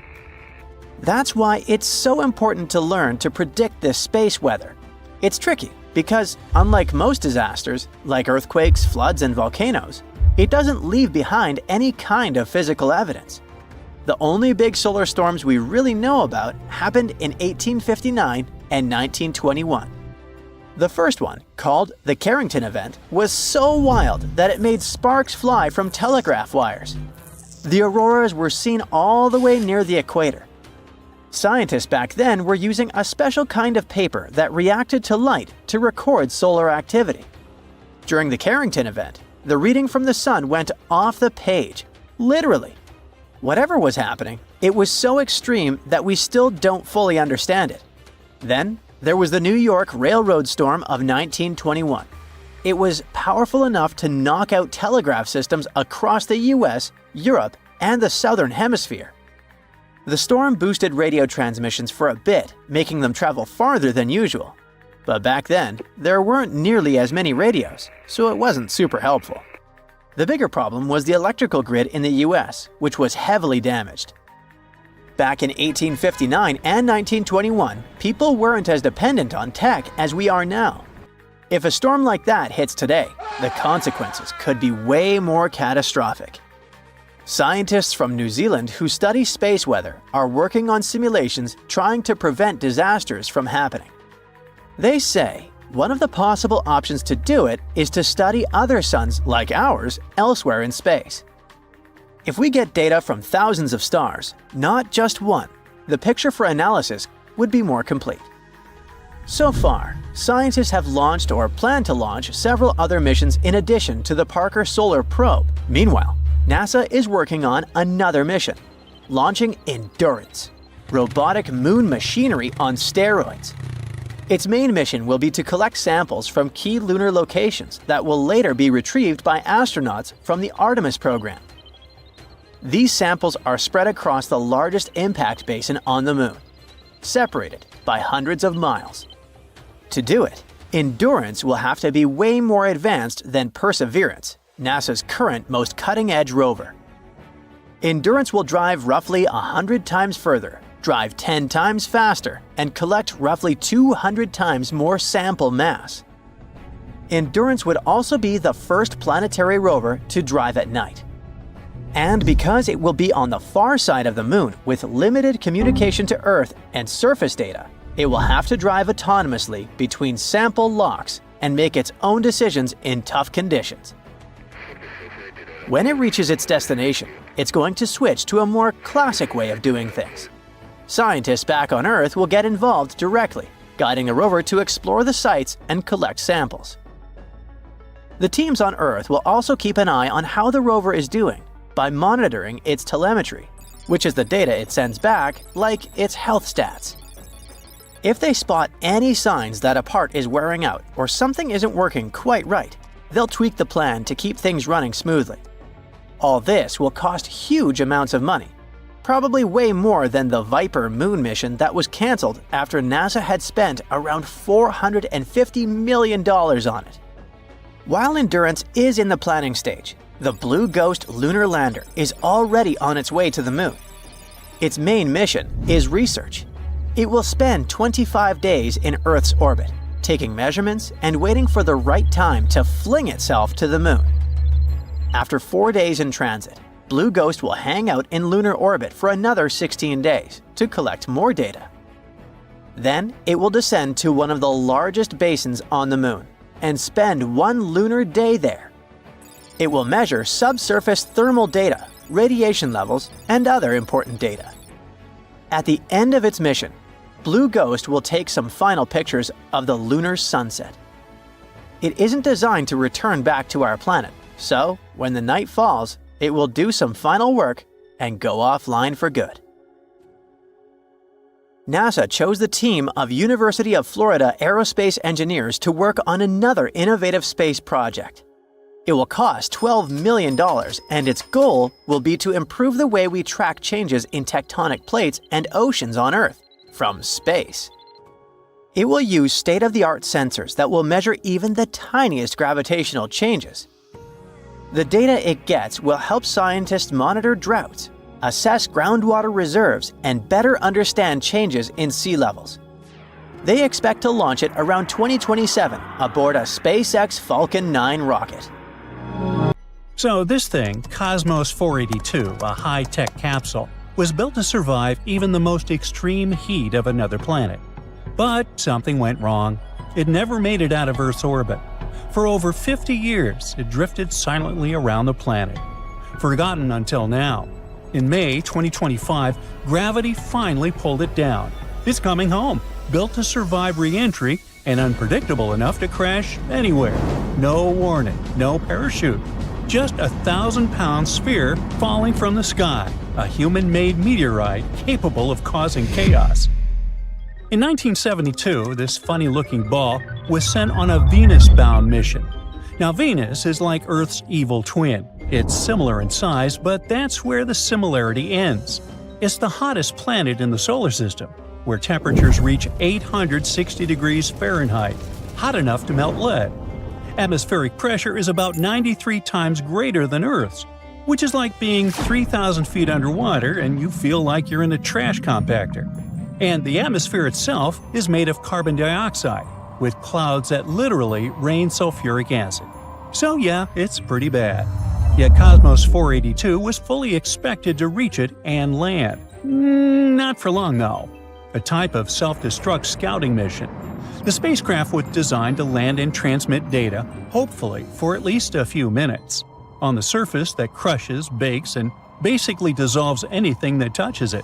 That's why it's so important to learn to predict this space weather. It's tricky because, unlike most disasters, like earthquakes, floods, and volcanoes, it doesn't leave behind any kind of physical evidence. The only big solar storms we really know about happened in 1859 and 1921. The first one, called the Carrington event, was so wild that it made sparks fly from telegraph wires. The auroras were seen all the way near the equator. Scientists back then were using a special kind of paper that reacted to light to record solar activity. During the Carrington event, the reading from the sun went off the page, literally. Whatever was happening, it was so extreme that we still don't fully understand it. Then, there was the New York Railroad Storm of 1921. It was powerful enough to knock out telegraph systems across the US, Europe, and the Southern Hemisphere. The storm boosted radio transmissions for a bit, making them travel farther than usual. But back then, there weren't nearly as many radios, so it wasn't super helpful. The bigger problem was the electrical grid in the US, which was heavily damaged. Back in 1859 and 1921, people weren't as dependent on tech as we are now. If a storm like that hits today, the consequences could be way more catastrophic. Scientists from New Zealand who study space weather are working on simulations trying to prevent disasters from happening. They say one of the possible options to do it is to study other suns like ours elsewhere in space. If we get data from thousands of stars, not just one, the picture for analysis would be more complete. So far, scientists have launched or plan to launch several other missions in addition to the Parker Solar Probe. Meanwhile, NASA is working on another mission, launching Endurance, robotic moon machinery on steroids. Its main mission will be to collect samples from key lunar locations that will later be retrieved by astronauts from the Artemis program. These samples are spread across the largest impact basin on the Moon, separated by hundreds of miles. To do it, Endurance will have to be way more advanced than Perseverance, NASA's current most cutting-edge rover. Endurance will drive roughly 100 times further, drive 10 times faster, and collect roughly 200 times more sample mass. Endurance would also be the first planetary rover to drive at night. And because it will be on the far side of the Moon with limited communication to Earth and surface data, it will have to drive autonomously between sample locks and make its own decisions in tough conditions. When it reaches its destination, it's going to switch to a more classic way of doing things. Scientists back on Earth will get involved directly, guiding the rover to explore the sites and collect samples. The teams on Earth will also keep an eye on how the rover is doing by monitoring its telemetry, which is the data it sends back, like its health stats. If they spot any signs that a part is wearing out or something isn't working quite right, they'll tweak the plan to keep things running smoothly. All this will cost huge amounts of money, probably way more than the Viper moon mission that was cancelled after NASA had spent around $450 million on it. While Endurance is in the planning stage, the Blue Ghost lunar lander is already on its way to the Moon. Its main mission is research. It will spend 25 days in Earth's orbit, taking measurements and waiting for the right time to fling itself to the Moon. After 4 days in transit, Blue Ghost will hang out in lunar orbit for another 16 days to collect more data. Then it will descend to one of the largest basins on the Moon and spend one lunar day there. It will measure subsurface thermal data, radiation levels, and other important data. At the end of its mission, Blue Ghost will take some final pictures of the lunar sunset. It isn't designed to return back to our planet, so when the night falls, it will do some final work and go offline for good. NASA chose the team of University of Florida aerospace engineers to work on another innovative space project. It will cost $12 million, and its goal will be to improve the way we track changes in tectonic plates and oceans on Earth from space. It will use state-of-the-art sensors that will measure even the tiniest gravitational changes. The data it gets will help scientists monitor droughts, assess groundwater reserves, and better understand changes in sea levels. They expect to launch it around 2027 aboard a SpaceX Falcon 9 rocket. So this thing, Cosmos 482, a high-tech capsule, was built to survive even the most extreme heat of another planet. But something went wrong. It never made it out of Earth's orbit. For over 50 years, it drifted silently around the planet, forgotten until now. In May 2025, gravity finally pulled it down. It's coming home, built to survive re-entry and unpredictable enough to crash anywhere. No warning, no parachute. Just a 1,000-pound sphere falling from the sky, a human-made meteorite capable of causing chaos. In 1972, this funny-looking ball was sent on a Venus-bound mission. Now, Venus is like Earth's evil twin. It's similar in size, but that's where the similarity ends. It's the hottest planet in the solar system, where temperatures reach 860 degrees Fahrenheit, hot enough to melt lead. Atmospheric pressure is about 93 times greater than Earth's, which is like being 3,000 feet underwater and you feel like you're in a trash compactor. And the atmosphere itself is made of carbon dioxide, with clouds that literally rain sulfuric acid. So yeah, it's pretty bad. Yet Cosmos 482 was fully expected to reach it and land. Not for long though. A type of self-destruct scouting mission. The spacecraft was designed to land and transmit data, hopefully for at least a few minutes, on the surface that crushes, bakes, and basically dissolves anything that touches it.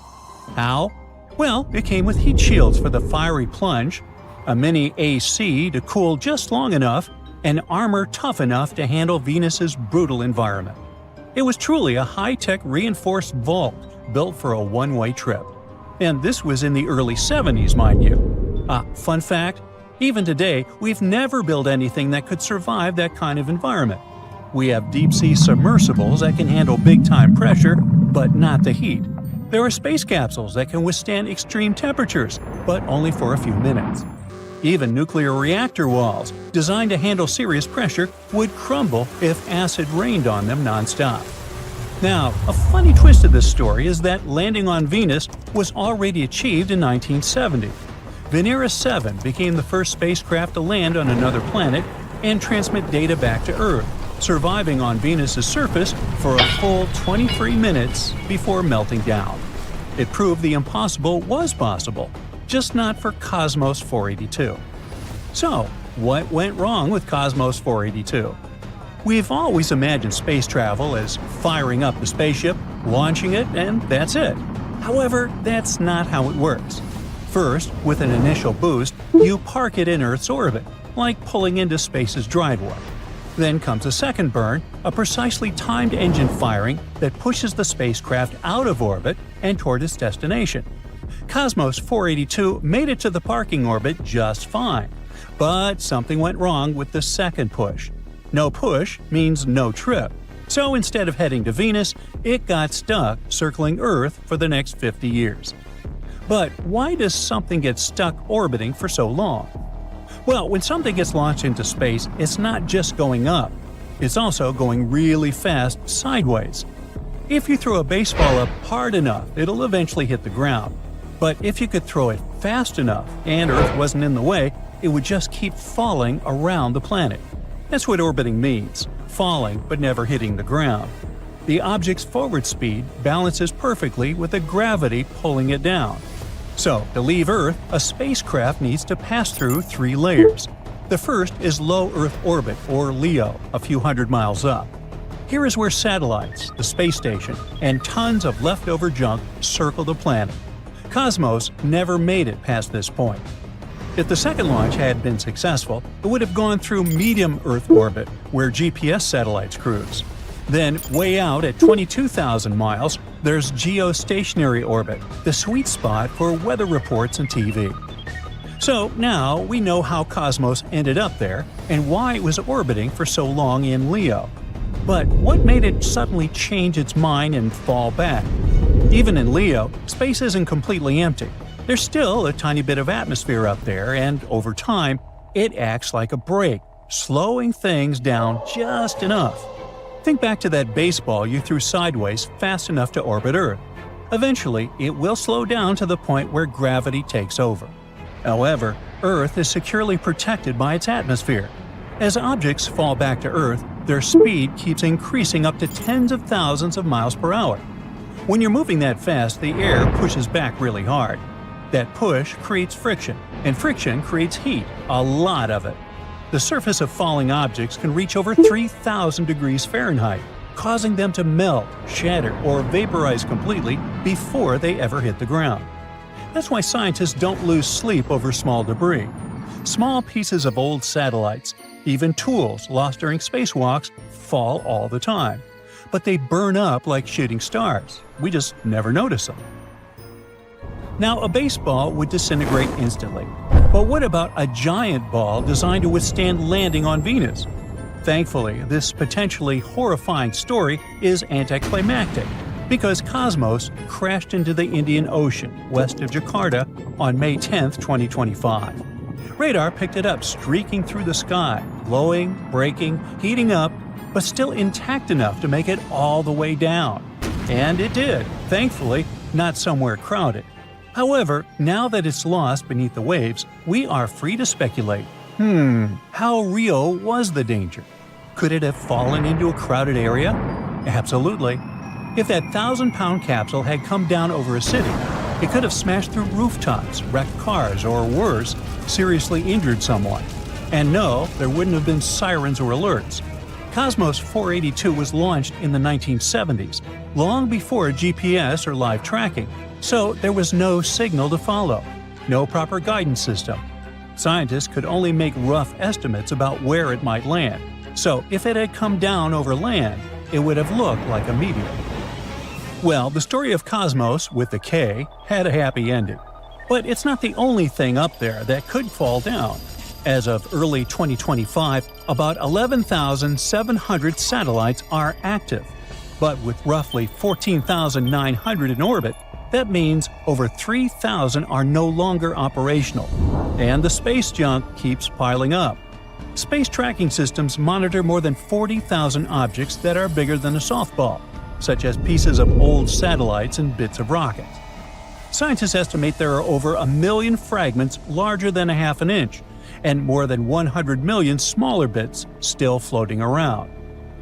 How? Well, it came with heat shields for the fiery plunge, a mini AC to cool just long enough, and armor tough enough to handle Venus's brutal environment. It was truly a high-tech reinforced vault built for a one-way trip. And this was in the early 70s, mind you. Fun fact, even today, we've never built anything that could survive that kind of environment. We have deep-sea submersibles that can handle big-time pressure, but not the heat. There are space capsules that can withstand extreme temperatures, but only for a few minutes. Even nuclear reactor walls, designed to handle serious pressure, would crumble if acid rained on them nonstop. Now, a funny twist of this story is that landing on Venus was already achieved in 1970. Venera 7 became the first spacecraft to land on another planet and transmit data back to Earth, surviving on Venus's surface for a full 23 minutes before melting down. It proved the impossible was possible, just not for Cosmos 482. So, what went wrong with Cosmos 482? We've always imagined space travel as firing up the spaceship, launching it, and that's it. However, that's not how it works. First, with an initial boost, you park it in Earth's orbit, like pulling into space's driveway. Then comes a second burn, a precisely timed engine firing that pushes the spacecraft out of orbit and toward its destination. Cosmos 482 made it to the parking orbit just fine, but something went wrong with the second push. No push means no trip, so instead of heading to Venus, it got stuck circling Earth for the next 50 years. But why does something get stuck orbiting for so long? Well, when something gets launched into space, it's not just going up. It's also going really fast sideways. If you throw a baseball up hard enough, it'll eventually hit the ground. But if you could throw it fast enough and Earth wasn't in the way, it would just keep falling around the planet. That's what orbiting means, falling but never hitting the ground. The object's forward speed balances perfectly with the gravity pulling it down. So, to leave Earth, a spacecraft needs to pass through 3 layers. The first is low Earth orbit, or LEO, a few hundred miles up. Here is where satellites, the space station, and tons of leftover junk circle the planet. Cosmos never made it past this point. If the second launch had been successful, it would have gone through medium Earth orbit, where GPS satellites cruise. Then, way out at 22,000 miles, there's geostationary orbit, the sweet spot for weather reports and TV. So now we know how Cosmos ended up there and why it was orbiting for so long in Leo. But what made it suddenly change its mind and fall back? Even in Leo, space isn't completely empty. There's still a tiny bit of atmosphere up there, and over time, it acts like a brake, slowing things down just enough. Think back to that baseball you threw sideways fast enough to orbit Earth. Eventually, it will slow down to the point where gravity takes over. However, Earth is securely protected by its atmosphere. As objects fall back to Earth, their speed keeps increasing up to tens of thousands of miles per hour. When you're moving that fast, the air pushes back really hard. That push creates friction, and friction creates heat, a lot of it. The surface of falling objects can reach over 3,000 degrees Fahrenheit, causing them to melt, shatter, or vaporize completely before they ever hit the ground. That's why scientists don't lose sleep over small debris. Small pieces of old satellites, even tools lost during spacewalks, fall all the time. But they burn up like shooting stars. We just never notice them. Now, a baseball would disintegrate instantly. But what about a giant ball designed to withstand landing on Venus? Thankfully, this potentially horrifying story is anticlimactic, because Cosmos crashed into the Indian Ocean west of Jakarta on May 10, 2025. Radar picked it up streaking through the sky, glowing, breaking, heating up, but still intact enough to make it all the way down. And it did, thankfully, not somewhere crowded. However, now that it's lost beneath the waves, we are free to speculate. How real was the danger? Could it have fallen into a crowded area? Absolutely. If that 1,000-pound capsule had come down over a city, it could have smashed through rooftops, wrecked cars, or worse, seriously injured someone. And no, there wouldn't have been sirens or alerts. Cosmos 482 was launched in the 1970s, long before GPS or live tracking, so there was no signal to follow, no proper guidance system. Scientists could only make rough estimates about where it might land, so if it had come down over land, it would have looked like a meteor. Well, the story of Cosmos, with the K, had a happy ending. But it's not the only thing up there that could fall down. As of early 2025, about 11,700 satellites are active. But with roughly 14,900 in orbit, that means over 3,000 are no longer operational. And the space junk keeps piling up. Space tracking systems monitor more than 40,000 objects that are bigger than a softball, such as pieces of old satellites and bits of rockets. Scientists estimate there are over 1 million fragments larger than a half an inch, and more than 100 million smaller bits still floating around.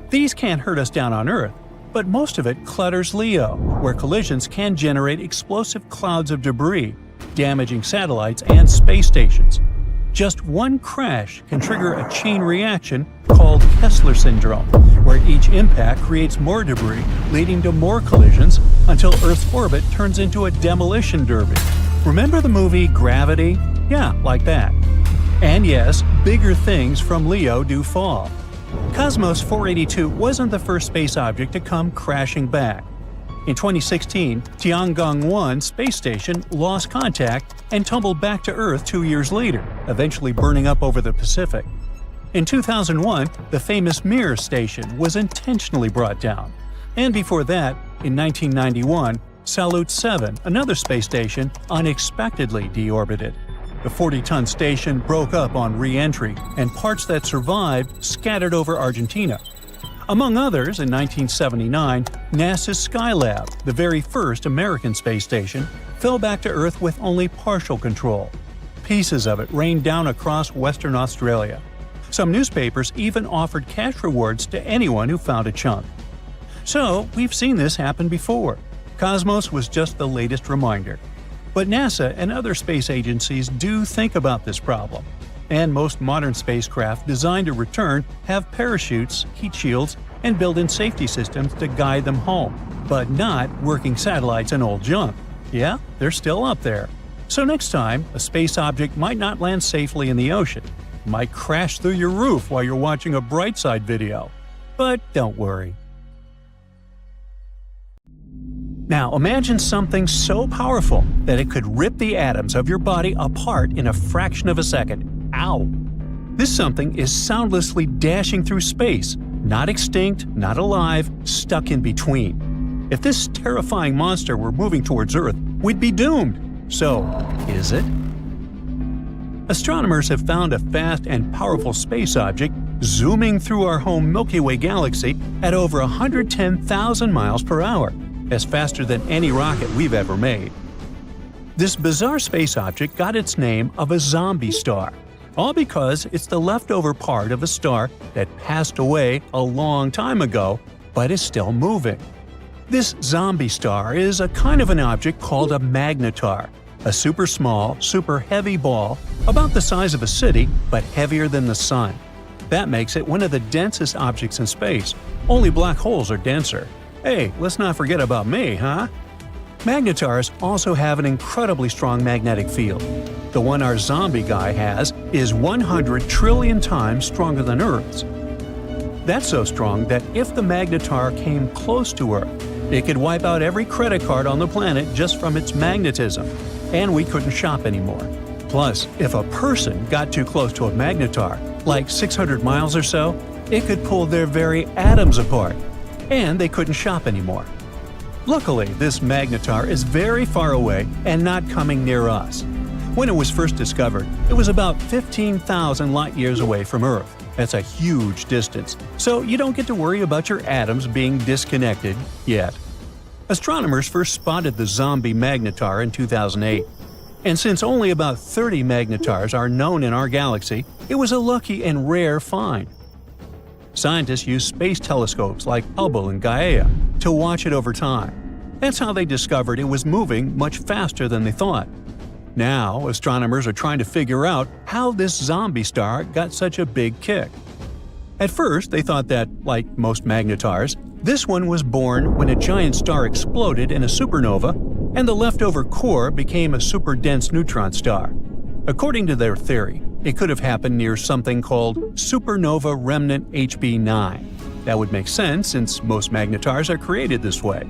These can't hurt us down on Earth, but most of it clutters Leo, where collisions can generate explosive clouds of debris, damaging satellites and space stations. Just one crash can trigger a chain reaction called Kessler syndrome, where each impact creates more debris, leading to more collisions until Earth's orbit turns into a demolition derby. Remember the movie Gravity? Yeah, like that. And yes, bigger things from Leo do fall. Cosmos 482 wasn't the first space object to come crashing back. In 2016, Tiangong-1 space station lost contact and tumbled back to Earth 2 years later, eventually burning up over the Pacific. In 2001, the famous Mir station was intentionally brought down. And before that, in 1991, Salyut 7, another space station, unexpectedly deorbited. The 40-ton station broke up on re-entry, and parts that survived scattered over Argentina. Among others, in 1979, NASA's Skylab, the very first American space station, fell back to Earth with only partial control. Pieces of it rained down across Western Australia. Some newspapers even offered cash rewards to anyone who found a chunk. So, we've seen this happen before. Cosmos was just the latest reminder. But NASA and other space agencies do think about this problem. And most modern spacecraft designed to return have parachutes, heat shields, and built-in safety systems to guide them home. But not working satellites and old junk. Yeah, they're still up there. So next time, a space object might not land safely in the ocean. It might crash through your roof while you're watching a Brightside video. But don't worry. Now imagine something so powerful that it could rip the atoms of your body apart in a fraction of a second. Ow! This something is soundlessly dashing through space, not extinct, not alive, stuck in between. If this terrifying monster were moving towards Earth, we'd be doomed. So, is it? Astronomers have found a fast and powerful space object zooming through our home Milky Way galaxy at over 110,000 miles per hour. That's faster than any rocket we've ever made. This bizarre space object got its name of a zombie star, all because it's the leftover part of a star that passed away a long time ago, but is still moving. This zombie star is a kind of an object called a magnetar, a super small, super heavy ball about the size of a city but heavier than the Sun. That makes it one of the densest objects in space. Only black holes are denser. Hey, let's not forget about me, huh? Magnetars also have an incredibly strong magnetic field. The one our zombie guy has is 100 trillion times stronger than Earth's. That's so strong that if the magnetar came close to Earth, it could wipe out every credit card on the planet just from its magnetism, and we couldn't shop anymore. Plus, if a person got too close to a magnetar, like 600 miles or so, it could pull their very atoms apart, and they couldn't shop anymore. Luckily, this magnetar is very far away and not coming near us. When it was first discovered, it was about 15,000 light-years away from Earth. That's a huge distance, so you don't get to worry about your atoms being disconnected yet. Astronomers first spotted the zombie magnetar in 2008. And since only about 30 magnetars are known in our galaxy, it was a lucky and rare find. Scientists use space telescopes like Hubble and Gaia to watch it over time. That's how they discovered it was moving much faster than they thought. Now, astronomers are trying to figure out how this zombie star got such a big kick. At first, they thought that, like most magnetars, this one was born when a giant star exploded in a supernova and the leftover core became a super-dense neutron star. According to their theory, it could have happened near something called supernova remnant HB9. That would make sense since most magnetars are created this way.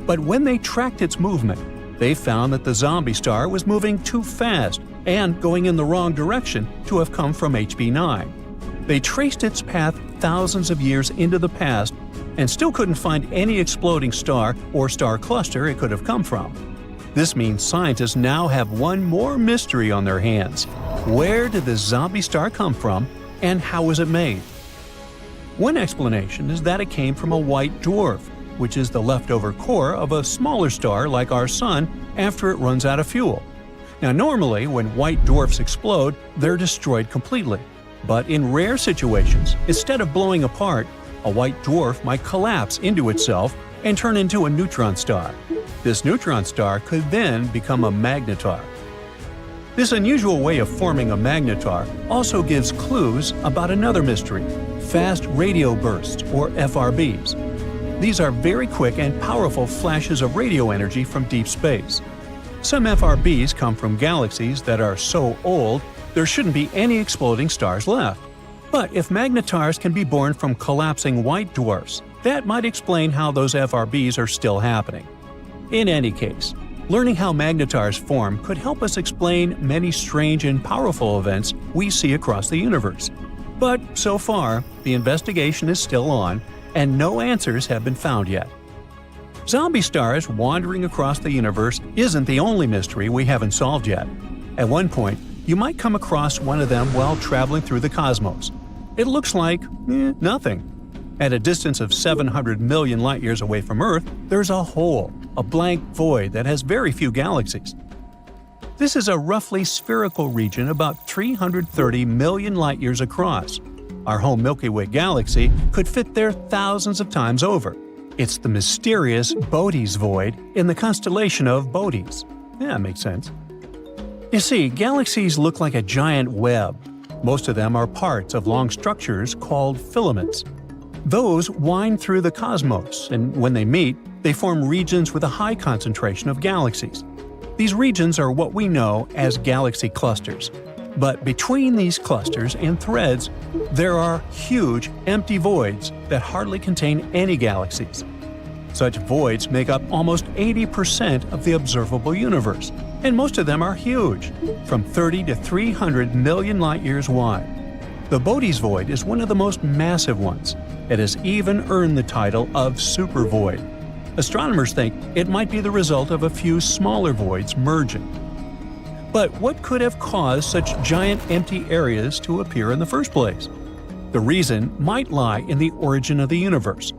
But when they tracked its movement, they found that the zombie star was moving too fast and going in the wrong direction to have come from HB9. They traced its path thousands of years into the past and still couldn't find any exploding star or star cluster it could have come from. This means scientists now have one more mystery on their hands. Where did the zombie star come from, and how was it made? One explanation is that it came from a white dwarf, which is the leftover core of a smaller star like our Sun after it runs out of fuel. Now normally, when white dwarfs explode, they're destroyed completely. But in rare situations, instead of blowing apart, a white dwarf might collapse into itself and turn into a neutron star. This neutron star could then become a magnetar. This unusual way of forming a magnetar also gives clues about another mystery: fast radio bursts, or FRBs. These are very quick and powerful flashes of radio energy from deep space. Some FRBs come from galaxies that are so old there shouldn't be any exploding stars left. But if magnetars can be born from collapsing white dwarfs, that might explain how those FRBs are still happening. In any case, learning how magnetars form could help us explain many strange and powerful events we see across the universe. But so far, the investigation is still on, and no answers have been found yet. Zombie stars wandering across the universe isn't the only mystery we haven't solved yet. At one point, you might come across one of them while traveling through the cosmos. It looks like nothing. At a distance of 700 million light-years away from Earth, there's a hole, a blank void that has very few galaxies. This is a roughly spherical region about 330 million light-years across. Our home Milky Way galaxy could fit there thousands of times over. It's the mysterious Bode's void in the constellation of Bodes. Yeah, makes sense. You see, galaxies look like a giant web. Most of them are parts of long structures called filaments. Those wind through the cosmos, and when they meet, they form regions with a high concentration of galaxies. These regions are what we know as galaxy clusters. But between these clusters and threads, there are huge, empty voids that hardly contain any galaxies. Such voids make up almost 80% of the observable universe, and most of them are huge, from 30 to 300 million light-years wide. The Bode's void is one of the most massive ones. It has even earned the title of supervoid. Astronomers think it might be the result of a few smaller voids merging. But what could have caused such giant empty areas to appear in the first place? The reason might lie in the origin of the universe.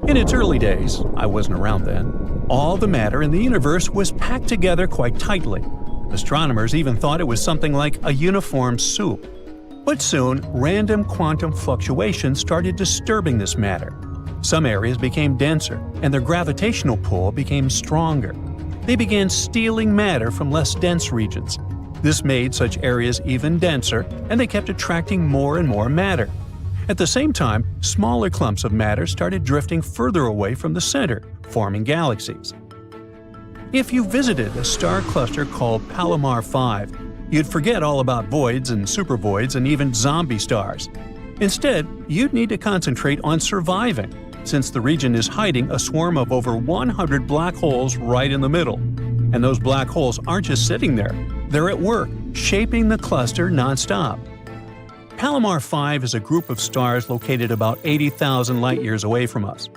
In its early days, I wasn't around then, all the matter in the universe was packed together quite tightly. Astronomers even thought it was something like a uniform soup. But soon, random quantum fluctuations started disturbing this matter. Some areas became denser, and their gravitational pull became stronger. They began stealing matter from less dense regions. This made such areas even denser, and they kept attracting more and more matter. At the same time, smaller clumps of matter started drifting further away from the center, forming galaxies. If you visited a star cluster called Palomar 5, you'd forget all about voids and supervoids and even zombie stars. Instead, you'd need to concentrate on surviving, since the region is hiding a swarm of over 100 black holes right in the middle. And those black holes aren't just sitting there, they're at work, shaping the cluster nonstop. Palomar 5 is a group of stars located about 80,000 light-years away from us.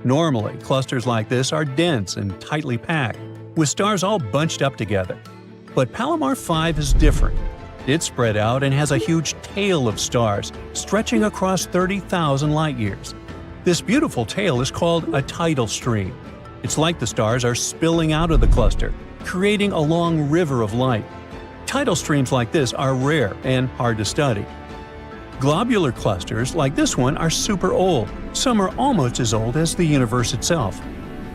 Normally, clusters like this are dense and tightly packed, with stars all bunched up together. But Palomar 5 is different. It's spread out and has a huge tail of stars, stretching across 30,000 light-years. This beautiful tail is called a tidal stream. It's like the stars are spilling out of the cluster, creating a long river of light. Tidal streams like this are rare and hard to study. Globular clusters like this one are super old. Some are almost as old as the universe itself.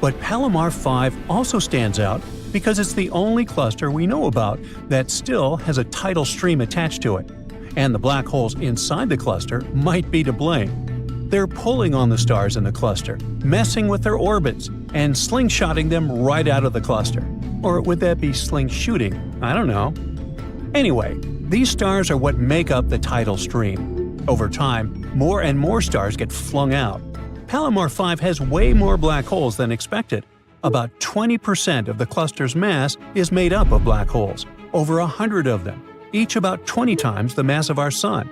But Palomar 5 also stands out because it's the only cluster we know about that still has a tidal stream attached to it. And the black holes inside the cluster might be to blame. They're pulling on the stars in the cluster, messing with their orbits, and slingshotting them right out of the cluster. Or would that be sling shooting? I don't know. Anyway, these stars are what make up the tidal stream. Over time, more and more stars get flung out. Palomar 5 has way more black holes than expected. About 20% of the cluster's mass is made up of black holes, over 100 of them, each about 20 times the mass of our Sun.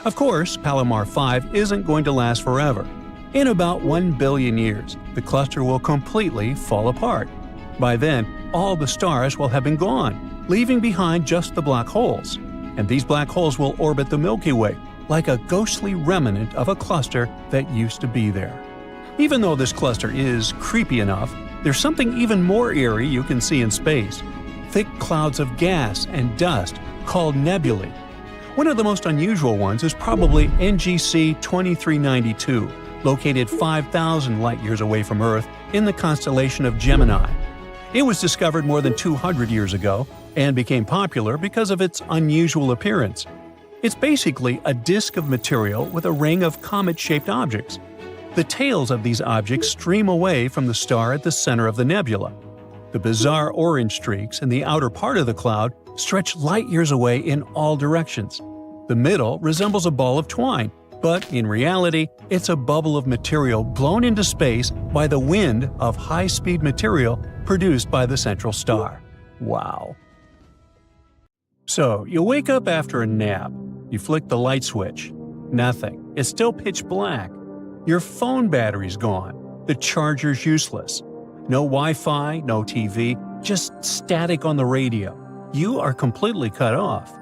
Of course, Palomar 5 isn't going to last forever. In about 1 billion years, the cluster will completely fall apart. By then, all the stars will have been gone, leaving behind just the black holes. And these black holes will orbit the Milky Way, like a ghostly remnant of a cluster that used to be there. Even though this cluster is creepy enough, there's something even more eerie you can see in space. Thick clouds of gas and dust called nebulae. One of the most unusual ones is probably NGC 2392, located 5,000 light-years away from Earth in the constellation of Gemini. It was discovered more than 200 years ago and became popular because of its unusual appearance. It's basically a disk of material with a ring of comet-shaped objects. The tails of these objects stream away from the star at the center of the nebula. The bizarre orange streaks in the outer part of the cloud stretch light-years away in all directions. The middle resembles a ball of twine, but in reality, it's a bubble of material blown into space by the wind of high-speed material produced by the central star. Wow. So, you wake up after a nap. You flick the light switch. Nothing. It's still pitch black. Your phone battery's gone. The charger's useless. No Wi-Fi, no TV, just static on the radio. You are completely cut off.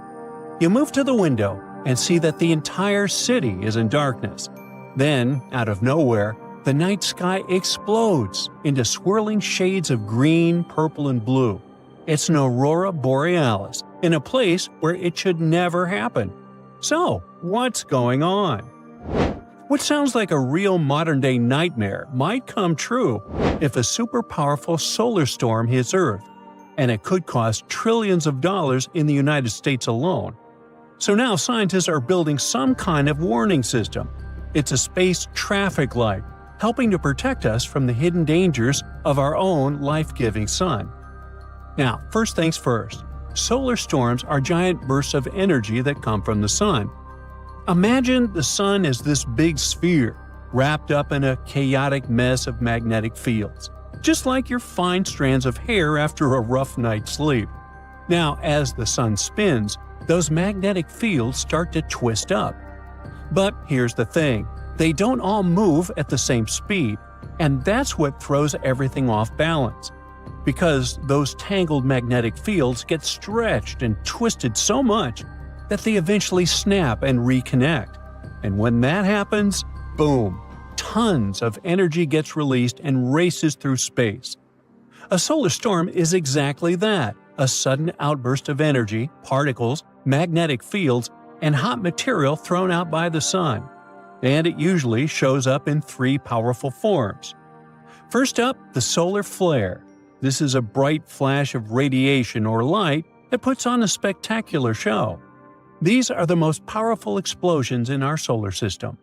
You move to the window and see that the entire city is in darkness. Then, out of nowhere, the night sky explodes into swirling shades of green, purple, and blue. It's an aurora borealis in a place where it should never happen. So, what's going on? What sounds like a real modern-day nightmare might come true if a super powerful solar storm hits Earth, and it could cost trillions of dollars in the United States alone. So now scientists are building some kind of warning system. It's a space traffic light, helping to protect us from the hidden dangers of our own life-giving sun. Now, first things first. Solar storms are giant bursts of energy that come from the sun. Imagine the sun as this big sphere, wrapped up in a chaotic mess of magnetic fields, just like your fine strands of hair after a rough night's sleep. Now, as the sun spins, those magnetic fields start to twist up. But here's the thing, they don't all move at the same speed, and that's what throws everything off balance. Because those tangled magnetic fields get stretched and twisted so much that they eventually snap and reconnect. And when that happens, boom, tons of energy gets released and races through space. A solar storm is exactly that, a sudden outburst of energy, particles, magnetic fields, and hot material thrown out by the sun. And it usually shows up in three powerful forms. First up, the solar flare. This is a bright flash of radiation or light that puts on a spectacular show. These are the most powerful explosions in our solar system.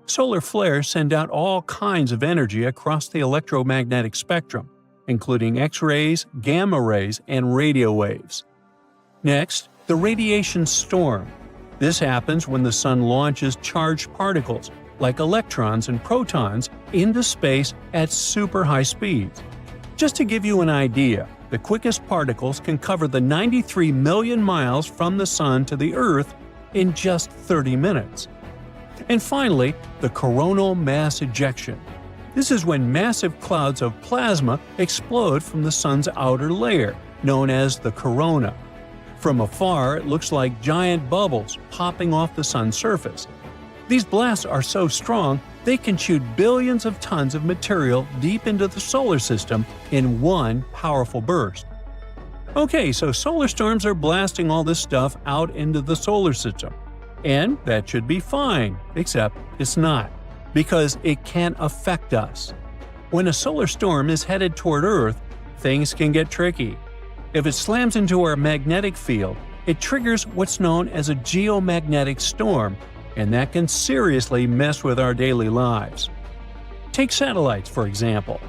Solar flares send out all kinds of energy across the electromagnetic spectrum, including X-rays, gamma rays, and radio waves. Next, the radiation storm. This happens when the sun launches charged particles, like electrons and protons, into space at super high speeds. Just to give you an idea, the quickest particles can cover the 93 million miles from the sun to the Earth in just 30 minutes. And finally, the coronal mass ejection. This is when massive clouds of plasma explode from the sun's outer layer, known as the corona. From afar, it looks like giant bubbles popping off the sun's surface. These blasts are so strong, they can shoot billions of tons of material deep into the solar system in one powerful burst. Okay, so solar storms are blasting all this stuff out into the solar system. And that should be fine, except it's not, because it can affect us. When a solar storm is headed toward Earth, things can get tricky. If it slams into our magnetic field, it triggers what's known as a geomagnetic storm, and that can seriously mess with our daily lives. Take satellites, for example.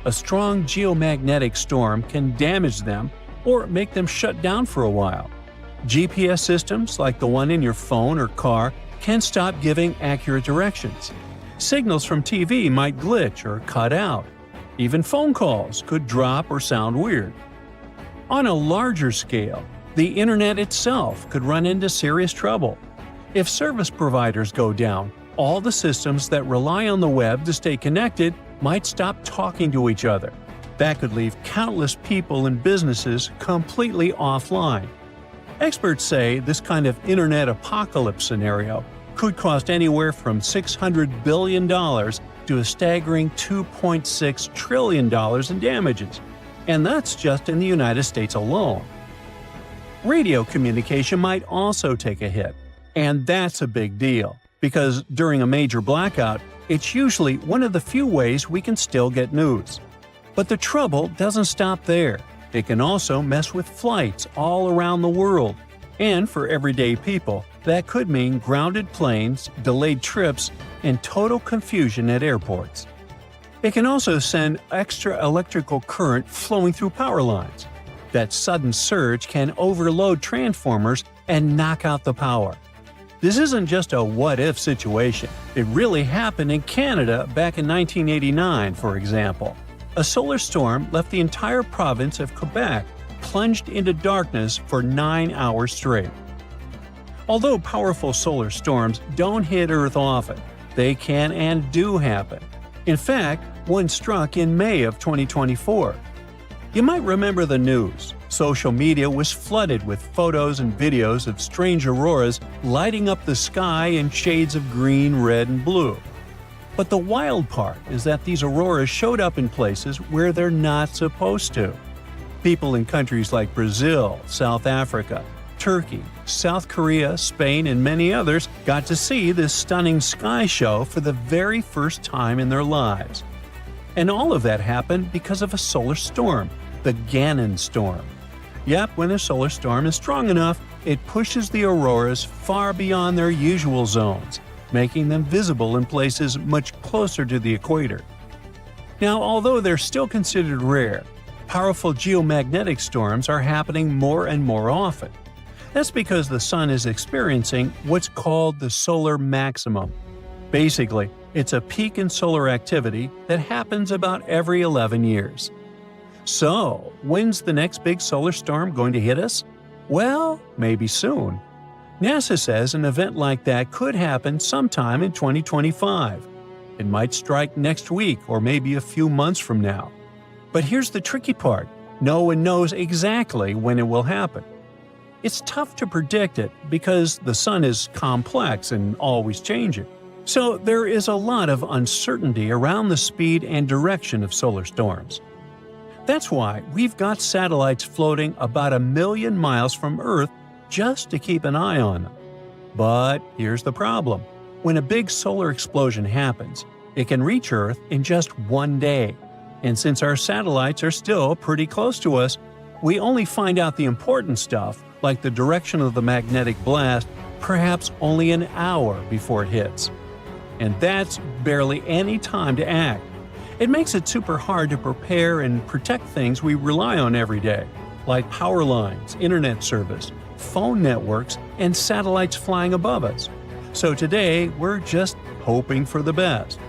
A strong geomagnetic storm can damage them or make them shut down for a while. GPS systems, like the one in your phone or car, can stop giving accurate directions. Signals from TV might glitch or cut out. Even phone calls could drop or sound weird. On a larger scale, the internet itself could run into serious trouble. If service providers go down, all the systems that rely on the web to stay connected might stop talking to each other. That could leave countless people and businesses completely offline. Experts say this kind of internet apocalypse scenario could cost anywhere from $600 billion to a staggering $2.6 trillion in damages. And that's just in the United States alone. Radio communication might also take a hit. And that's a big deal, because during a major blackout, it's usually one of the few ways we can still get news. But the trouble doesn't stop there. It can also mess with flights all around the world. And for everyday people, that could mean grounded planes, delayed trips, and total confusion at airports. It can also send extra electrical current flowing through power lines. That sudden surge can overload transformers and knock out the power. This isn't just a what-if situation. It really happened in Canada back in 1989, for example. A solar storm left the entire province of Quebec plunged into darkness for 9 hours straight. Although powerful solar storms don't hit Earth often, they can and do happen. In fact, one struck in May of 2024. You might remember the news. Social media was flooded with photos and videos of strange auroras lighting up the sky in shades of green, red, and blue. But the wild part is that these auroras showed up in places where they're not supposed to. People in countries like Brazil, South Africa, Turkey, South Korea, Spain, and many others got to see this stunning sky show for the very first time in their lives. And all of that happened because of a solar storm, the Gannon storm. Yep, when a solar storm is strong enough, it pushes the auroras far beyond their usual zones, making them visible in places much closer to the equator. Now, although they're still considered rare, Powerful geomagnetic storms are happening more and more often. That's because the sun is experiencing what's called the solar maximum. Basically, it's a peak in solar activity that happens about every 11 years. So, when's the next big solar storm going to hit us? Well, maybe soon. NASA says an event like that could happen sometime in 2025. It might strike next week or maybe a few months from now. But here's the tricky part: no one knows exactly when it will happen. It's tough to predict it because the sun is complex and always changing. So there is a lot of uncertainty around the speed and direction of solar storms. That's why we've got satellites floating about 1 million miles from Earth just to keep an eye on them. But here's the problem. When a big solar explosion happens, it can reach Earth in just one day. And since our satellites are still pretty close to us, we only find out the important stuff, like the direction of the magnetic blast, perhaps only an hour before it hits. And that's barely any time to act. It makes it super hard to prepare and protect things we rely on every day, like power lines, internet service, phone networks, and satellites flying above us. So today, we're just hoping for the best.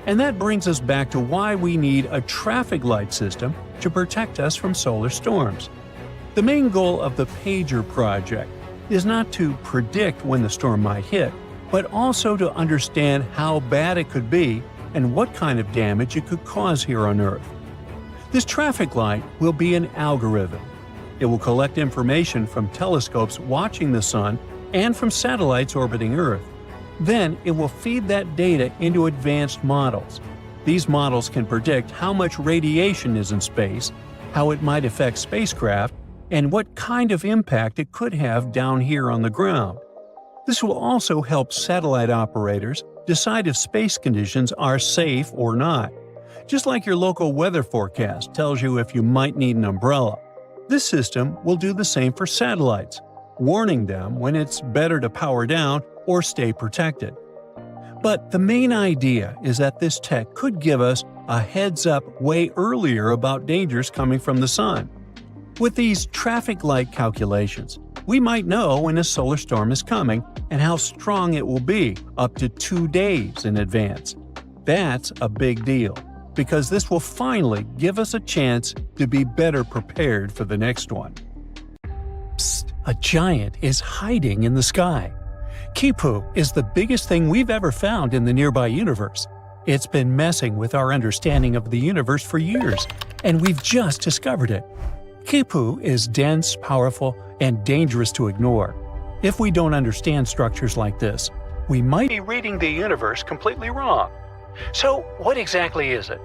And that brings us back to why we need a traffic light system to protect us from solar storms. The main goal of the Pager project is not to predict when the storm might hit, but also to understand how bad it could be and what kind of damage it could cause here on Earth. This traffic light will be an algorithm. It will collect information from telescopes watching the sun and from satellites orbiting Earth. Then it will feed that data into advanced models. These models can predict how much radiation is in space, how it might affect spacecraft, and what kind of impact it could have down here on the ground. This will also help satellite operators decide if space conditions are safe or not. Just like your local weather forecast tells you if you might need an umbrella. This system will do the same for satellites, warning them when it's better to power down or stay protected. But the main idea is that this tech could give us a heads up way earlier about dangers coming from the sun. With these traffic light calculations, we might know when a solar storm is coming and how strong it will be up to 2 days in advance. That's a big deal, because this will finally give us a chance to be better prepared for the next one. Psst, a giant is hiding in the sky. Kipu is the biggest thing we've ever found in the nearby universe. It's been messing with our understanding of the universe for years, and we've just discovered it. Kipu is dense, powerful, and dangerous to ignore. If we don't understand structures like this, we might be reading the universe completely wrong. So, what exactly is it?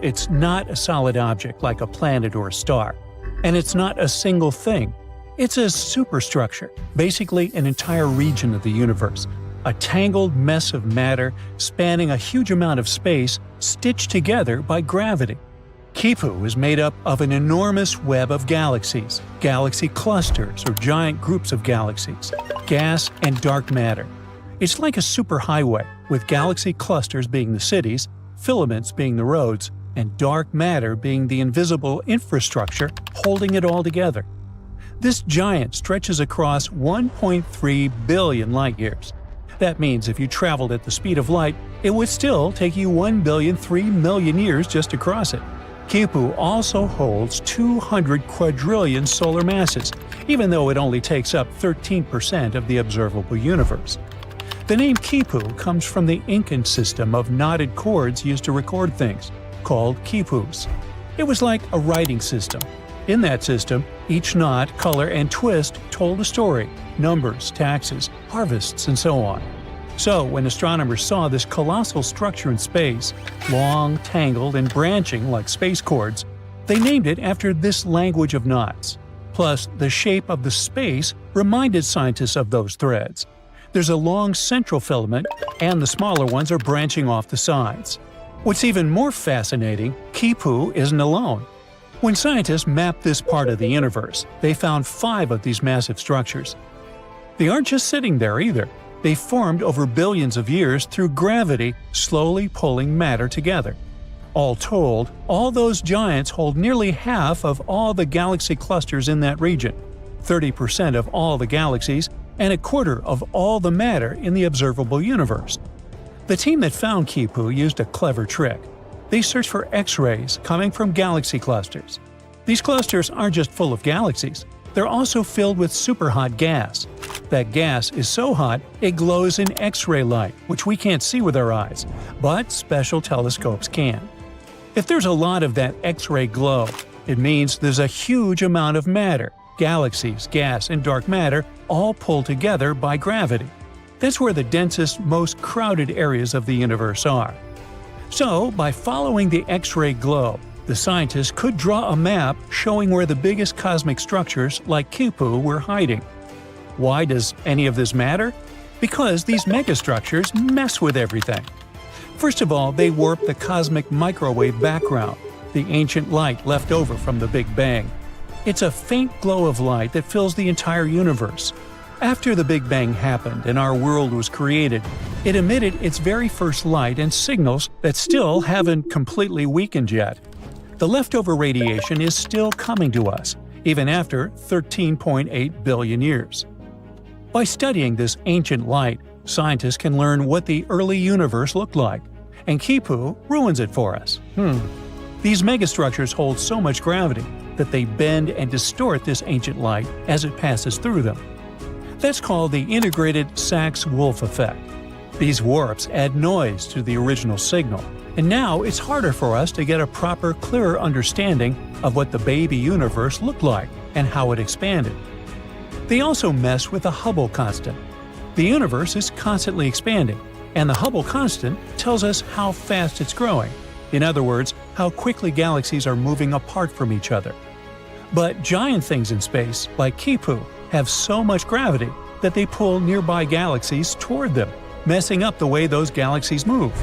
It's not a solid object like a planet or a star, and it's not a single thing. It's a superstructure, basically an entire region of the universe, a tangled mess of matter spanning a huge amount of space stitched together by gravity. Kipu is made up of an enormous web of galaxies, galaxy clusters or giant groups of galaxies, gas and dark matter. It's like a superhighway, with galaxy clusters being the cities, filaments being the roads, and dark matter being the invisible infrastructure holding it all together. This giant stretches across 1.3 billion light-years. That means if you traveled at the speed of light, it would still take you 1,003,000,000 years just to cross it. Kipu also holds 200 quadrillion solar masses, even though it only takes up 13% of the observable universe. The name Kipu comes from the Incan system of knotted cords used to record things, called quipus. It was like a writing system. In that system, each knot, color, and twist told a story, numbers, taxes, harvests, and so on. So, when astronomers saw this colossal structure in space, long, tangled, and branching like space cords, they named it after this language of knots. Plus, the shape of the space reminded scientists of those threads. There's a long central filament, and the smaller ones are branching off the sides. What's even more fascinating, Kipu isn't alone. When scientists mapped this part of the universe, they found 5 of these massive structures. They aren't just sitting there either. They formed over billions of years through gravity slowly pulling matter together. All told, all those giants hold nearly half of all the galaxy clusters in that region, 30% of all the galaxies, and a quarter of all the matter in the observable universe. The team that found Kipu used a clever trick. They searched for X-rays coming from galaxy clusters. These clusters aren't just full of galaxies, they're also filled with superhot gas. That gas is so hot it glows in X-ray light, which we can't see with our eyes, but special telescopes can. If there's a lot of that X-ray glow, it means there's a huge amount of matter, galaxies, gas, and dark matter all pulled together by gravity. That's where the densest, most crowded areas of the universe are. So, by following the X-ray glow, the scientists could draw a map showing where the biggest cosmic structures like Kipu were hiding. Why does any of this matter? Because these megastructures mess with everything. First of all, they warp the cosmic microwave background, the ancient light left over from the Big Bang. It's a faint glow of light that fills the entire universe. After the Big Bang happened and our world was created, it emitted its very first light and signals that still haven't completely weakened yet. The leftover radiation is still coming to us, even after 13.8 billion years. By studying this ancient light, scientists can learn what the early universe looked like, and Kipu ruins it for us. These megastructures hold so much gravity that they bend and distort this ancient light as it passes through them. That's called the integrated Sachs-Wolf effect. These warps add noise to the original signal, and now it's harder for us to get a proper, clearer understanding of what the baby universe looked like and how it expanded. They also mess with the Hubble constant. The universe is constantly expanding, and the Hubble constant tells us how fast it's growing. In other words, how quickly galaxies are moving apart from each other. But giant things in space, like Kipu, have so much gravity that they pull nearby galaxies toward them, messing up the way those galaxies move.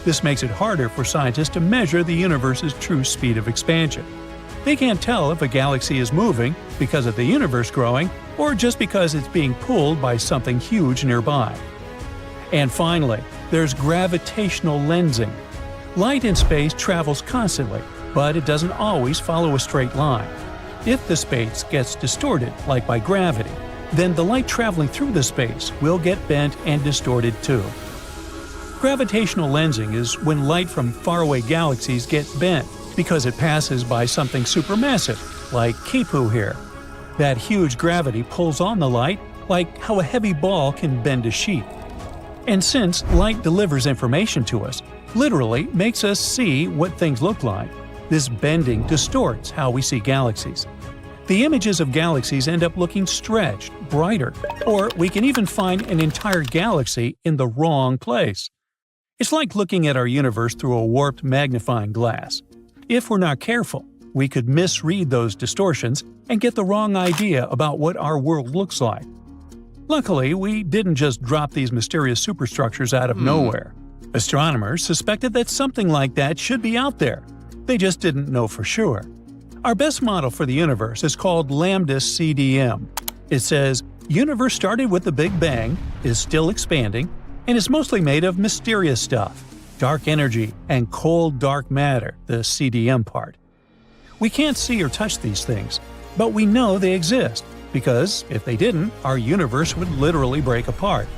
This makes it harder for scientists to measure the universe's true speed of expansion. They can't tell if a galaxy is moving because of the universe growing or just because it's being pulled by something huge nearby. And finally, there's gravitational lensing. Light in space travels constantly, but it doesn't always follow a straight line. If the space gets distorted, like by gravity, then the light traveling through the space will get bent and distorted too. Gravitational lensing is when light from faraway galaxies gets bent because it passes by something supermassive, like Kipu here. That huge gravity pulls on the light, like how a heavy ball can bend a sheet. And since light delivers information to us, literally makes us see what things look like, this bending distorts how we see galaxies. The images of galaxies end up looking stretched, brighter, or we can even find an entire galaxy in the wrong place. It's like looking at our universe through a warped magnifying glass. If we're not careful, we could misread those distortions and get the wrong idea about what our world looks like. Luckily, we didn't just drop these mysterious superstructures out of nowhere. Astronomers suspected that something like that should be out there. They just didn't know for sure. Our best model for the universe is called Lambda CDM. It says, universe started with the Big Bang, is still expanding, and is mostly made of mysterious stuff, dark energy, and cold dark matter, the CDM part. We can't see or touch these things, but we know they exist, because if they didn't, our universe would literally break apart.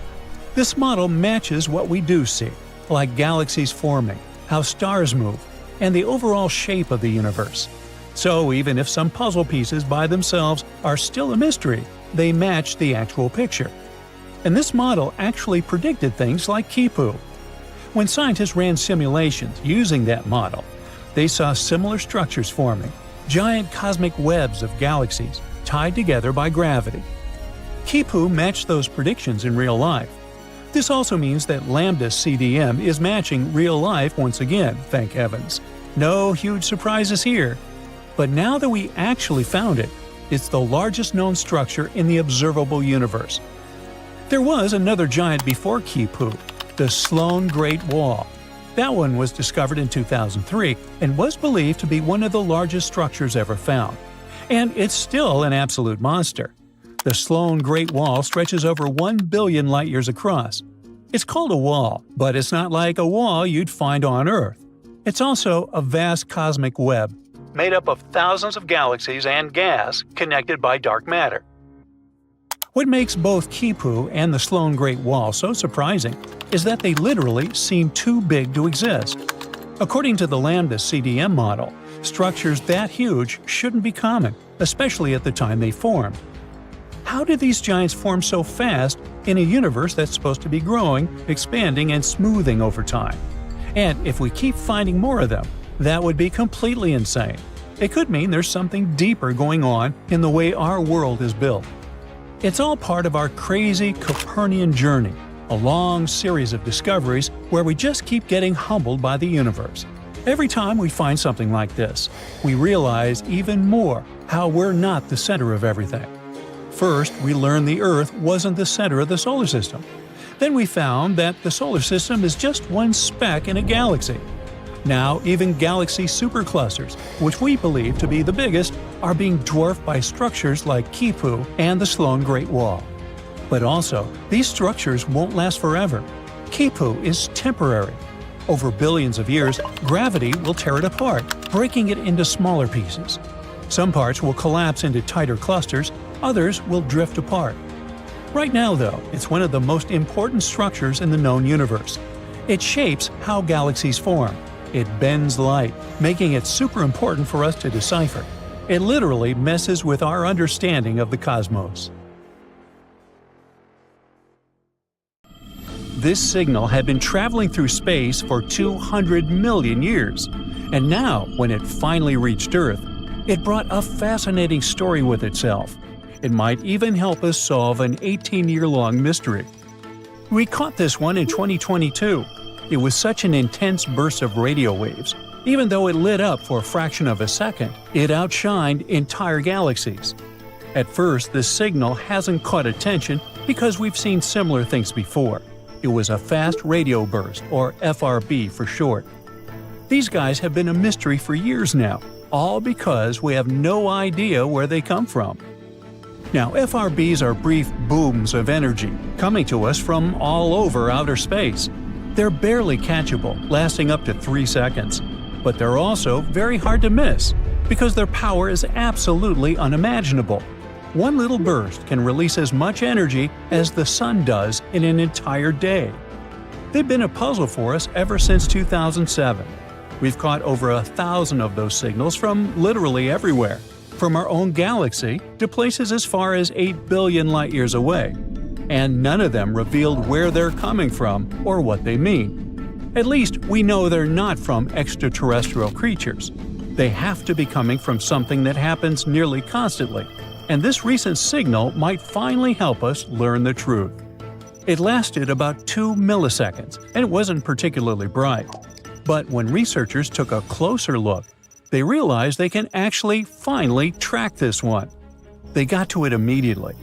This model matches what we do see, like galaxies forming, how stars move, and the overall shape of the universe. So even if some puzzle pieces by themselves are still a mystery, they match the actual picture. And this model actually predicted things like Kipu. When scientists ran simulations using that model, they saw similar structures forming, giant cosmic webs of galaxies tied together by gravity. Kipu matched those predictions in real life. This also means that Lambda CDM is matching real life once again, thank heavens. No huge surprises here. But now that we actually found it, it's the largest known structure in the observable universe. There was another giant before Kipu, the Sloan Great Wall. That one was discovered in 2003 and was believed to be one of the largest structures ever found. And it's still an absolute monster. The Sloan Great Wall stretches over 1 billion light-years across. It's called a wall, but it's not like a wall you'd find on Earth. It's also a vast cosmic web, made up of thousands of galaxies and gas connected by dark matter. What makes both Kipu and the Sloan Great Wall so surprising is that they literally seem too big to exist. According to the Lambda CDM model, structures that huge shouldn't be common, especially at the time they formed. How did these giants form so fast in a universe that's supposed to be growing, expanding, and smoothing over time? And if we keep finding more of them, that would be completely insane. It could mean there's something deeper going on in the way our world is built. It's all part of our crazy Copernican journey, a long series of discoveries where we just keep getting humbled by the universe. Every time we find something like this, we realize even more how we're not the center of everything. First, we learned the Earth wasn't the center of the solar system. Then we found that the solar system is just one speck in a galaxy. Now, even galaxy superclusters, which we believe to be the biggest, are being dwarfed by structures like Kipu and the Sloan Great Wall. But also, these structures won't last forever. Kipu is temporary. Over billions of years, gravity will tear it apart, breaking it into smaller pieces. Some parts will collapse into tighter clusters, others will drift apart. Right now, though, it's one of the most important structures in the known universe. It shapes how galaxies form. It bends light, making it super important for us to decipher. It literally messes with our understanding of the cosmos. This signal had been traveling through space for 200 million years, and now, when it finally reached Earth, it brought a fascinating story with itself. It might even help us solve an 18-year-long mystery. We caught this one in 2022. It was such an intense burst of radio waves. Even though it lit up for a fraction of a second, it outshined entire galaxies. At first, the signal hasn't caught attention because we've seen similar things before. It was a fast radio burst, or FRB for short. These guys have been a mystery for years now, all because we have no idea where they come from. Now, FRBs are brief booms of energy coming to us from all over outer space. They're barely catchable, lasting up to 3 seconds. But they're also very hard to miss, because their power is absolutely unimaginable. One little burst can release as much energy as the sun does in an entire day. They've been a puzzle for us ever since 2007. We've caught over 1,000 of those signals from literally everywhere, from our own galaxy to places as far as 8 billion light-years away. And none of them revealed where they're coming from or what they mean. At least we know they're not from extraterrestrial creatures. They have to be coming from something that happens nearly constantly, and this recent signal might finally help us learn the truth. It lasted about 2 milliseconds, and it wasn't particularly bright. But when researchers took a closer look, they realized they can actually finally track this one. They got to it immediately.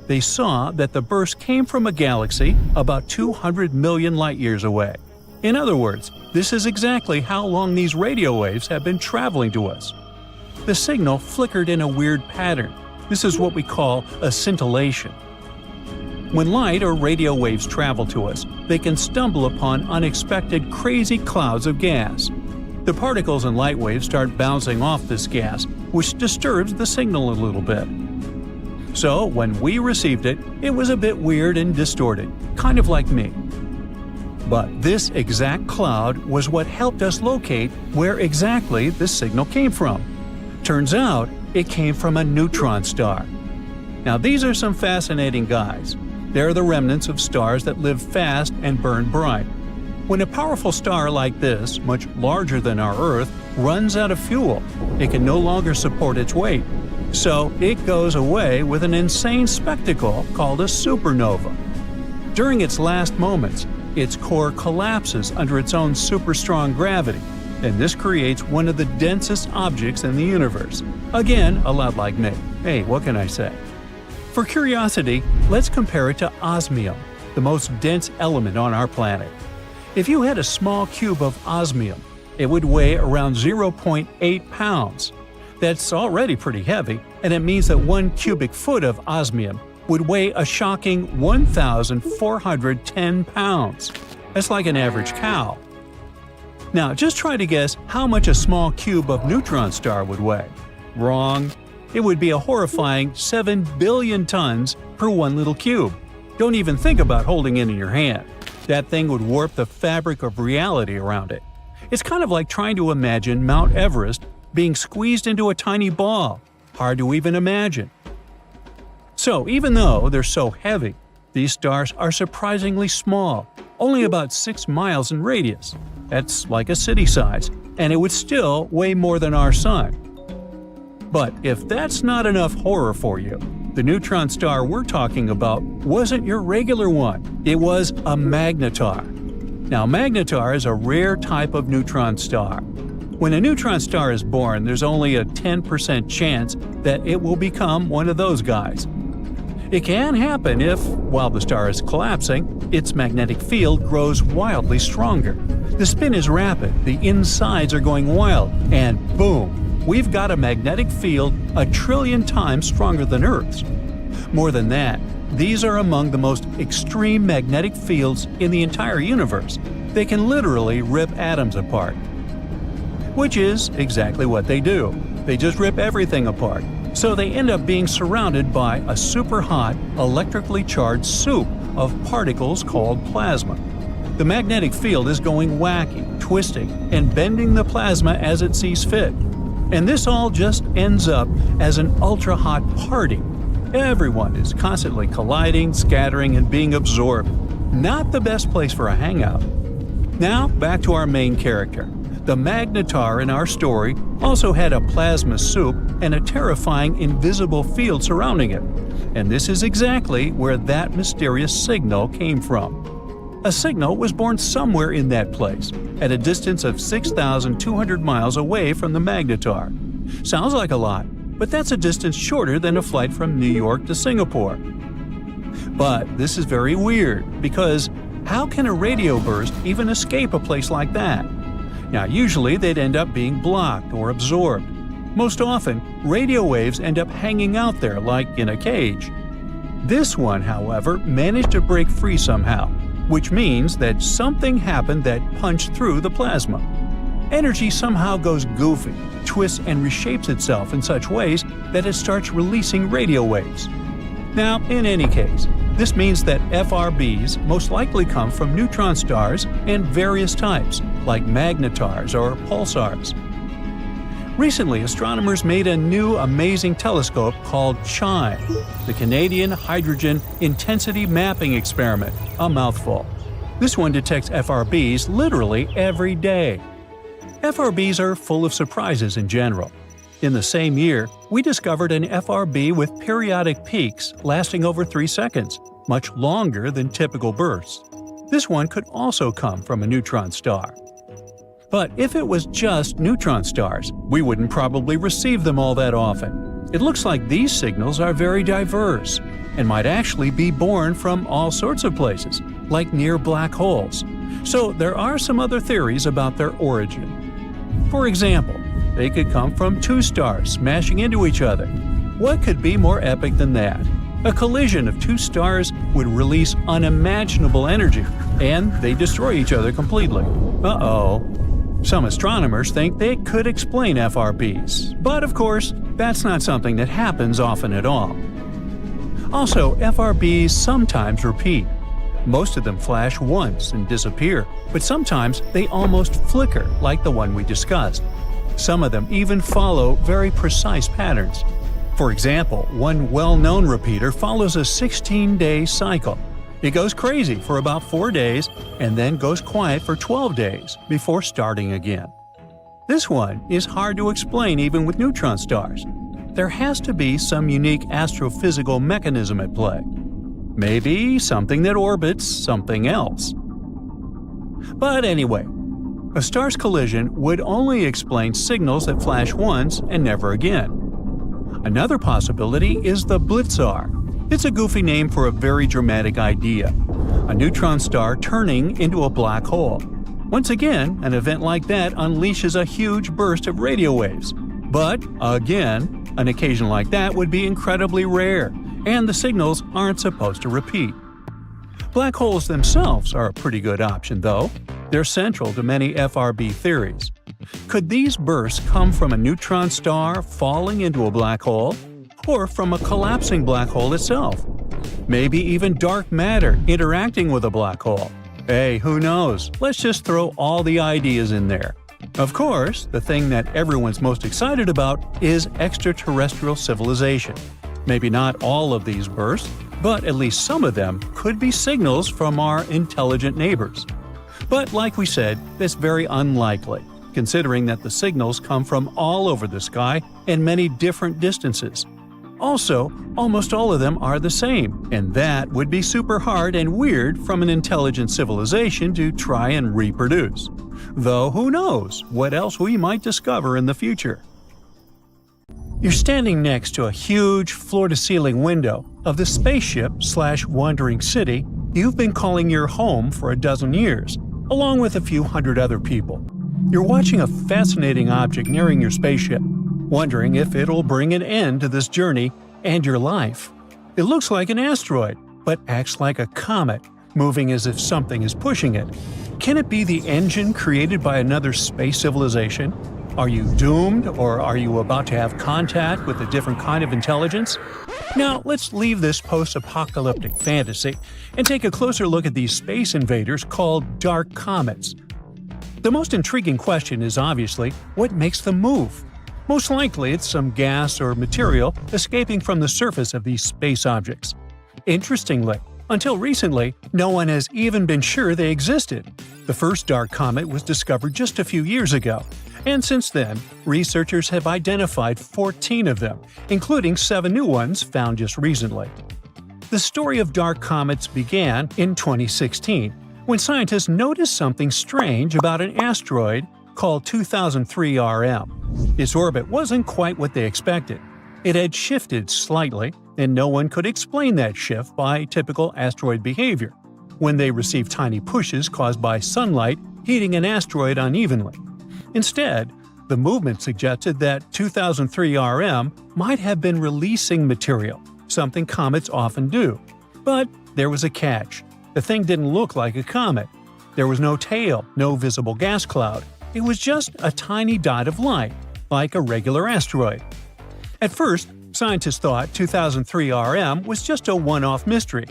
They saw that the burst came from a galaxy about 200 million light-years away. In other words, this is exactly how long these radio waves have been traveling to us. The signal flickered in a weird pattern. This is what we call a scintillation. When light or radio waves travel to us, they can stumble upon unexpected crazy clouds of gas. The particles in light waves start bouncing off this gas, which disturbs the signal a little bit. So, when we received it, it was a bit weird and distorted, kind of like me. But this exact cloud was what helped us locate where exactly this signal came from. Turns out, it came from a neutron star. Now, these are some fascinating guys. They're the remnants of stars that live fast and burn bright. When a powerful star like this, much larger than our Earth, runs out of fuel, it can no longer support its weight. So it goes away with an insane spectacle called a supernova. During its last moments, its core collapses under its own super-strong gravity, and this creates one of the densest objects in the universe. Again, a lot like me. Hey, what can I say? For curiosity, let's compare it to osmium, the most dense element on our planet. If you had a small cube of osmium, it would weigh around 0.8 pounds. That's already pretty heavy, and it means that 1 cubic foot of osmium would weigh a shocking 1,410 pounds. That's like an average cow. Now just try to guess how much a small cube of neutron star would weigh. Wrong. It would be a horrifying 7 billion tons per one little cube. Don't even think about holding it in your hand. That thing would warp the fabric of reality around it. It's kind of like trying to imagine Mount Everest being squeezed into a tiny ball. Hard to even imagine. So even though they're so heavy, these stars are surprisingly small, only about 6 miles in radius. That's like a city size, and it would still weigh more than our Sun. But if that's not enough horror for you, the neutron star we're talking about wasn't your regular one. It was a magnetar. Now, magnetar is a rare type of neutron star. When a neutron star is born, there's only a 10% chance that it will become one of those guys. It can happen if, while the star is collapsing, its magnetic field grows wildly stronger. The spin is rapid, the insides are going wild, and boom, we've got a magnetic field 1 trillion times stronger than Earth's. More than that, these are among the most extreme magnetic fields in the entire universe. They can literally rip atoms apart. Which is exactly what they do. They just rip everything apart. So they end up being surrounded by a super hot, electrically charged soup of particles called plasma. The magnetic field is going wacky, twisting, and bending the plasma as it sees fit. And this all just ends up as an ultra-hot party. Everyone is constantly colliding, scattering, and being absorbed. Not the best place for a hangout. Now, back to our main character. The magnetar in our story also had a plasma soup and a terrifying invisible field surrounding it. And this is exactly where that mysterious signal came from. A signal was born somewhere in that place, at a distance of 6,200 miles away from the magnetar. Sounds like a lot, but that's a distance shorter than a flight from New York to Singapore. But this is very weird, because how can a radio burst even escape a place like that? Now, usually they'd end up being blocked or absorbed. Most often, radio waves end up hanging out there like in a cage. This one, however, managed to break free somehow, which means that something happened that punched through the plasma. Energy somehow goes goofy, twists and reshapes itself in such ways that it starts releasing radio waves. Now, in any case, this means that FRBs most likely come from neutron stars and various types, like magnetars or pulsars. Recently, astronomers made a new amazing telescope called CHIME, the Canadian Hydrogen Intensity Mapping Experiment, a mouthful. This one detects FRBs literally every day. FRBs are full of surprises in general. In the same year, we discovered an FRB with periodic peaks lasting over 3 seconds, much longer than typical bursts. This one could also come from a neutron star. But if it was just neutron stars, we wouldn't probably receive them all that often. It looks like these signals are very diverse and might actually be born from all sorts of places, like near black holes. So there are some other theories about their origin. For example, they could come from 2 stars smashing into each other. What could be more epic than that? A collision of 2 stars would release unimaginable energy, and they destroy each other completely. Uh-oh. Some astronomers think they could explain FRBs, but of course, that's not something that happens often at all. Also, FRBs sometimes repeat. Most of them flash once and disappear, but sometimes they almost flicker like the one we discussed. Some of them even follow very precise patterns. For example, one well-known repeater follows a 16-day cycle. It goes crazy for about 4 days and then goes quiet for 12 days before starting again. This one is hard to explain even with neutron stars. There has to be some unique astrophysical mechanism at play. Maybe something that orbits something else. But anyway, a star's collision would only explain signals that flash once and never again. Another possibility is the blitzar. It's a goofy name for a very dramatic idea. A neutron star turning into a black hole. Once again, an event like that unleashes a huge burst of radio waves. But, again, an occasion like that would be incredibly rare, and the signals aren't supposed to repeat. Black holes themselves are a pretty good option, though. They're central to many FRB theories. Could these bursts come from a neutron star falling into a black hole? Or from a collapsing black hole itself? Maybe even dark matter interacting with a black hole? Hey, who knows? Let's just throw all the ideas in there. Of course, the thing that everyone's most excited about is extraterrestrial civilization. Maybe not all of these bursts, but at least some of them could be signals from our intelligent neighbors. But like we said, that's very unlikely, considering that the signals come from all over the sky and many different distances. Also, almost all of them are the same, and that would be super hard and weird from an intelligent civilization to try and reproduce. Though who knows what else we might discover in the future. You're standing next to a huge floor-to-ceiling window of the spaceship/wandering city you've been calling your home for a dozen years, along with a few hundred other people. You're watching a fascinating object nearing your spaceship, wondering if it'll bring an end to this journey and your life. It looks like an asteroid, but acts like a comet, moving as if something is pushing it. Can it be the engine created by another space civilization? Are you doomed, or are you about to have contact with a different kind of intelligence? Now, let's leave this post-apocalyptic fantasy and take a closer look at these space invaders called dark comets. The most intriguing question is obviously, what makes them move? Most likely it's some gas or material escaping from the surface of these space objects. Interestingly, until recently, no one has even been sure they existed. The first dark comet was discovered just a few years ago, and since then, researchers have identified 14 of them, including 7 new ones found just recently. The story of dark comets began in 2016, when scientists noticed something strange about an asteroid called 2003 RM. Its orbit wasn't quite what they expected. It had shifted slightly, and no one could explain that shift by typical asteroid behavior, when they received tiny pushes caused by sunlight heating an asteroid unevenly. Instead, the movement suggested that 2003 RM might have been releasing material, something comets often do. But there was a catch. The thing didn't look like a comet. There was no tail, no visible gas cloud. It was just a tiny dot of light, like a regular asteroid. At first, scientists thought 2003 RM was just a one-off mystery.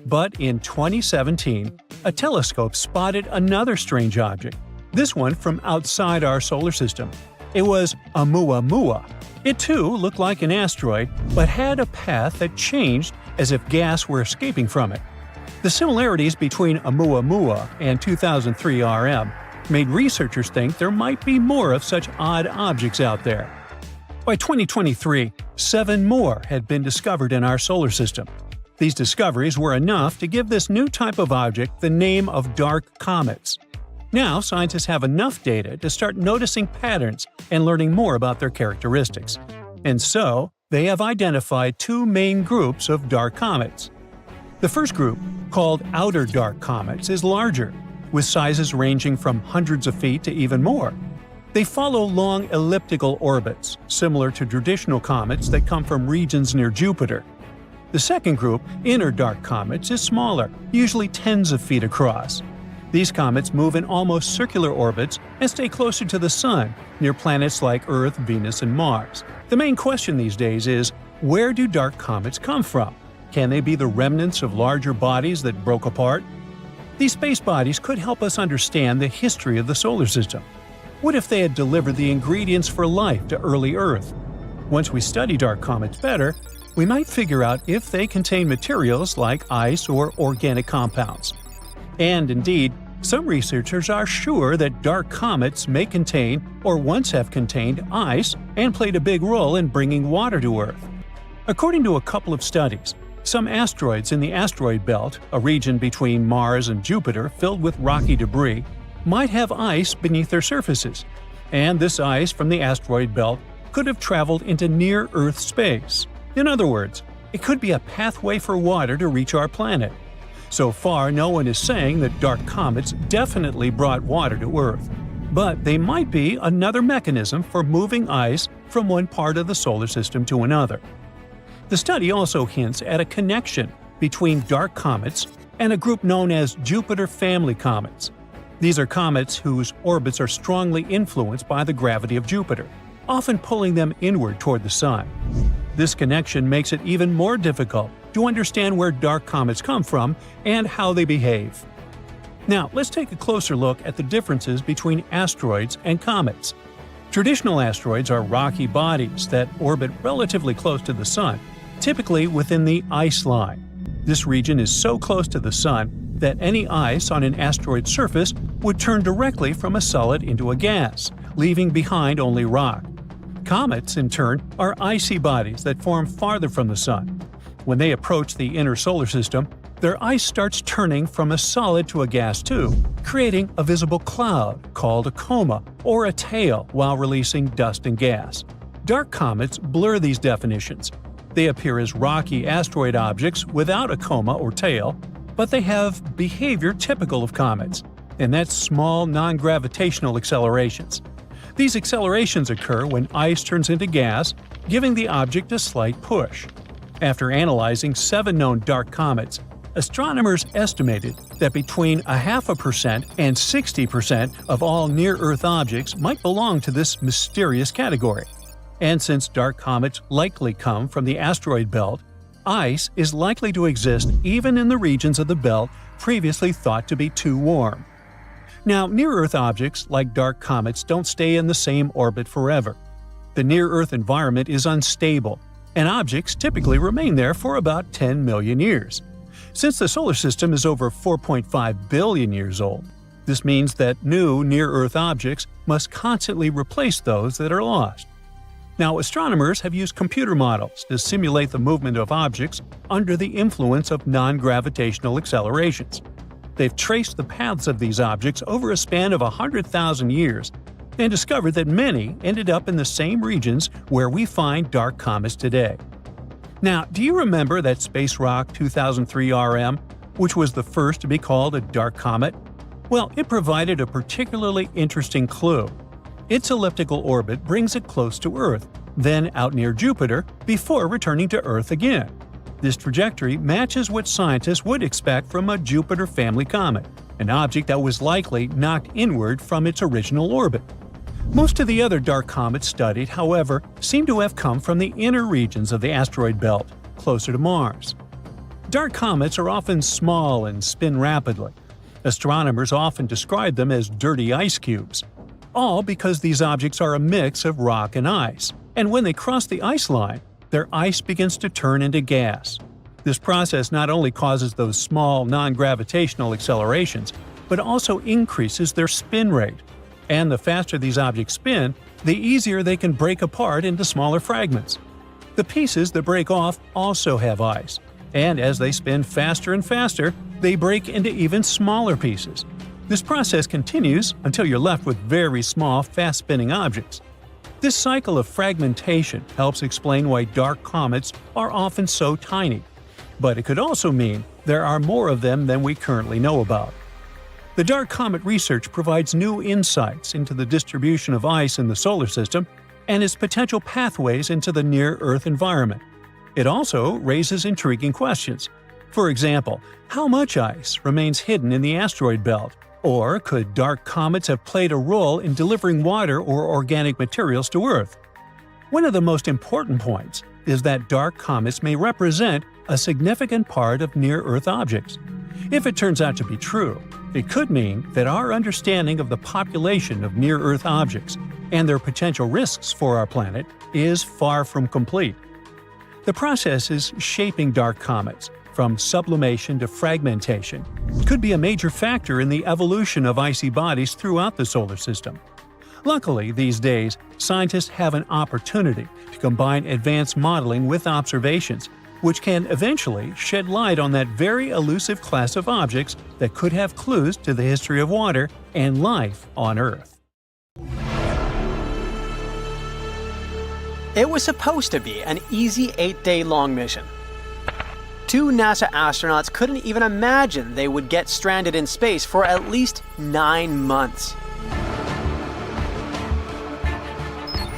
But in 2017, a telescope spotted another strange object, this one from outside our solar system. It was Oumuamua. It too looked like an asteroid, but had a path that changed as if gas were escaping from it. The similarities between Oumuamua and 2003 RM made researchers think there might be more of such odd objects out there. By 2023, 7 more had been discovered in our solar system. These discoveries were enough to give this new type of object the name of dark comets. Now, scientists have enough data to start noticing patterns and learning more about their characteristics. And so, they have identified 2 main groups of dark comets. The first group, called outer dark comets, is larger, with sizes ranging from hundreds of feet to even more. They follow long elliptical orbits, similar to traditional comets that come from regions near Jupiter. The second group, inner dark comets, is smaller, usually tens of feet across. These comets move in almost circular orbits and stay closer to the Sun, near planets like Earth, Venus, and Mars. The main question these days is, where do dark comets come from? Can they be the remnants of larger bodies that broke apart? These space bodies could help us understand the history of the solar system. What if they had delivered the ingredients for life to early Earth? Once we study dark comets better, we might figure out if they contain materials like ice or organic compounds. And indeed, some researchers are sure that dark comets may contain or once have contained ice and played a big role in bringing water to Earth. According to a couple of studies, some asteroids in the asteroid belt, a region between Mars and Jupiter filled with rocky debris, might have ice beneath their surfaces, and this ice from the asteroid belt could have traveled into near-Earth space. In other words, it could be a pathway for water to reach our planet. So far, no one is saying that dark comets definitely brought water to Earth, but they might be another mechanism for moving ice from one part of the solar system to another. The study also hints at a connection between dark comets and a group known as Jupiter family comets. These are comets whose orbits are strongly influenced by the gravity of Jupiter, often pulling them inward toward the Sun. This connection makes it even more difficult to understand where dark comets come from and how they behave. Now, let's take a closer look at the differences between asteroids and comets. Traditional asteroids are rocky bodies that orbit relatively close to the Sun, typically within the ice line. This region is so close to the Sun that any ice on an asteroid's surface would turn directly from a solid into a gas, leaving behind only rock. Comets, in turn, are icy bodies that form farther from the Sun. When they approach the inner solar system, their ice starts turning from a solid to a gas tube, creating a visible cloud called a coma or a tail while releasing dust and gas. Dark comets blur these definitions. They appear as rocky asteroid objects without a coma or tail, but they have behavior typical of comets, and that's small non-gravitational accelerations. These accelerations occur when ice turns into gas, giving the object a slight push. After analyzing 7 known dark comets, astronomers estimated that between 0.5% and 60% of all near-Earth objects might belong to this mysterious category. And since dark comets likely come from the asteroid belt, ice is likely to exist even in the regions of the belt previously thought to be too warm. Now, near-Earth objects, like dark comets, don't stay in the same orbit forever. The near-Earth environment is unstable, and objects typically remain there for about 10 million years. Since the solar system is over 4.5 billion years old, this means that new near-Earth objects must constantly replace those that are lost. Now, astronomers have used computer models to simulate the movement of objects under the influence of non-gravitational accelerations. They've traced the paths of these objects over a span of 100,000 years and discovered that many ended up in the same regions where we find dark comets today. Now, do you remember that space rock 2003 RM, which was the first to be called a dark comet? Well, it provided a particularly interesting clue. Its elliptical orbit brings it close to Earth, then out near Jupiter, before returning to Earth again. This trajectory matches what scientists would expect from a Jupiter family comet, an object that was likely knocked inward from its original orbit. Most of the other dark comets studied, however, seem to have come from the inner regions of the asteroid belt, closer to Mars. Dark comets are often small and spin rapidly. Astronomers often describe them as dirty ice cubes, all because these objects are a mix of rock and ice, and when they cross the ice line, their ice begins to turn into gas. This process not only causes those small non-gravitational accelerations, but also increases their spin rate. And the faster these objects spin, the easier they can break apart into smaller fragments. The pieces that break off also have ice, and as they spin faster and faster, they break into even smaller pieces. This process continues until you're left with very small, fast-spinning objects. This cycle of fragmentation helps explain why dark comets are often so tiny. But it could also mean there are more of them than we currently know about. The dark comet research provides new insights into the distribution of ice in the solar system and its potential pathways into the near-Earth environment. It also raises intriguing questions. For example, how much ice remains hidden in the asteroid belt? Or could dark comets have played a role in delivering water or organic materials to Earth? One of the most important points is that dark comets may represent a significant part of near-Earth objects. If it turns out to be true, it could mean that our understanding of the population of near-Earth objects and their potential risks for our planet is far from complete. The processes shaping dark comets, from sublimation to fragmentation, could be a major factor in the evolution of icy bodies throughout the solar system. Luckily, these days, scientists have an opportunity to combine advanced modeling with observations, which can eventually shed light on that very elusive class of objects that could have clues to the history of water and life on Earth. It was supposed to be an easy 8-day-long mission. 2 NASA astronauts couldn't even imagine they would get stranded in space for at least 9 months.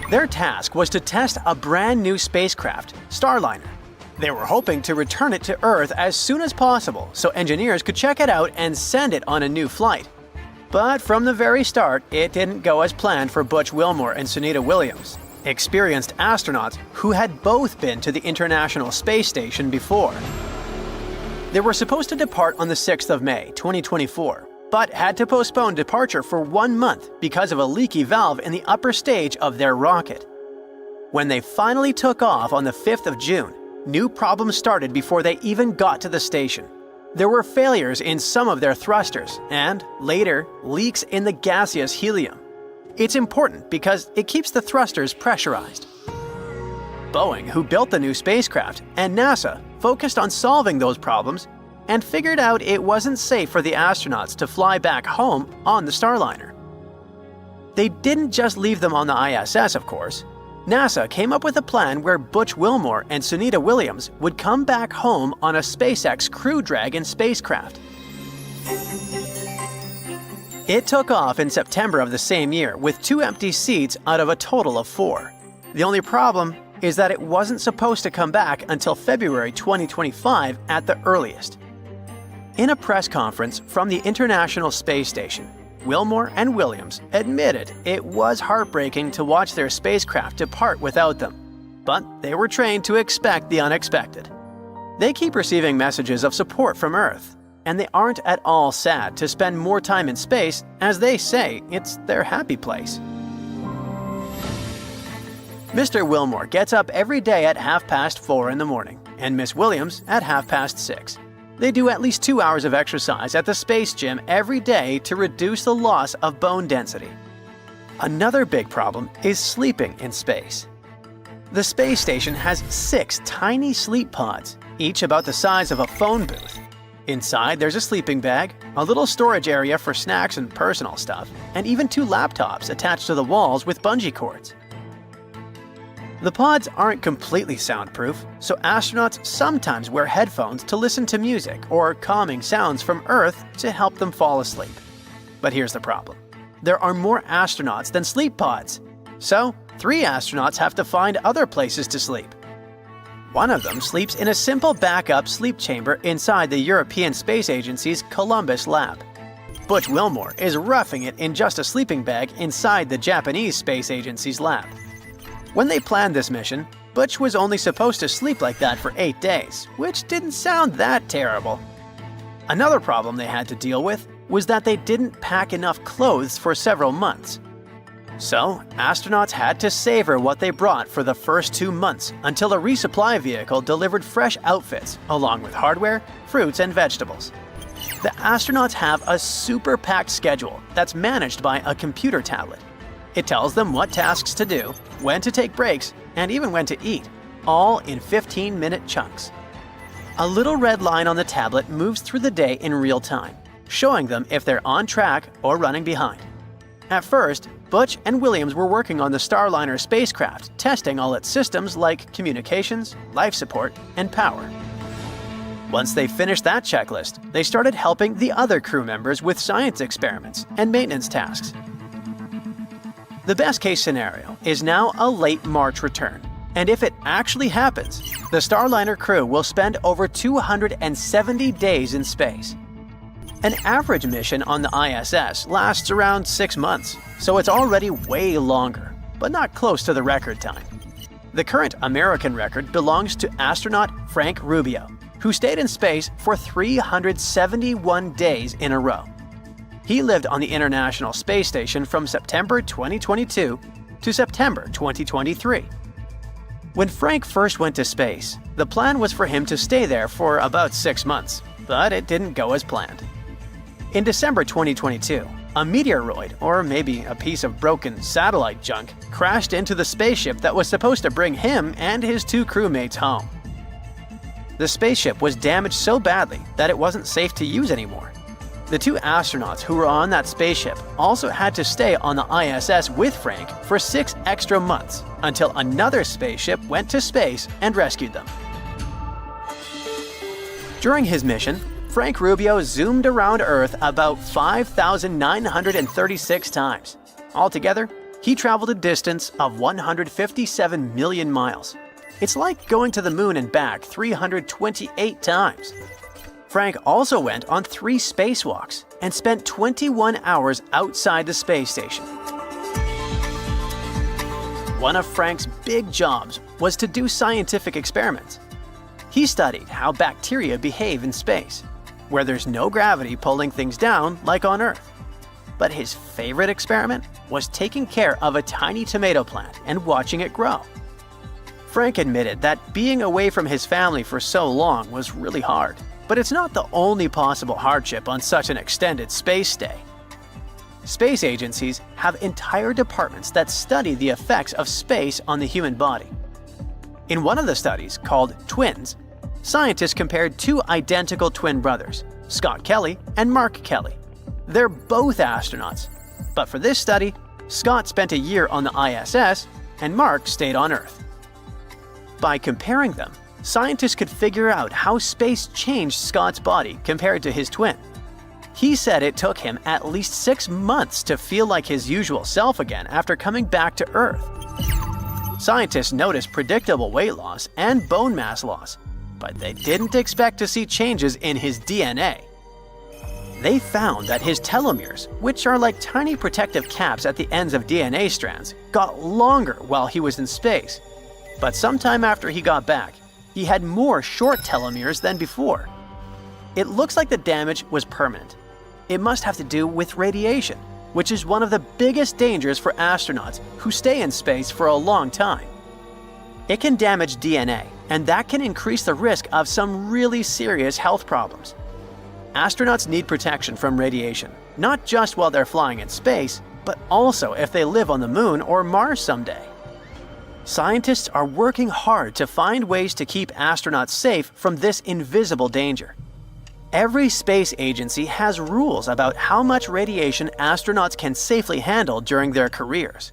Their task was to test a brand new spacecraft, Starliner. They were hoping to return it to Earth as soon as possible so engineers could check it out and send it on a new flight. But from the very start, it didn't go as planned for Butch Wilmore and Sunita Williams, experienced astronauts who had both been to the International Space Station before. They were supposed to depart on the 6th of May, 2024, but had to postpone departure for 1 month because of a leaky valve in the upper stage of their rocket. When they finally took off on the 5th of June, new problems started before they even got to the station. There were failures in some of their thrusters and, later, leaks in the gaseous helium. It's important because it keeps the thrusters pressurized. Boeing, who built the new spacecraft, and NASA focused on solving those problems and figured out it wasn't safe for the astronauts to fly back home on the Starliner. They didn't just leave them on the ISS, of course. NASA came up with a plan where Butch Wilmore and Sunita Williams would come back home on a SpaceX Crew Dragon spacecraft. It took off in September of the same year with 2 empty seats out of a total of 4. The only problem is that it wasn't supposed to come back until February 2025 at the earliest. In a press conference from the International Space Station, Wilmore and Williams admitted it was heartbreaking to watch their spacecraft depart without them, but they were trained to expect the unexpected. They keep receiving messages of support from Earth, and they aren't at all sad to spend more time in space, as they say it's their happy place. Mr. Wilmore gets up every day at 4:30 in the morning, and Miss Williams at 6:30. They do at least 2 hours of exercise at the space gym every day to reduce the loss of bone density. Another big problem is sleeping in space. The space station has 6 tiny sleep pods, each about the size of a phone booth. Inside, there's a sleeping bag, a little storage area for snacks and personal stuff, and even 2 laptops attached to the walls with bungee cords. The pods aren't completely soundproof, so astronauts sometimes wear headphones to listen to music or calming sounds from Earth to help them fall asleep. But here's the problem. There are more astronauts than sleep pods, so 3 astronauts have to find other places to sleep. One of them sleeps in a simple backup sleep chamber inside the European Space Agency's Columbus lab. Butch Wilmore is roughing it in just a sleeping bag inside the Japanese Space Agency's lab. When they planned this mission, Butch was only supposed to sleep like that for 8 days, which didn't sound that terrible. Another problem they had to deal with was that they didn't pack enough clothes for several months. So, astronauts had to savor what they brought for the first 2 months until a resupply vehicle delivered fresh outfits, along with hardware, fruits, and vegetables. The astronauts have a super packed schedule that's managed by a computer tablet. It tells them what tasks to do, when to take breaks, and even when to eat, all in 15-minute chunks. A little red line on the tablet moves through the day in real time, showing them if they're on track or running behind. At first, Butch and Williams were working on the Starliner spacecraft, testing all its systems like communications, life support, and power. Once they finished that checklist, they started helping the other crew members with science experiments and maintenance tasks. The best-case scenario is now a late March return, and if it actually happens, the Starliner crew will spend over 270 days in space. An average mission on the ISS lasts around 6 months, so it's already way longer, but not close to the record time. The current American record belongs to astronaut Frank Rubio, who stayed in space for 371 days in a row. He lived on the International Space Station from September 2022 to September 2023. When Frank first went to space, the plan was for him to stay there for about 6 months, but it didn't go as planned. In December 2022, a meteoroid, or maybe a piece of broken satellite junk, crashed into the spaceship that was supposed to bring him and his 2 crewmates home. The spaceship was damaged so badly that it wasn't safe to use anymore. The 2 astronauts who were on that spaceship also had to stay on the ISS with Frank for 6 extra months until another spaceship went to space and rescued them. During his mission, Frank Rubio zoomed around Earth about 5,936 times. Altogether, he traveled a distance of 157 million miles. It's like going to the moon and back 328 times. Frank also went on 3 spacewalks and spent 21 hours outside the space station. One of Frank's big jobs was to do scientific experiments. He studied how bacteria behave in space, where there's no gravity pulling things down like on Earth. But his favorite experiment was taking care of a tiny tomato plant and watching it grow. Frank admitted that being away from his family for so long was really hard, but it's not the only possible hardship on such an extended space stay. Space agencies have entire departments that study the effects of space on the human body. In one of the studies, called Twins, scientists compared 2 identical twin brothers, Scott Kelly and Mark Kelly. They're both astronauts, but for this study, Scott spent a year on the ISS and Mark stayed on Earth. By comparing them, scientists could figure out how space changed Scott's body compared to his twin. He said it took him at least 6 months to feel like his usual self again after coming back to Earth. Scientists noticed predictable weight loss and bone mass loss, but they didn't expect to see changes in his DNA. They found that his telomeres, which are like tiny protective caps at the ends of DNA strands, got longer while he was in space. But sometime after he got back, he had more short telomeres than before. It looks like the damage was permanent. It must have to do with radiation, which is one of the biggest dangers for astronauts who stay in space for a long time. It can damage DNA, and that can increase the risk of some really serious health problems. Astronauts need protection from radiation, not just while they're flying in space, but also if they live on the Moon or Mars someday. Scientists are working hard to find ways to keep astronauts safe from this invisible danger. Every space agency has rules about how much radiation astronauts can safely handle during their careers.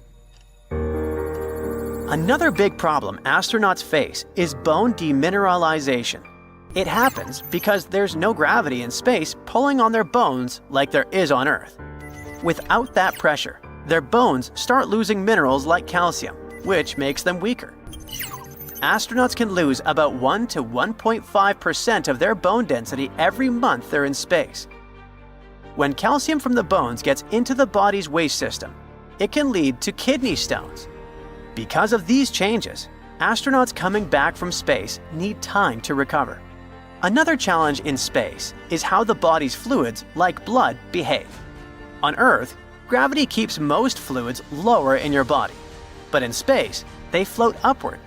Another big problem astronauts face is bone demineralization. It happens because there's no gravity in space pulling on their bones like there is on Earth. Without that pressure, their bones start losing minerals like calcium, which makes them weaker. Astronauts can lose about 1 to 1.5% of their bone density every month they're in space. When calcium from the bones gets into the body's waste system, it can lead to kidney stones. Because of these changes, astronauts coming back from space need time to recover. Another challenge in space is how the body's fluids, like blood, behave. On Earth, gravity keeps most fluids lower in your body, but in space, they float upward.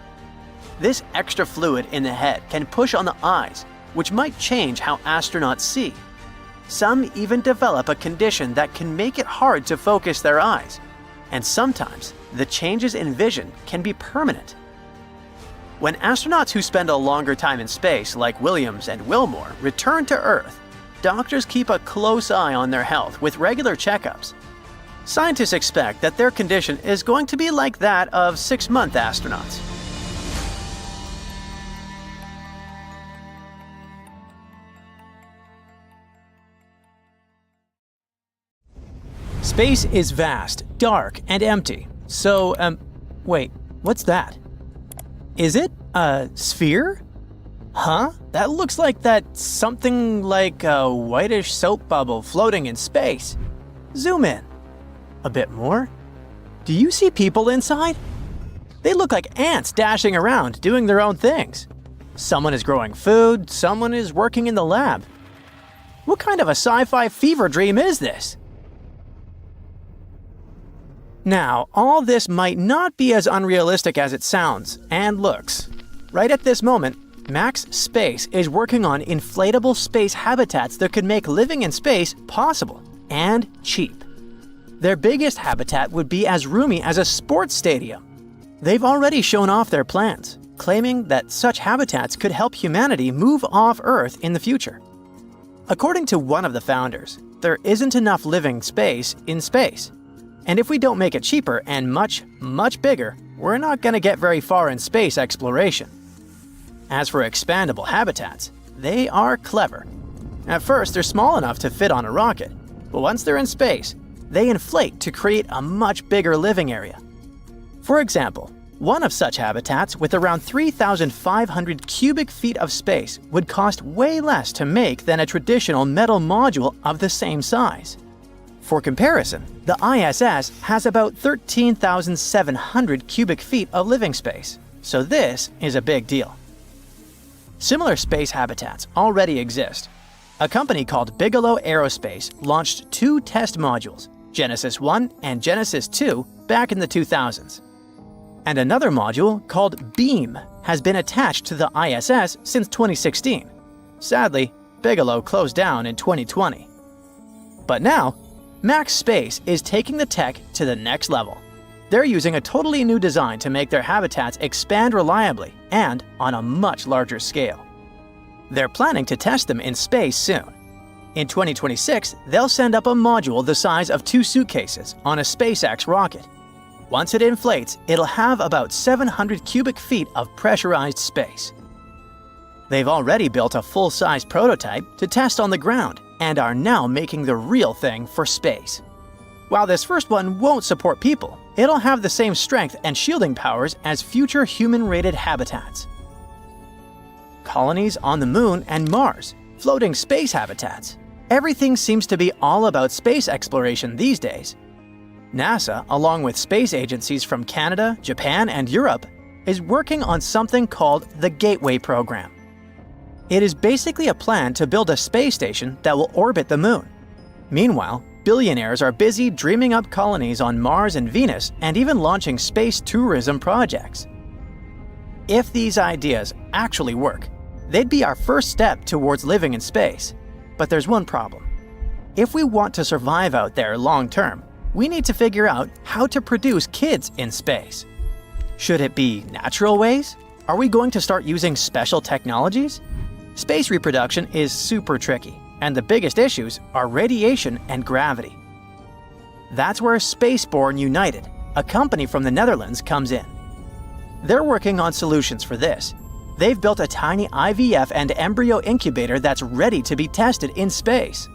This extra fluid in the head can push on the eyes, which might change how astronauts see. Some even develop a condition that can make it hard to focus their eyes, and sometimes the changes in vision can be permanent. When astronauts who spend a longer time in space, like Williams and Wilmore, return to Earth, doctors keep a close eye on their health with regular checkups. Scientists expect that their condition is going to be like that of 6-month astronauts. Space is vast, dark, and empty. So, wait, what's that? Is it a sphere? Huh? That looks like something like a whitish soap bubble floating in space. Zoom in. A bit more. Do you see people inside? They look like ants dashing around, doing their own things. Someone is growing food, someone is working in the lab. What kind of a sci-fi fever dream is this? Now, all this might not be as unrealistic as it sounds and looks. Right at this moment, Max Space is working on inflatable space habitats that could make living in space possible and cheap. Their biggest habitat would be as roomy as a sports stadium. They've already shown off their plans, claiming that such habitats could help humanity move off Earth in the future. According to one of the founders, there isn't enough living space in space. And if we don't make it cheaper and much, much bigger, we're not going to get very far in space exploration. As for expandable habitats, they are clever. At first, they're small enough to fit on a rocket, but once they're in space, they inflate to create a much bigger living area. For example, One of such habitats, with around 3,500 cubic feet of space, would cost way less to make than a traditional metal module of the same size. For comparison, the ISS has about 13,700 cubic feet of living space, so this is a big deal. Similar space habitats already exist. A company called Bigelow Aerospace launched 2 test modules, Genesis 1 and Genesis 2, back in the 2000s. And another module called Beam has been attached to the ISS since 2016. Sadly, Bigelow closed down in 2020. But now, Max Space is taking the tech to the next level. They're using a totally new design to make their habitats expand reliably and on a much larger scale. They're planning to test them in space soon. In 2026, they'll send up a module the size of 2 suitcases on a SpaceX rocket. Once it inflates, it'll have about 700 cubic feet of pressurized space. They've already built a full-size prototype to test on the ground and are now making the real thing for space. While this first one won't support people, it'll have the same strength and shielding powers as future human-rated habitats. Colonies on the Moon and Mars, floating space habitats. Everything seems to be all about space exploration these days. NASA, along with space agencies from Canada, Japan, and Europe, is working on something called the Gateway Program. It is basically a plan to build a space station that will orbit the Moon. Meanwhile, billionaires are busy dreaming up colonies on Mars and Venus and even launching space tourism projects. If these ideas actually work, they'd be our first step towards living in space. But there's one problem. If we want to survive out there long term, we need to figure out how to produce kids in space. Should it be natural ways? Are we going to start using special technologies? Space reproduction is super tricky, and the biggest issues are radiation and gravity. That's where Spaceborne United, a company from the Netherlands, comes in. They're working on solutions for this. They've built a tiny IVF and embryo incubator that's ready to be tested in space.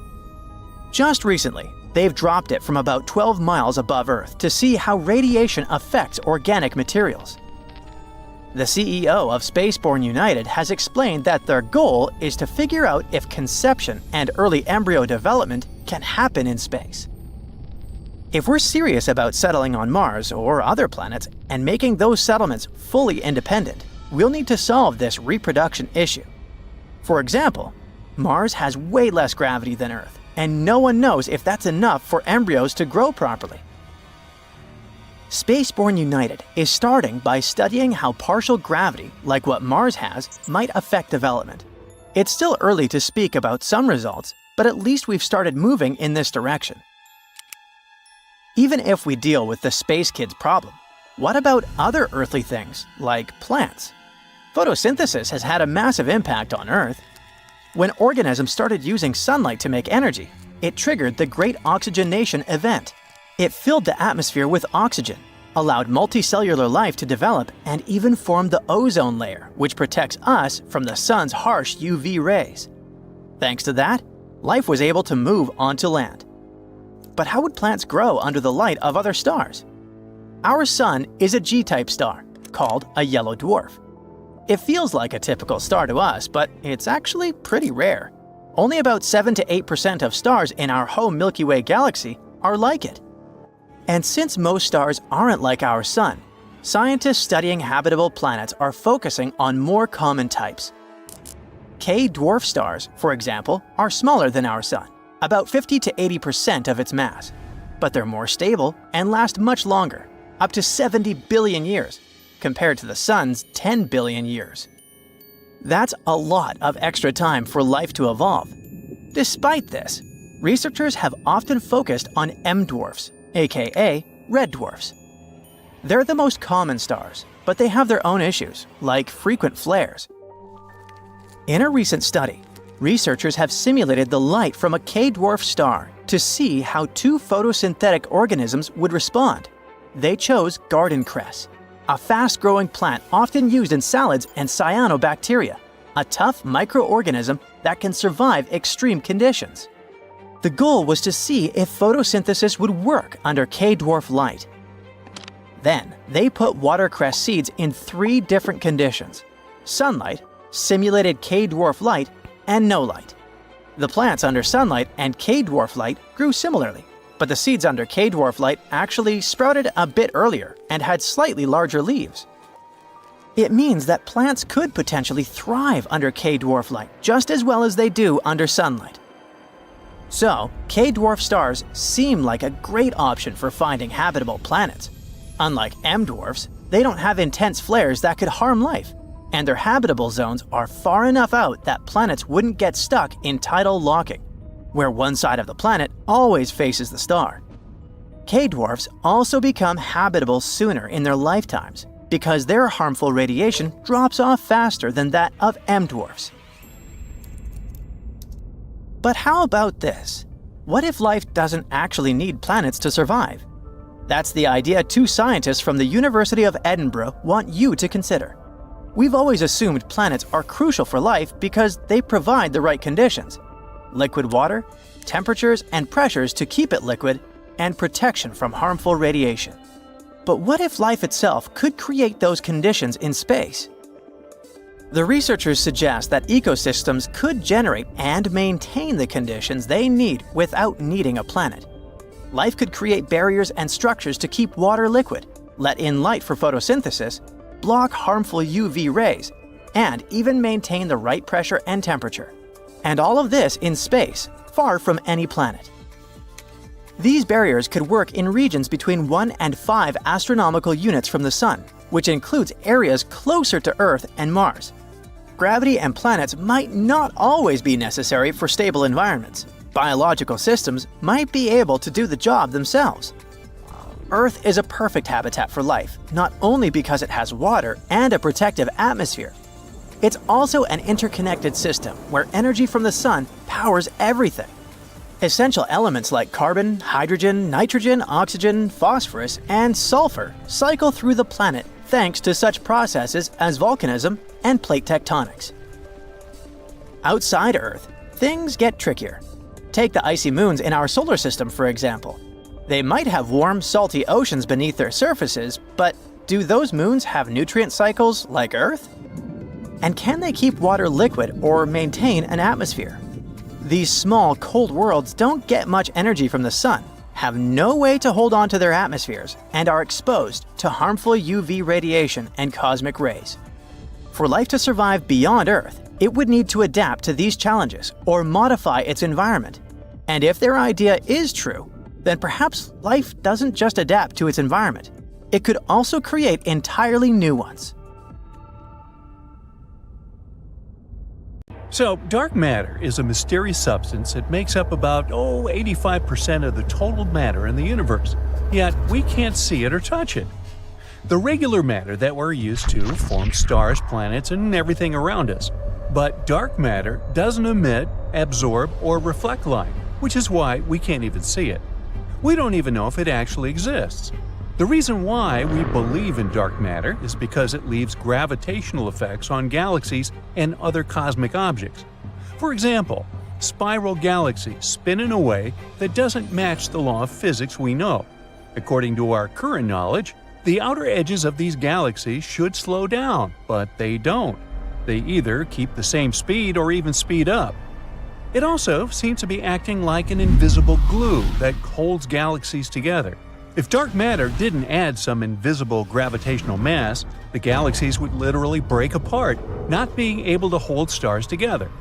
Just recently, they've dropped it from about 12 miles above Earth to see how radiation affects organic materials. The CEO of Spaceborne United has explained that their goal is to figure out if conception and early embryo development can happen in space. If we're serious about settling on Mars or other planets and making those settlements fully independent, we'll need to solve this reproduction issue. For example, Mars has way less gravity than Earth, and no one knows if that's enough for embryos to grow properly. Spaceborne United is starting by studying how partial gravity, like what Mars has, might affect development. It's still early to speak about some results, but at least we've started moving in this direction. Even if we deal with the space kids problem, what about other earthly things, like plants? Photosynthesis has had a massive impact on Earth. When organisms started using sunlight to make energy, it triggered the Great Oxygenation Event. It filled the atmosphere with oxygen, allowed multicellular life to develop, and even formed the ozone layer, which protects us from the sun's harsh UV rays. Thanks to that, life was able to move onto land. But how would plants grow under the light of other stars? Our sun is a G-type star, called a yellow dwarf. It feels like a typical star to us, but it's actually pretty rare. Only about 7 to 8% of stars in our home Milky Way galaxy are like it. And since most stars aren't like our sun, scientists studying habitable planets are focusing on more common types. K-dwarf stars, for example, are smaller than our sun, about 50 to 80% of its mass. But they're more stable and last much longer, up to 70 billion years, compared to the sun's 10 billion years. That's a lot of extra time for life to evolve. Despite this, researchers have often focused on M-dwarfs, aka red dwarfs. They're the most common stars, but they have their own issues, like frequent flares. In a recent study, researchers have simulated the light from a K-dwarf star to see how 2 photosynthetic organisms would respond. They chose garden cress, a fast-growing plant often used in salads, and cyanobacteria, a tough microorganism that can survive extreme conditions. The goal was to see if photosynthesis would work under K-dwarf light. Then, they put watercress seeds in 3 different conditions: sunlight, simulated K-dwarf light, and no light. The plants under sunlight and K-dwarf light grew similarly, but the seeds under K-dwarf light actually sprouted a bit earlier and had slightly larger leaves. It means that plants could potentially thrive under K-dwarf light just as well as they do under sunlight. So, K-dwarf stars seem like a great option for finding habitable planets. Unlike M-dwarfs, they don't have intense flares that could harm life, and their habitable zones are far enough out that planets wouldn't get stuck in tidal locking, where one side of the planet always faces the star. K-dwarfs also become habitable sooner in their lifetimes because their harmful radiation drops off faster than that of M-dwarfs. But how about this? What if life doesn't actually need planets to survive? That's the idea 2 scientists from the University of Edinburgh want you to consider. We've always assumed planets are crucial for life because they provide the right conditions: liquid water, temperatures and pressures to keep it liquid, and protection from harmful radiation. But what if life itself could create those conditions in space? The researchers suggest that ecosystems could generate and maintain the conditions they need without needing a planet. Life could create barriers and structures to keep water liquid, let in light for photosynthesis, block harmful UV rays, and even maintain the right pressure and temperature. And all of this in space, far from any planet. These barriers could work in regions between 1 and 5 astronomical units from the Sun, which includes areas closer to Earth and Mars. Gravity and planets might not always be necessary for stable environments. Biological systems might be able to do the job themselves. Earth is a perfect habitat for life, not only because it has water and a protective atmosphere. It's also an interconnected system where energy from the sun powers everything. Essential elements like carbon, hydrogen, nitrogen, oxygen, phosphorus, and sulfur cycle through the planet thanks to such processes as volcanism and plate tectonics. Outside Earth, things get trickier. Take the icy moons in our solar system, for example. They might have warm, salty oceans beneath their surfaces, but do those moons have nutrient cycles like Earth? And can they keep water liquid or maintain an atmosphere? These small, cold worlds don't get much energy from the sun, have no way to hold on to their atmospheres, and are exposed to harmful UV radiation and cosmic rays. For life to survive beyond Earth, it would need to adapt to these challenges or modify its environment. And if their idea is true, then perhaps life doesn't just adapt to its environment. It could also create entirely new ones. So, dark matter is a mysterious substance that makes up about 85% of the total matter in the universe, yet we can't see it or touch it. The regular matter that we're used to forms stars, planets, and everything around us. But dark matter doesn't emit, absorb, or reflect light, which is why we can't even see it. We don't even know if it actually exists. The reason why we believe in dark matter is because it leaves gravitational effects on galaxies and other cosmic objects. For example, spiral galaxies spin in a way that doesn't match the law of physics we know. According to our current knowledge, the outer edges of these galaxies should slow down, but they don't. They either keep the same speed or even speed up. It also seems to be acting like an invisible glue that holds galaxies together. If dark matter didn't add some invisible gravitational mass, the galaxies would literally break apart, not being able to hold stars together.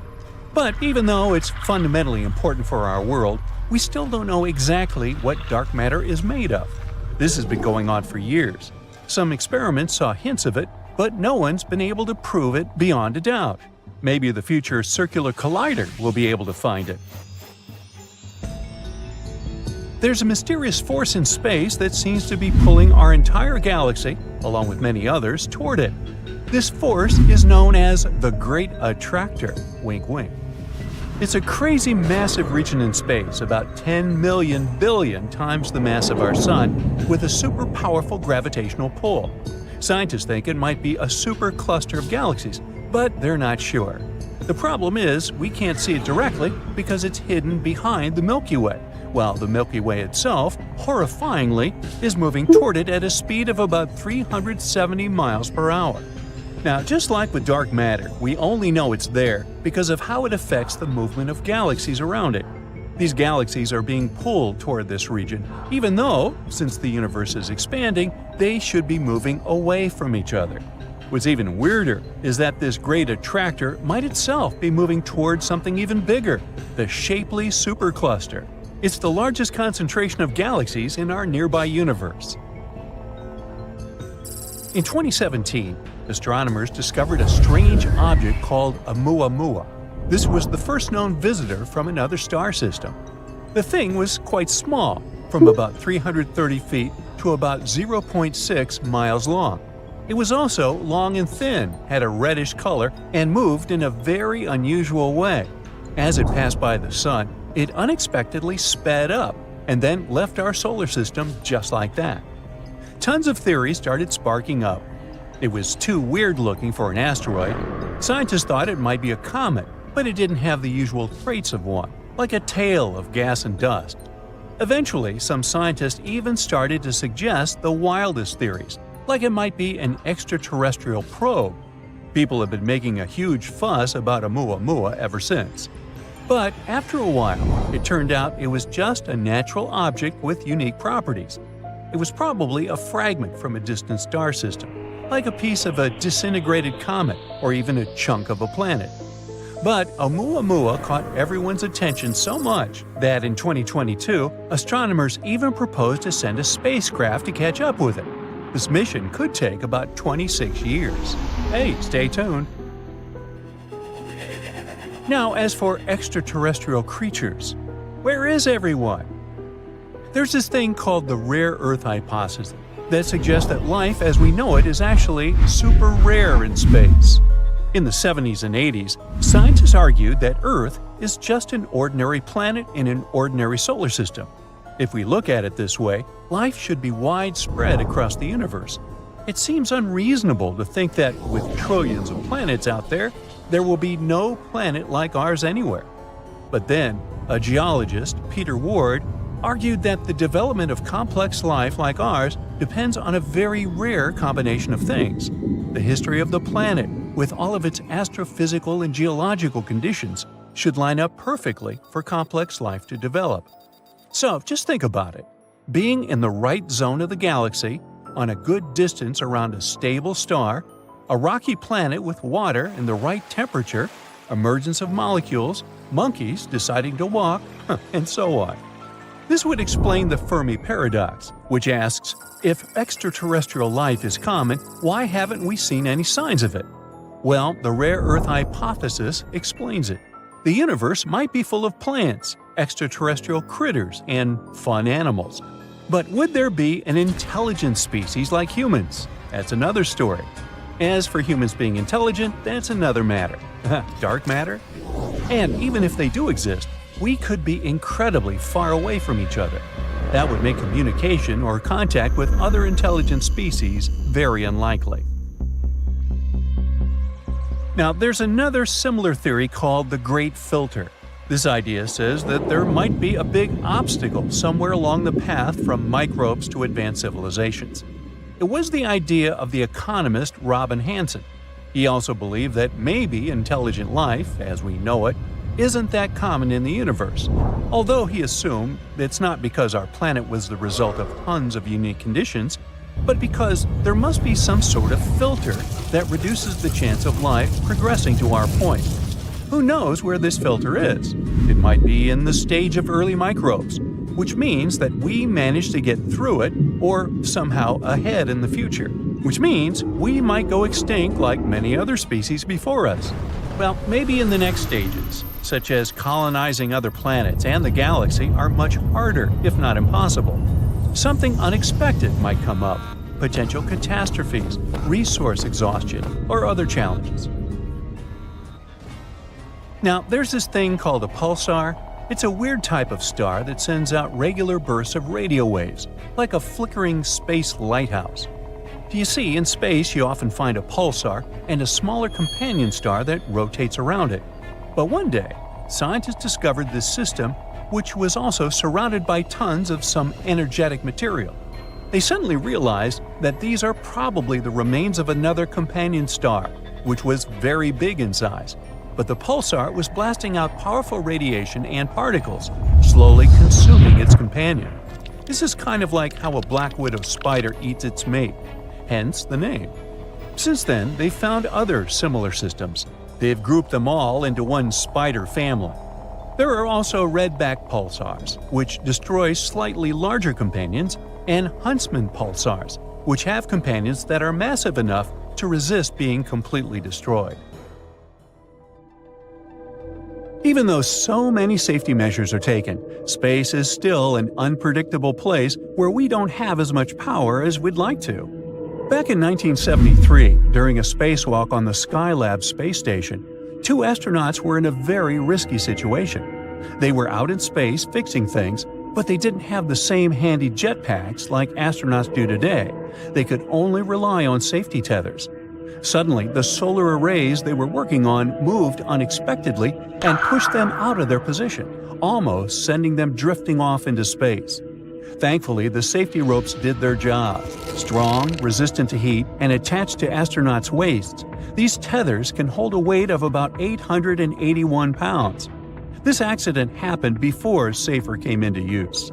But even though it's fundamentally important for our world, we still don't know exactly what dark matter is made of. This has been going on for years. Some experiments saw hints of it, but no one's been able to prove it beyond a doubt. Maybe the future circular collider will be able to find it. There's a mysterious force in space that seems to be pulling our entire galaxy, along with many others, toward it. This force is known as the Great Attractor. Wink, wink. It's a crazy massive region in space, about 10 million billion times the mass of our Sun, with a super powerful gravitational pull. Scientists think it might be a super cluster of galaxies, but they're not sure. The problem is we can't see it directly because it's hidden behind the Milky Way, while the Milky Way itself, horrifyingly, is moving toward it at a speed of about 370 miles per hour. Now, just like with dark matter, we only know it's there because of how it affects the movement of galaxies around it. These galaxies are being pulled toward this region, even though, since the universe is expanding, they should be moving away from each other. What's even weirder is that this great attractor might itself be moving towards something even bigger, the Shapley supercluster. It's the largest concentration of galaxies in our nearby universe. In 2017, astronomers discovered a strange object called Oumuamua. This was the first known visitor from another star system. The thing was quite small, from about 330 feet to about 0.6 miles long. It was also long and thin, had a reddish color, and moved in a very unusual way. As it passed by the Sun, it unexpectedly sped up, and then left our solar system just like that. Tons of theories started sparking up. It was too weird-looking for an asteroid. Scientists thought it might be a comet, but it didn't have the usual traits of one, like a tail of gas and dust. Eventually, some scientists even started to suggest the wildest theories, like it might be an extraterrestrial probe. People have been making a huge fuss about Oumuamua ever since. But after a while, it turned out it was just a natural object with unique properties. It was probably a fragment from a distant star system, like a piece of a disintegrated comet or even a chunk of a planet. But Oumuamua caught everyone's attention so much that in 2022, astronomers even proposed to send a spacecraft to catch up with it. This mission could take about 26 years. Hey, stay tuned. Now, as for extraterrestrial creatures, where is everyone? There's this thing called the rare Earth hypothesis that suggests that life as we know it is actually super rare in space. In the 70s and 80s, scientists argued that Earth is just an ordinary planet in an ordinary solar system. If we look at it this way, life should be widespread across the universe. It seems unreasonable to think that with trillions of planets out there, there will be no planet like ours anywhere. But then, a geologist, Peter Ward, argued that the development of complex life like ours depends on a very rare combination of things. The history of the planet, with all of its astrophysical and geological conditions, should line up perfectly for complex life to develop. So, just think about it. Being in the right zone of the galaxy, on a good distance around a stable star, a rocky planet with water and the right temperature, emergence of molecules, monkeys deciding to walk, and so on. This would explain the Fermi paradox, which asks, if extraterrestrial life is common, why haven't we seen any signs of it? Well, the rare Earth hypothesis explains it. The universe might be full of plants, extraterrestrial critters, and fun animals. But would there be an intelligent species like humans? That's another story. As for humans being intelligent, that's another matter. Dark matter? And even if they do exist, we could be incredibly far away from each other. That would make communication or contact with other intelligent species very unlikely. Now, there's another similar theory called the Great Filter. This idea says that there might be a big obstacle somewhere along the path from microbes to advanced civilizations. It was the idea of the economist Robin Hanson. He also believed that maybe intelligent life, as we know it, isn't that common in the universe, although he assumed it's not because our planet was the result of tons of unique conditions, but because there must be some sort of filter that reduces the chance of life progressing to our point. Who knows where this filter is? It might be in the stage of early microbes, which means that we managed to get through it or somehow ahead in the future, which means we might go extinct like many other species before us. Well, maybe in the next stages, such as colonizing other planets and the galaxy, are much harder, if not impossible. Something unexpected might come up, potential catastrophes, resource exhaustion, or other challenges. Now, there's this thing called a pulsar. It's a weird type of star that sends out regular bursts of radio waves, like a flickering space lighthouse. You see, in space you often find a pulsar and a smaller companion star that rotates around it. But one day, scientists discovered this system which was also surrounded by tons of some energetic material. They suddenly realized that these are probably the remains of another companion star, which was very big in size. But the pulsar was blasting out powerful radiation and particles, slowly consuming its companion. This is kind of like how a black widow spider eats its mate, hence the name. Since then, they've found other similar systems. They've grouped them all into one spider family. There are also redback pulsars, which destroy slightly larger companions, and huntsman pulsars, which have companions that are massive enough to resist being completely destroyed. Even though so many safety measures are taken, space is still an unpredictable place where we don't have as much power as we'd like to. Back in 1973, during a spacewalk on the Skylab space station, 2 astronauts were in a very risky situation. They were out in space fixing things, but they didn't have the same handy jetpacks like astronauts do today. They could only rely on safety tethers. Suddenly, the solar arrays they were working on moved unexpectedly and pushed them out of their position, almost sending them drifting off into space. Thankfully, the safety ropes did their job. Strong, resistant to heat, and attached to astronauts' waists, these tethers can hold a weight of about 881 pounds. This accident happened before SAFER came into use.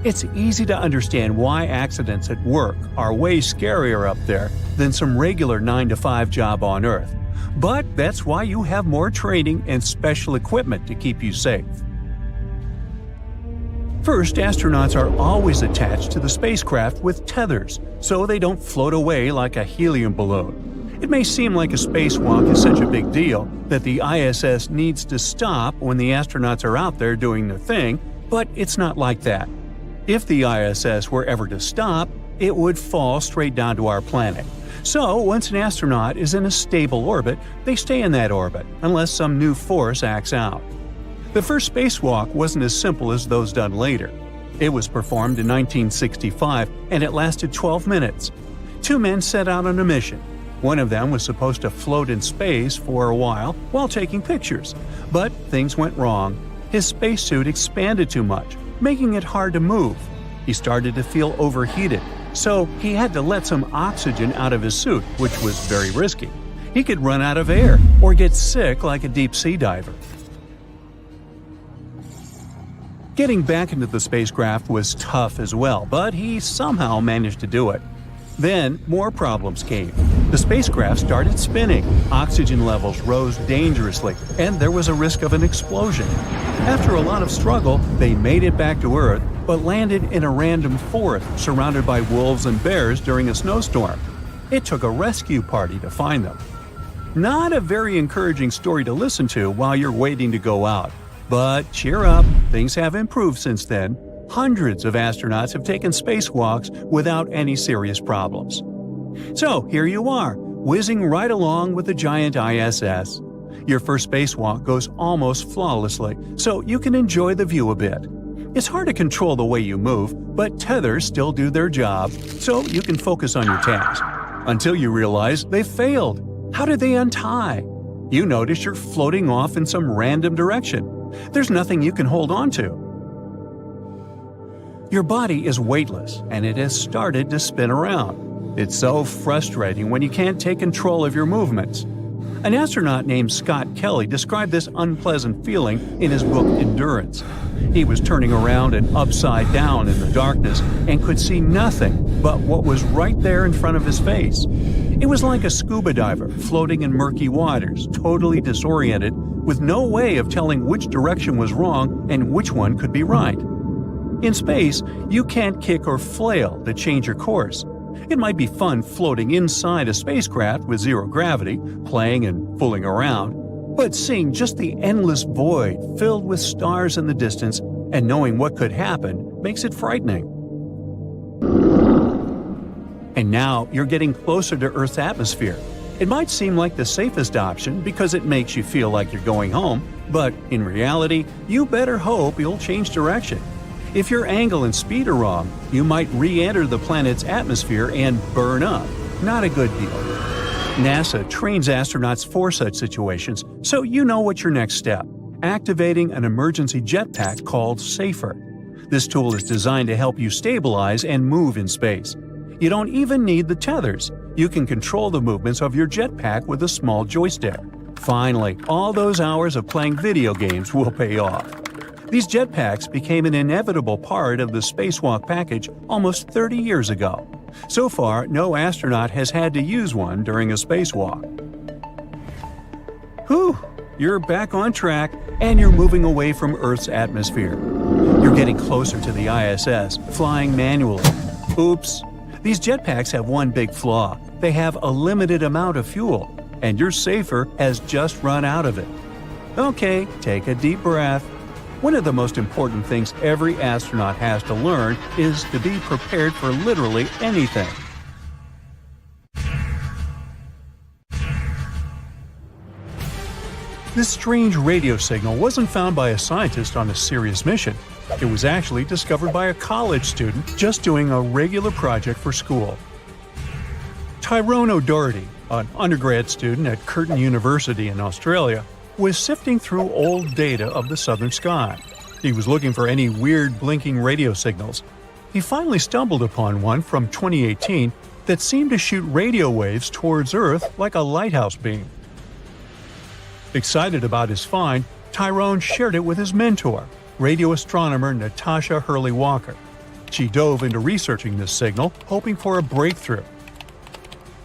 It's easy to understand why accidents at work are way scarier up there than some regular 9-to-5 job on Earth. But that's why you have more training and special equipment to keep you safe. First, astronauts are always attached to the spacecraft with tethers, so they don't float away like a helium balloon. It may seem like a spacewalk is such a big deal that the ISS needs to stop when the astronauts are out there doing their thing, but it's not like that. If the ISS were ever to stop, it would fall straight down to our planet. So, once an astronaut is in a stable orbit, they stay in that orbit, unless some new force acts out. The first spacewalk wasn't as simple as those done later. It was performed in 1965, and it lasted 12 minutes. 2 men set out on a mission. One of them was supposed to float in space for a while taking pictures. But things went wrong. His spacesuit expanded too much, making it hard to move. He started to feel overheated, so he had to let some oxygen out of his suit, which was very risky. He could run out of air or get sick like a deep-sea diver. Getting back into the spacecraft was tough as well, but he somehow managed to do it. Then, more problems came. The spacecraft started spinning, oxygen levels rose dangerously, and there was a risk of an explosion. After a lot of struggle, they made it back to Earth, but landed in a random forest surrounded by wolves and bears during a snowstorm. It took a rescue party to find them. Not a very encouraging story to listen to while you're waiting to go out. But cheer up, things have improved since then. Hundreds of astronauts have taken spacewalks without any serious problems. So here you are, whizzing right along with the giant ISS. Your first spacewalk goes almost flawlessly, so you can enjoy the view a bit. It's hard to control the way you move, but tethers still do their job, so you can focus on your task. Until you realize they failed. How did they untie? You notice you're floating off in some random direction. There's nothing you can hold on to. Your body is weightless, and it has started to spin around. It's so frustrating when you can't take control of your movements. An astronaut named Scott Kelly described this unpleasant feeling in his book Endurance. He was turning around and upside down in the darkness and could see nothing but what was right there in front of his face. It was like a scuba diver floating in murky waters, totally disoriented, with no way of telling which direction was wrong and which one could be right. In space, you can't kick or flail to change your course. It might be fun floating inside a spacecraft with zero gravity, playing and fooling around, but seeing just the endless void filled with stars in the distance and knowing what could happen makes it frightening. And now you're getting closer to Earth's atmosphere. It might seem like the safest option because it makes you feel like you're going home, but in reality, you better hope you'll change direction. If your angle and speed are wrong, you might re-enter the planet's atmosphere and burn up. Not a good deal. NASA trains astronauts for such situations, so you know what's your next step. activating an emergency jetpack called SAFER. This tool is designed to help you stabilize and move in space. You don't even need the tethers. You can control the movements of your jetpack with a small joystick. Finally, all those hours of playing video games will pay off. These jetpacks became an inevitable part of the Spacewalk package almost 30 years ago. So far, no astronaut has had to use one during a spacewalk. Whew! You're back on track, and you're moving away from Earth's atmosphere. You're getting closer to the ISS, flying manually. Oops! These jetpacks have one big flaw. They have a limited amount of fuel, and your SAFER has just run out of it. Okay, take a deep breath. One of the most important things every astronaut has to learn is to be prepared for literally anything. This strange radio signal wasn't found by a scientist on a serious mission. It was actually discovered by a college student just doing a regular project for school. Tyrone O'Doherty, an undergrad student at Curtin University in Australia, was sifting through old data of the southern sky. He was looking for any weird blinking radio signals. He finally stumbled upon one from 2018 that seemed to shoot radio waves towards Earth like a lighthouse beam. Excited about his find, Tyrone shared it with his mentor, radio astronomer Natasha Hurley-Walker. She dove into researching this signal, hoping for a breakthrough.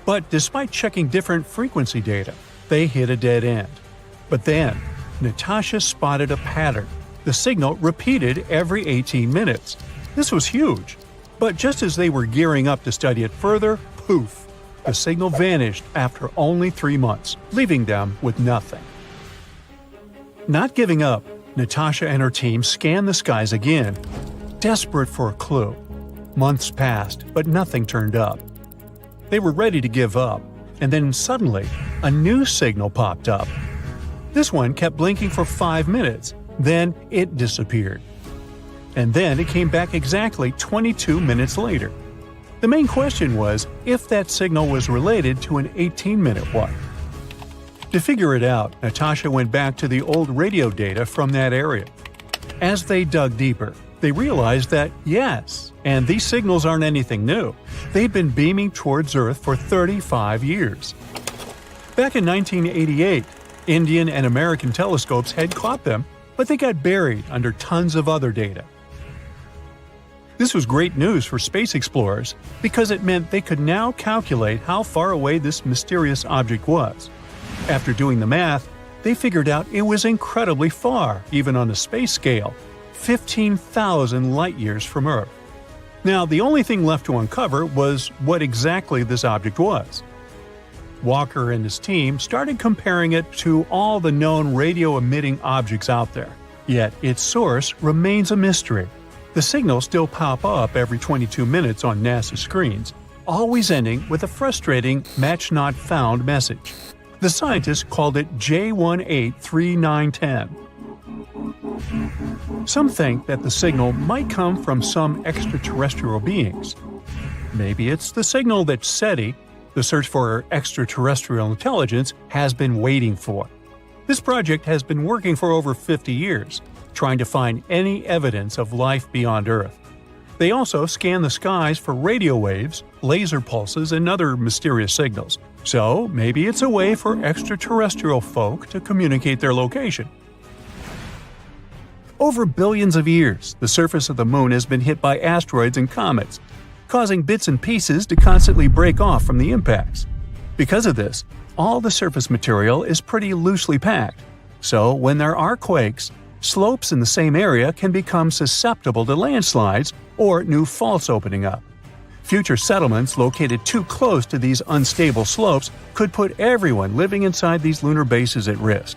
But despite checking different frequency data, they hit a dead end. But then, Natasha spotted a pattern. The signal repeated every 18 minutes. This was huge. But just as they were gearing up to study it further, poof! The signal vanished after only 3 months, leaving them with nothing. Not giving up, Natasha and her team scanned the skies again, desperate for a clue. Months passed, but nothing turned up. They were ready to give up, and then suddenly, a new signal popped up. This one kept blinking for 5 minutes, then it disappeared. And then it came back exactly 22 minutes later. The main question was if that signal was related to an 18-minute one. To figure it out, Natasha went back to the old radio data from that area. As they dug deeper, they realized that yes, and these signals aren't anything new. They've been beaming towards Earth for 35 years. Back in 1988, Indian and American telescopes had caught them, but they got buried under tons of other data. This was great news for space explorers because it meant they could now calculate how far away this mysterious object was. After doing the math, they figured out it was incredibly far, even on a space scale, 15,000 light-years from Earth. Now, the only thing left to uncover was what exactly this object was. Walker and his team started comparing it to all the known radio-emitting objects out there. Yet its source remains a mystery. The signals still pop up every 22 minutes on NASA screens, always ending with a frustrating match not found message. The scientists called it J183910. Some think that the signal might come from some extraterrestrial beings. Maybe it's the signal that SETI, the search for extraterrestrial intelligence, has been waiting for. This project has been working for over 50 years, trying to find any evidence of life beyond Earth. They also scan the skies for radio waves, laser pulses, and other mysterious signals. So maybe it's a way for extraterrestrial folk to communicate their location. Over billions of years, the surface of the Moon has been hit by asteroids and comets, causing bits and pieces to constantly break off from the impacts. Because of this, all the surface material is pretty loosely packed. So when there are quakes, slopes in the same area can become susceptible to landslides or new faults opening up. Future settlements located too close to these unstable slopes could put everyone living inside these lunar bases at risk.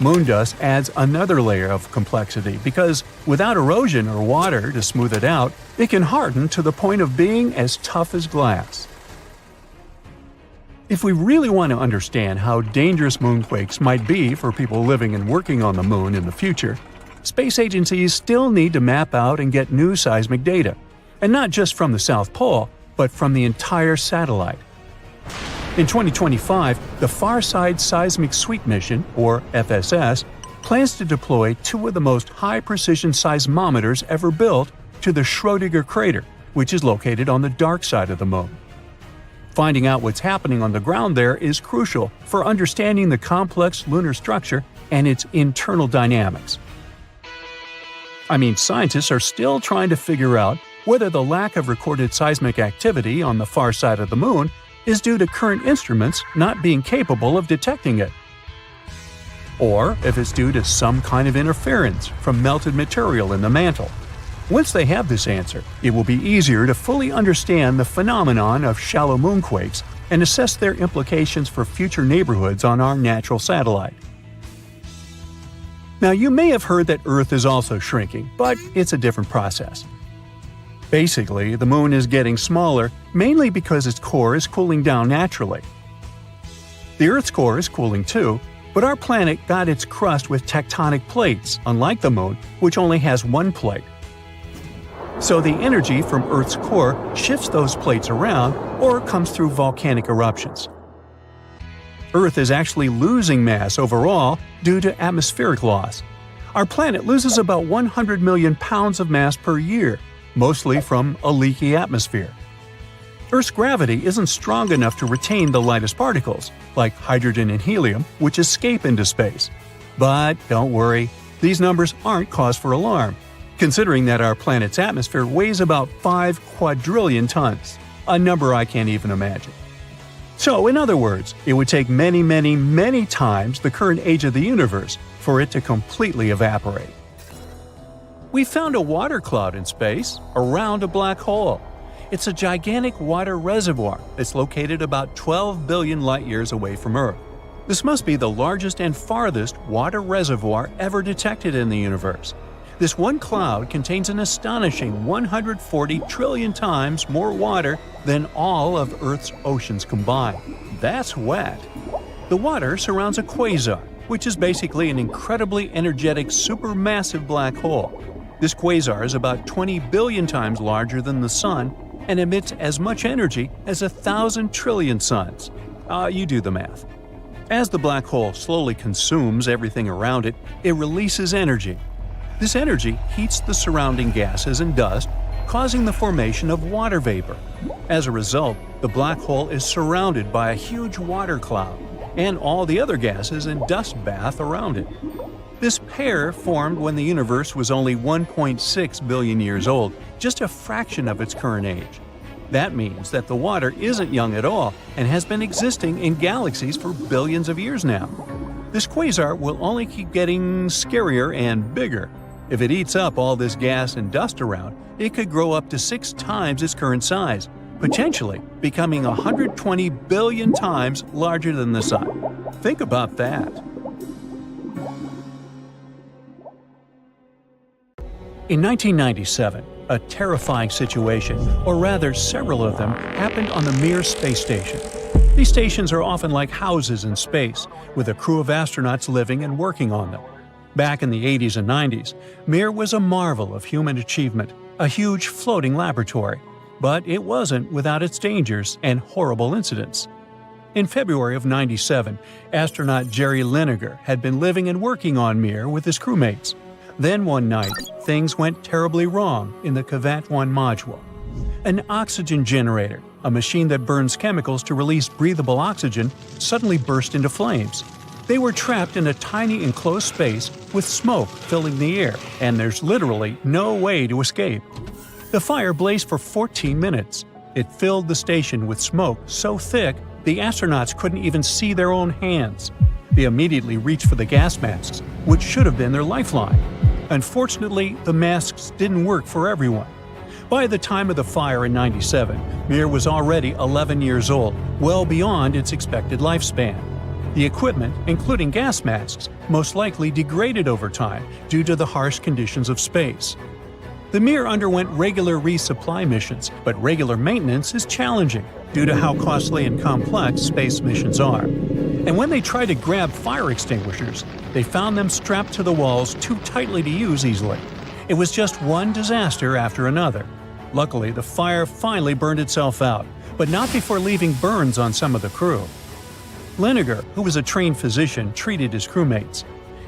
Moon dust adds another layer of complexity because without erosion or water to smooth it out, it can harden to the point of being as tough as glass. If we really want to understand how dangerous moonquakes might be for people living and working on the Moon in the future, space agencies still need to map out and get new seismic data, and not just from the South Pole, but from the entire satellite. In 2025, the Farside Seismic Sweep Mission, or FSS, plans to deploy two of the most high-precision seismometers ever built to the Schrödinger crater, which is located on the dark side of the Moon. Finding out what's happening on the ground there is crucial for understanding the complex lunar structure and its internal dynamics. Scientists are still trying to figure out whether the lack of recorded seismic activity on the far side of the Moon is due to current instruments not being capable of detecting it, or if it's due to some kind of interference from melted material in the mantle. Once they have this answer, it will be easier to fully understand the phenomenon of shallow moonquakes and assess their implications for future neighborhoods on our natural satellite. Now, you may have heard that Earth is also shrinking, but it's a different process. Basically, the Moon is getting smaller mainly because its core is cooling down naturally. The Earth's core is cooling too, but our planet got its crust with tectonic plates, unlike the Moon, which only has one plate. So the energy from Earth's core shifts those plates around or comes through volcanic eruptions. Earth is actually losing mass overall due to atmospheric loss. Our planet loses about 100 million pounds of mass per year, mostly from a leaky atmosphere. Earth's gravity isn't strong enough to retain the lightest particles, like hydrogen and helium, which escape into space. But don't worry, these numbers aren't cause for alarm, considering that our planet's atmosphere weighs about 5 quadrillion tons, a number I can't even imagine. So, in other words, it would take many, many, many times the current age of the universe for it to completely evaporate. We found a water cloud in space around a black hole. It's a gigantic water reservoir that's located about 12 billion light-years away from Earth. This must be the largest and farthest water reservoir ever detected in the universe. This one cloud contains an astonishing 140 trillion times more water than all of Earth's oceans combined. That's wet. The water surrounds a quasar, which is basically an incredibly energetic supermassive black hole. This quasar is about 20 billion times larger than the Sun and emits as much energy as 1,000 trillion suns. You do the math. As the black hole slowly consumes everything around it, it releases energy. This energy heats the surrounding gases and dust, causing the formation of water vapor. As a result, the black hole is surrounded by a huge water cloud and all the other gases and dust bath around it. This pair formed when the universe was only 1.6 billion years old, just a fraction of its current age. That means that the water isn't young at all and has been existing in galaxies for billions of years now. This quasar will only keep getting scarier and bigger. If it eats up all this gas and dust around, it could grow up to 6 times its current size, potentially becoming 120 billion times larger than the Sun. Think about that. In 1997, a terrifying situation, or rather several of them, happened on the Mir space station. These stations are often like houses in space, with a crew of astronauts living and working on them. Back in the 80s and 90s, Mir was a marvel of human achievement, a huge floating laboratory. But it wasn't without its dangers and horrible incidents. In February of '97, astronaut Jerry Lineker had been living and working on Mir with his crewmates. Then one night, things went terribly wrong in the Cavat-1 module. An oxygen generator, a machine that burns chemicals to release breathable oxygen, suddenly burst into flames. They were trapped in a tiny enclosed space with smoke filling the air, and there's literally no way to escape. The fire blazed for 14 minutes. It filled the station with smoke so thick the astronauts couldn't even see their own hands. They immediately reached for the gas masks, which should have been their lifeline. Unfortunately, the masks didn't work for everyone. By the time of the fire in '97, Mir was already 11 years old, well beyond its expected lifespan. The equipment, including gas masks, most likely degraded over time due to the harsh conditions of space. The Mir underwent regular resupply missions, but regular maintenance is challenging due to how costly and complex space missions are. And when they tried to grab fire extinguishers, they found them strapped to the walls too tightly to use easily. It was just one disaster after another. Luckily, the fire finally burned itself out, but not before leaving burns on some of the crew. Lineker, who was a trained physician, treated his crewmates.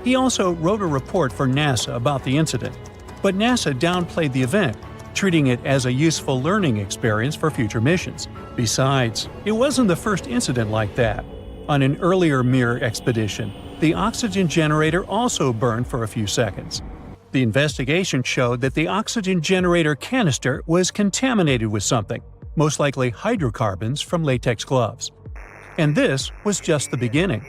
He also wrote a report for NASA about the incident, but NASA downplayed the event, treating it as a useful learning experience for future missions. Besides, it wasn't the first incident like that. On an earlier Mir expedition, the oxygen generator also burned for a few seconds. The investigation showed that the oxygen generator canister was contaminated with something, most likely hydrocarbons from latex gloves. And this was just the beginning.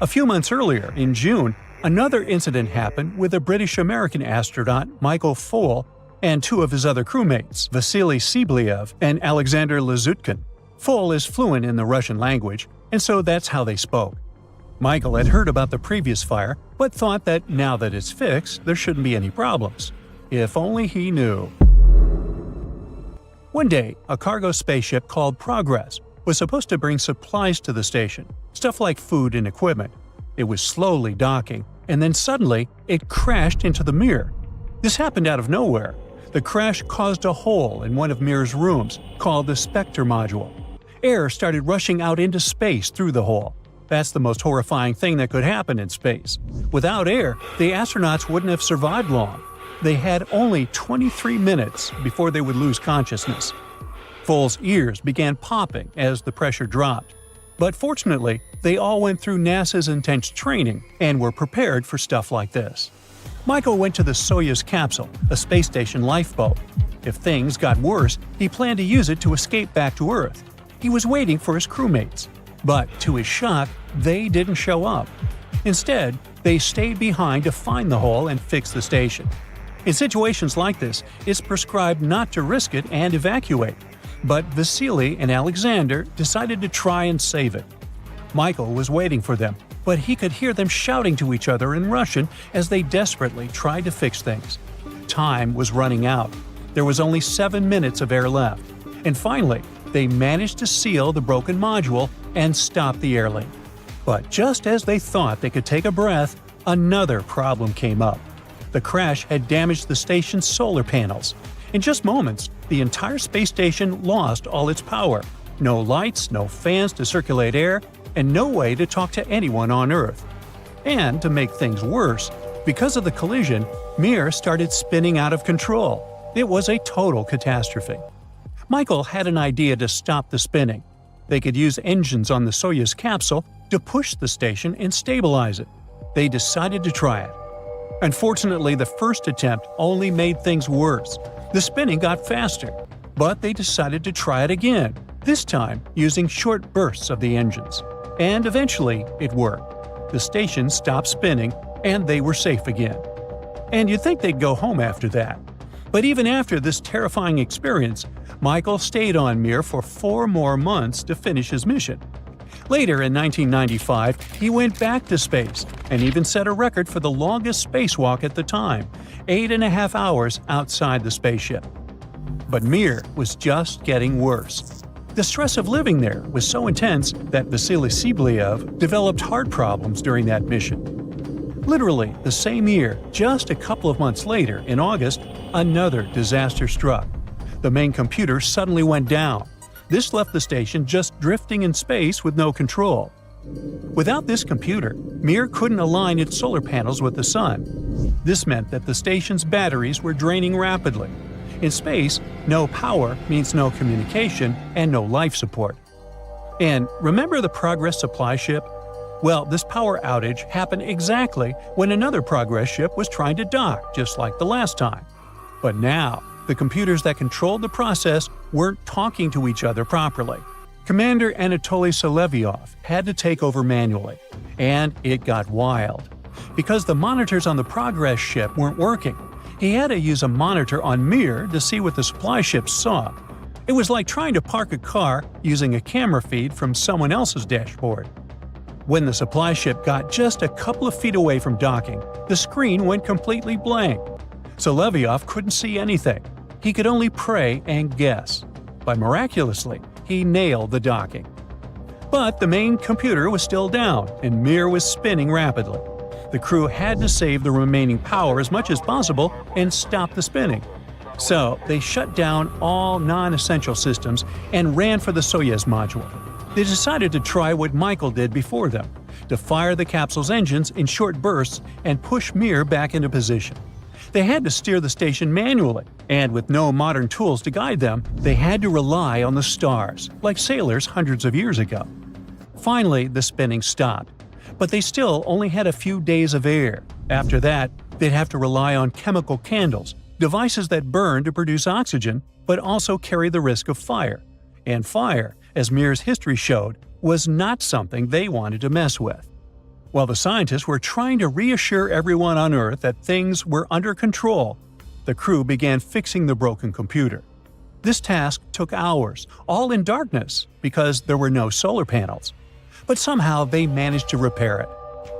A few months earlier, in June, another incident happened with a British-American astronaut, Michael Foale, and two of his other crewmates, Vasily Siblyev and Alexander Lazutkin. Foale is fluent in the Russian language, and so that's how they spoke. Michael had heard about the previous fire, but thought that now that it's fixed, there shouldn't be any problems. If only he knew. One day, a cargo spaceship called Progress was supposed to bring supplies to the station, stuff like food and equipment. It was slowly docking, and then suddenly, it crashed into the Mir. This happened out of nowhere. The crash caused a hole in one of Mir's rooms, called the Spectre module. Air started rushing out into space through the hole. That's the most horrifying thing that could happen in space. Without air, the astronauts wouldn't have survived long. They had only 23 minutes before they would lose consciousness. Foale's ears began popping as the pressure dropped. But fortunately, they all went through NASA's intense training and were prepared for stuff like this. Michael went to the Soyuz capsule, a space station lifeboat. If things got worse, he planned to use it to escape back to Earth. He was waiting for his crewmates. But to his shock, they didn't show up. Instead, they stayed behind to find the hole and fix the station. In situations like this, it's prescribed not to risk it and evacuate. But Vasily and Alexander decided to try and save it. Michael was waiting for them, but he could hear them shouting to each other in Russian as they desperately tried to fix things. Time was running out. There was only 7 minutes of air left. And finally, they managed to seal the broken module and stop the airlink. But just as they thought they could take a breath, another problem came up. The crash had damaged the station's solar panels. In just moments, the entire space station lost all its power. No lights, no fans to circulate air, and no way to talk to anyone on Earth. And to make things worse, because of the collision, Mir started spinning out of control. It was a total catastrophe. Michael had an idea to stop the spinning. They could use engines on the Soyuz capsule to push the station and stabilize it. They decided to try it. Unfortunately, the first attempt only made things worse. The spinning got faster, but they decided to try it again, this time using short bursts of the engines. And eventually, it worked. The station stopped spinning, and they were safe again. And you'd think they'd go home after that. But even after this terrifying experience, Michael stayed on Mir for 4 more months to finish his mission. Later in 1995, he went back to space and even set a record for the longest spacewalk at the time, 8.5 hours outside the spaceship. But Mir was just getting worse. The stress of living there was so intense that Vasily Siblyev developed heart problems during that mission. Literally the same year, just a couple of months later, in August, another disaster struck. The main computer suddenly went down. This left the station just drifting in space with no control. Without this computer, Mir couldn't align its solar panels with the sun. This meant that the station's batteries were draining rapidly. In space, no power means no communication and no life support. And remember the Progress supply ship? Well, this power outage happened exactly when another Progress ship was trying to dock, just like the last time. But now, the computers that controlled the process weren't talking to each other properly. Commander Anatoly Solevyov had to take over manually. And it got wild. Because the monitors on the Progress ship weren't working, he had to use a monitor on Mir to see what the supply ships saw. It was like trying to park a car using a camera feed from someone else's dashboard. When the supply ship got just a couple of feet away from docking, the screen went completely blank. Solevyov couldn't see anything. He could only pray and guess. But miraculously, he nailed the docking. But the main computer was still down, and Mir was spinning rapidly. The crew had to save the remaining power as much as possible and stop the spinning. So they shut down all non-essential systems and ran for the Soyuz module. They decided to try what Michael did before them, to fire the capsule's engines in short bursts and push Mir back into position. They had to steer the station manually, and with no modern tools to guide them, they had to rely on the stars, like sailors hundreds of years ago. Finally, the spinning stopped, but they still only had a few days of air. After that, they'd have to rely on chemical candles, devices that burn to produce oxygen, but also carry the risk of fire. And fire, as Mir's history showed, was not something they wanted to mess with. While the scientists were trying to reassure everyone on Earth that things were under control, the crew began fixing the broken computer. This task took hours, all in darkness, because there were no solar panels. But somehow they managed to repair it.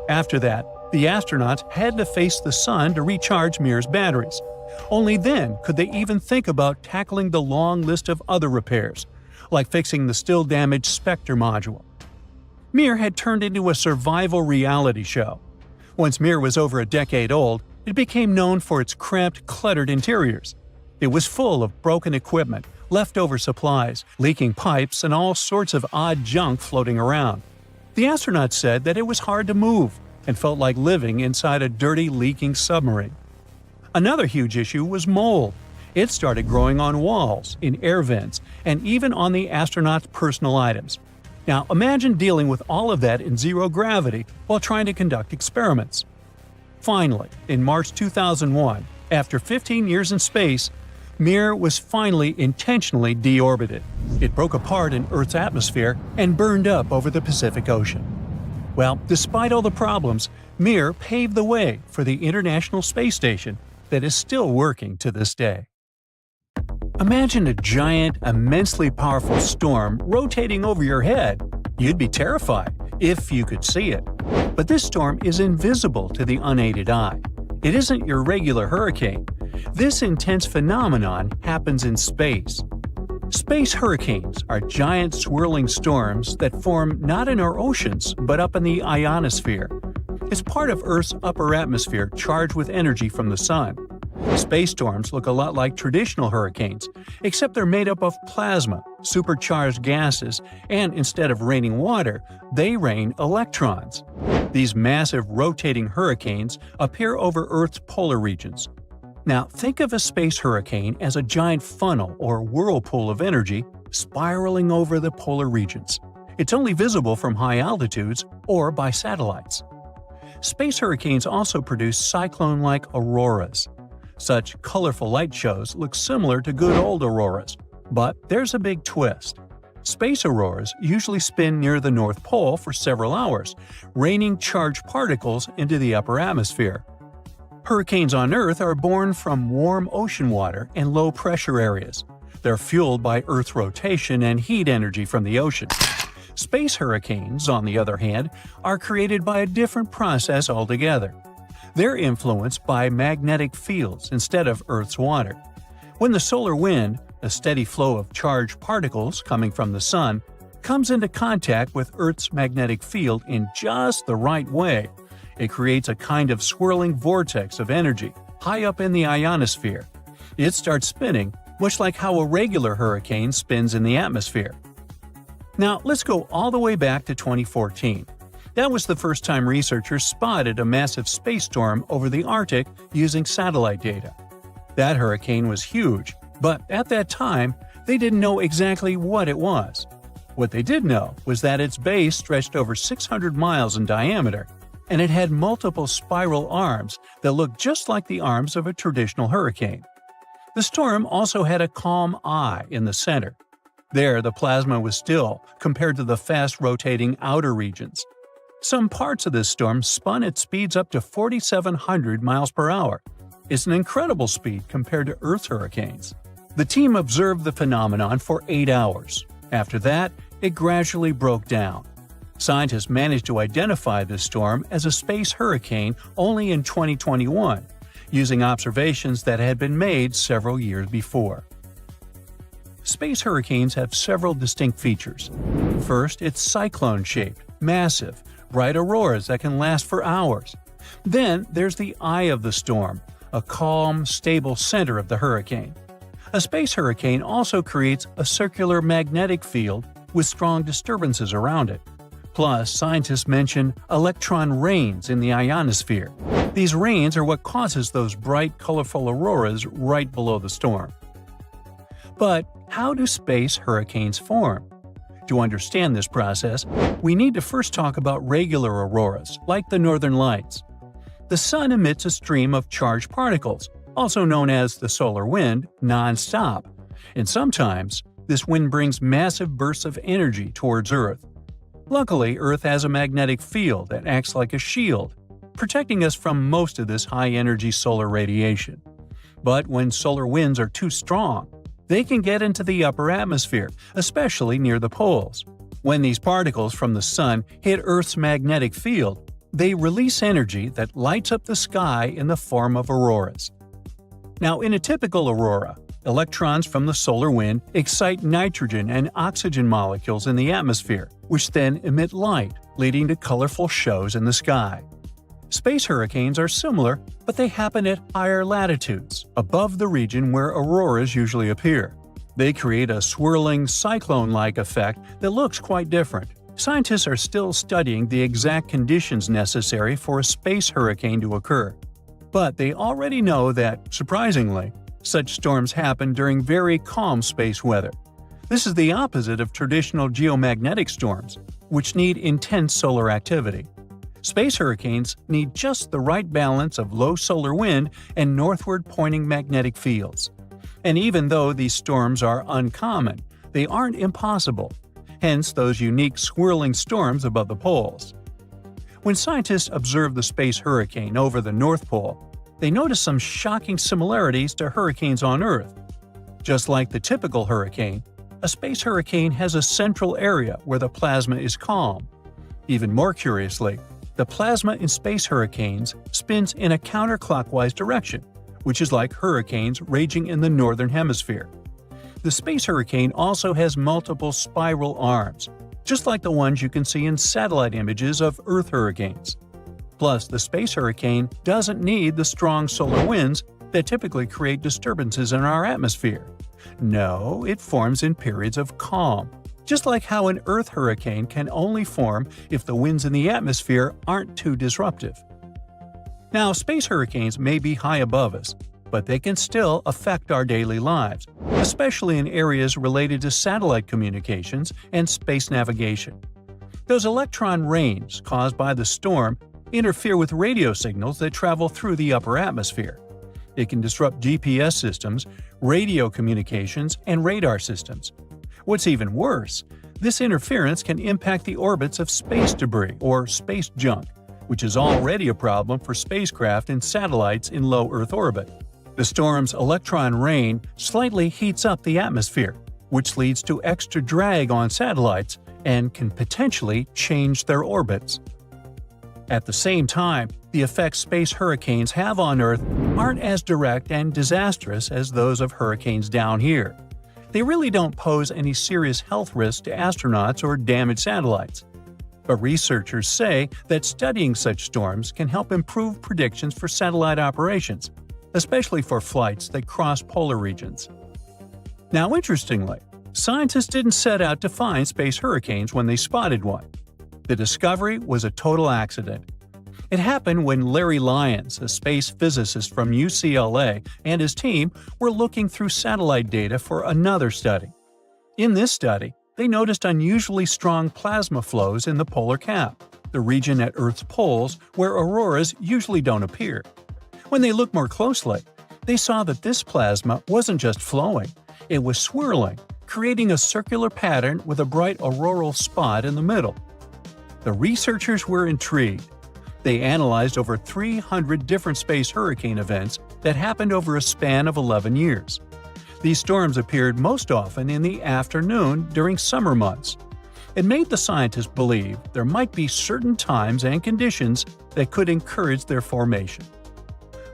After that, the astronauts had to face the sun to recharge Mir's batteries. Only then could they even think about tackling the long list of other repairs, like fixing the still-damaged Spectre module. Mir had turned into a survival reality show. Once Mir was over a decade old, it became known for its cramped, cluttered interiors. It was full of broken equipment, leftover supplies, leaking pipes, and all sorts of odd junk floating around. The astronauts said that it was hard to move and felt like living inside a dirty, leaking submarine. Another huge issue was mold. It started growing on walls, in air vents, and even on the astronauts' personal items. Now imagine dealing with all of that in zero gravity while trying to conduct experiments. Finally, in March 2001, after 15 years in space, Mir was finally intentionally deorbited. It broke apart in Earth's atmosphere and burned up over the Pacific Ocean. Well, despite all the problems, Mir paved the way for the International Space Station that is still working to this day. Imagine a giant, immensely powerful storm rotating over your head. You'd be terrified if you could see it. But this storm is invisible to the unaided eye. It isn't your regular hurricane. This intense phenomenon happens in space. Space hurricanes are giant swirling storms that form not in our oceans, but up in the ionosphere. It's part of Earth's upper atmosphere charged with energy from the sun. Space storms look a lot like traditional hurricanes, except they're made up of plasma, supercharged gases, and instead of raining water, they rain electrons. These massive rotating hurricanes appear over Earth's polar regions. Now, think of a space hurricane as a giant funnel or whirlpool of energy spiraling over the polar regions. It's only visible from high altitudes or by satellites. Space hurricanes also produce cyclone-like auroras. Such colorful light shows look similar to good old auroras, but there's a big twist. Space auroras usually spin near the North Pole for several hours, raining charged particles into the upper atmosphere. Hurricanes on Earth are born from warm ocean water and low-pressure areas. They're fueled by Earth's rotation and heat energy from the ocean. Space hurricanes, on the other hand, are created by a different process altogether. They're influenced by magnetic fields instead of Earth's water. When the solar wind, a steady flow of charged particles coming from the sun, comes into contact with Earth's magnetic field in just the right way, it creates a kind of swirling vortex of energy high up in the ionosphere. It starts spinning, much like how a regular hurricane spins in the atmosphere. Now, let's go all the way back to 2014. That was the first time researchers spotted a massive space storm over the Arctic using satellite data. That hurricane was huge, but at that time, they didn't know exactly what it was. What they did know was that its base stretched over 600 miles in diameter, and it had multiple spiral arms that looked just like the arms of a traditional hurricane. The storm also had a calm eye in the center. There, the plasma was still, compared to the fast-rotating outer regions. Some parts of this storm spun at speeds up to 4,700 miles per hour. It's an incredible speed compared to Earth's hurricanes. The team observed the phenomenon for 8 hours. After that, it gradually broke down. Scientists managed to identify this storm as a space hurricane only in 2021, using observations that had been made several years before. Space hurricanes have several distinct features. First, it's cyclone-shaped, massive, bright auroras that can last for hours. Then there's the eye of the storm, a calm, stable center of the hurricane. A space hurricane also creates a circular magnetic field with strong disturbances around it. Plus, scientists mention electron rains in the ionosphere. These rains are what causes those bright, colorful auroras right below the storm. But how do space hurricanes form? To understand this process, we need to first talk about regular auroras, like the northern lights. The sun emits a stream of charged particles, also known as the solar wind, non-stop, and sometimes this wind brings massive bursts of energy towards Earth. Luckily, Earth has a magnetic field that acts like a shield, protecting us from most of this high-energy solar radiation. But when solar winds are too strong, they can get into the upper atmosphere, especially near the poles. When these particles from the sun hit Earth's magnetic field, they release energy that lights up the sky in the form of auroras. Now, in a typical aurora, electrons from the solar wind excite nitrogen and oxygen molecules in the atmosphere, which then emit light, leading to colorful shows in the sky. Space hurricanes are similar, but they happen at higher latitudes, above the region where auroras usually appear. They create a swirling, cyclone-like effect that looks quite different. Scientists are still studying the exact conditions necessary for a space hurricane to occur. But they already know that, surprisingly, such storms happen during very calm space weather. This is the opposite of traditional geomagnetic storms, which need intense solar activity. Space hurricanes need just the right balance of low solar wind and northward-pointing magnetic fields. And even though these storms are uncommon, they aren't impossible, hence those unique swirling storms above the poles. When scientists observe the space hurricane over the North Pole, they notice some shocking similarities to hurricanes on Earth. Just like the typical hurricane, a space hurricane has a central area where the plasma is calm. Even more curiously, the plasma in space hurricanes spins in a counterclockwise direction, which is like hurricanes raging in the northern hemisphere. The space hurricane also has multiple spiral arms, just like the ones you can see in satellite images of Earth hurricanes. Plus, the space hurricane doesn't need the strong solar winds that typically create disturbances in our atmosphere. No, it forms in periods of calm, just like how an Earth hurricane can only form if the winds in the atmosphere aren't too disruptive. Now, space hurricanes may be high above us, but they can still affect our daily lives, especially in areas related to satellite communications and space navigation. Those electron rains caused by the storm interfere with radio signals that travel through the upper atmosphere. It can disrupt GPS systems, radio communications, and radar systems. What's even worse, this interference can impact the orbits of space debris or space junk, which is already a problem for spacecraft and satellites in low Earth orbit. The storm's electron rain slightly heats up the atmosphere, which leads to extra drag on satellites and can potentially change their orbits. At the same time, the effects space hurricanes have on Earth aren't as direct and disastrous as those of hurricanes down here. They really don't pose any serious health risks to astronauts or damaged satellites. But researchers say that studying such storms can help improve predictions for satellite operations, especially for flights that cross polar regions. Now, interestingly, scientists didn't set out to find space hurricanes when they spotted one. The discovery was a total accident. It happened when Larry Lyons, a space physicist from UCLA, and his team were looking through satellite data for another study. In this study, they noticed unusually strong plasma flows in the polar cap, the region at Earth's poles where auroras usually don't appear. When they looked more closely, they saw that this plasma wasn't just flowing, it was swirling, creating a circular pattern with a bright auroral spot in the middle. The researchers were intrigued. They analyzed over 300 different space hurricane events that happened over a span of 11 years. These storms appeared most often in the afternoon during summer months. It made the scientists believe there might be certain times and conditions that could encourage their formation.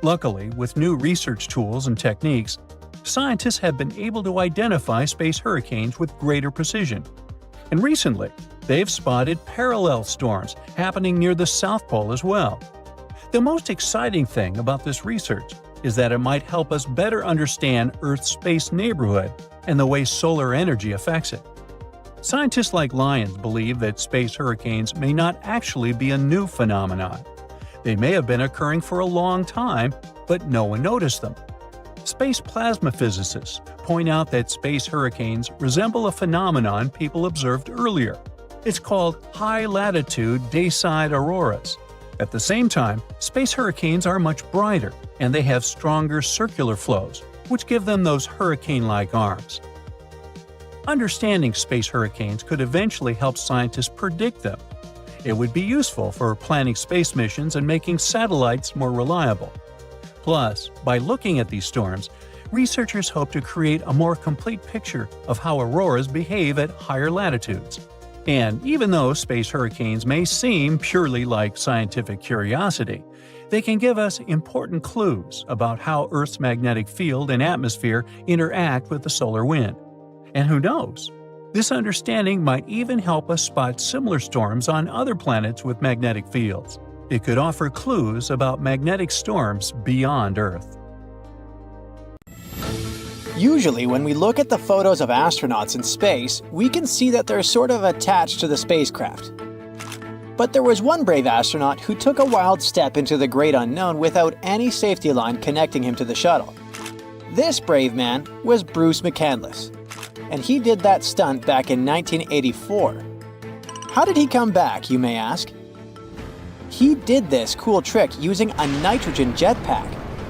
Luckily, with new research tools and techniques, scientists have been able to identify space hurricanes with greater precision. And recently, they've spotted parallel storms happening near the South Pole as well. The most exciting thing about this research is that it might help us better understand Earth's space neighborhood and the way solar energy affects it. Scientists like Lyons believe that space hurricanes may not actually be a new phenomenon. They may have been occurring for a long time, but no one noticed them. Space plasma physicists point out that space hurricanes resemble a phenomenon people observed earlier. It's called high-latitude day-side auroras. At the same time, space hurricanes are much brighter, and they have stronger circular flows, which give them those hurricane-like arms. Understanding space hurricanes could eventually help scientists predict them. It would be useful for planning space missions and making satellites more reliable. Plus, by looking at these storms, researchers hope to create a more complete picture of how auroras behave at higher latitudes. And even though space hurricanes may seem purely like scientific curiosity, they can give us important clues about how Earth's magnetic field and atmosphere interact with the solar wind. And who knows? This understanding might even help us spot similar storms on other planets with magnetic fields. It could offer clues about magnetic storms beyond Earth. Usually, when we look at the photos of astronauts in space, we can see that they're sort of attached to the spacecraft. But there was one brave astronaut who took a wild step into the great unknown without any safety line connecting him to the shuttle. This brave man was Bruce McCandless, and he did that stunt back in 1984. How did he come back, you may ask? He did this cool trick using a nitrogen jetpack,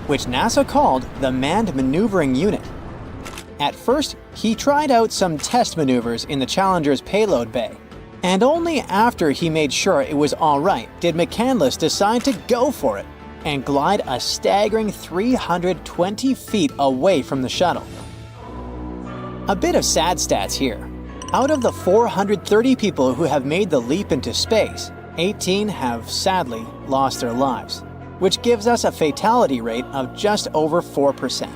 which NASA called the Manned Maneuvering Unit. At first, he tried out some test maneuvers in the Challenger's payload bay, and only after he made sure it was all right did McCandless decide to go for it and glide a staggering 320 feet away from the shuttle. A bit of sad stats here. Out of the 430 people who have made the leap into space, 18 have sadly lost their lives, which gives us a fatality rate of just over 4%.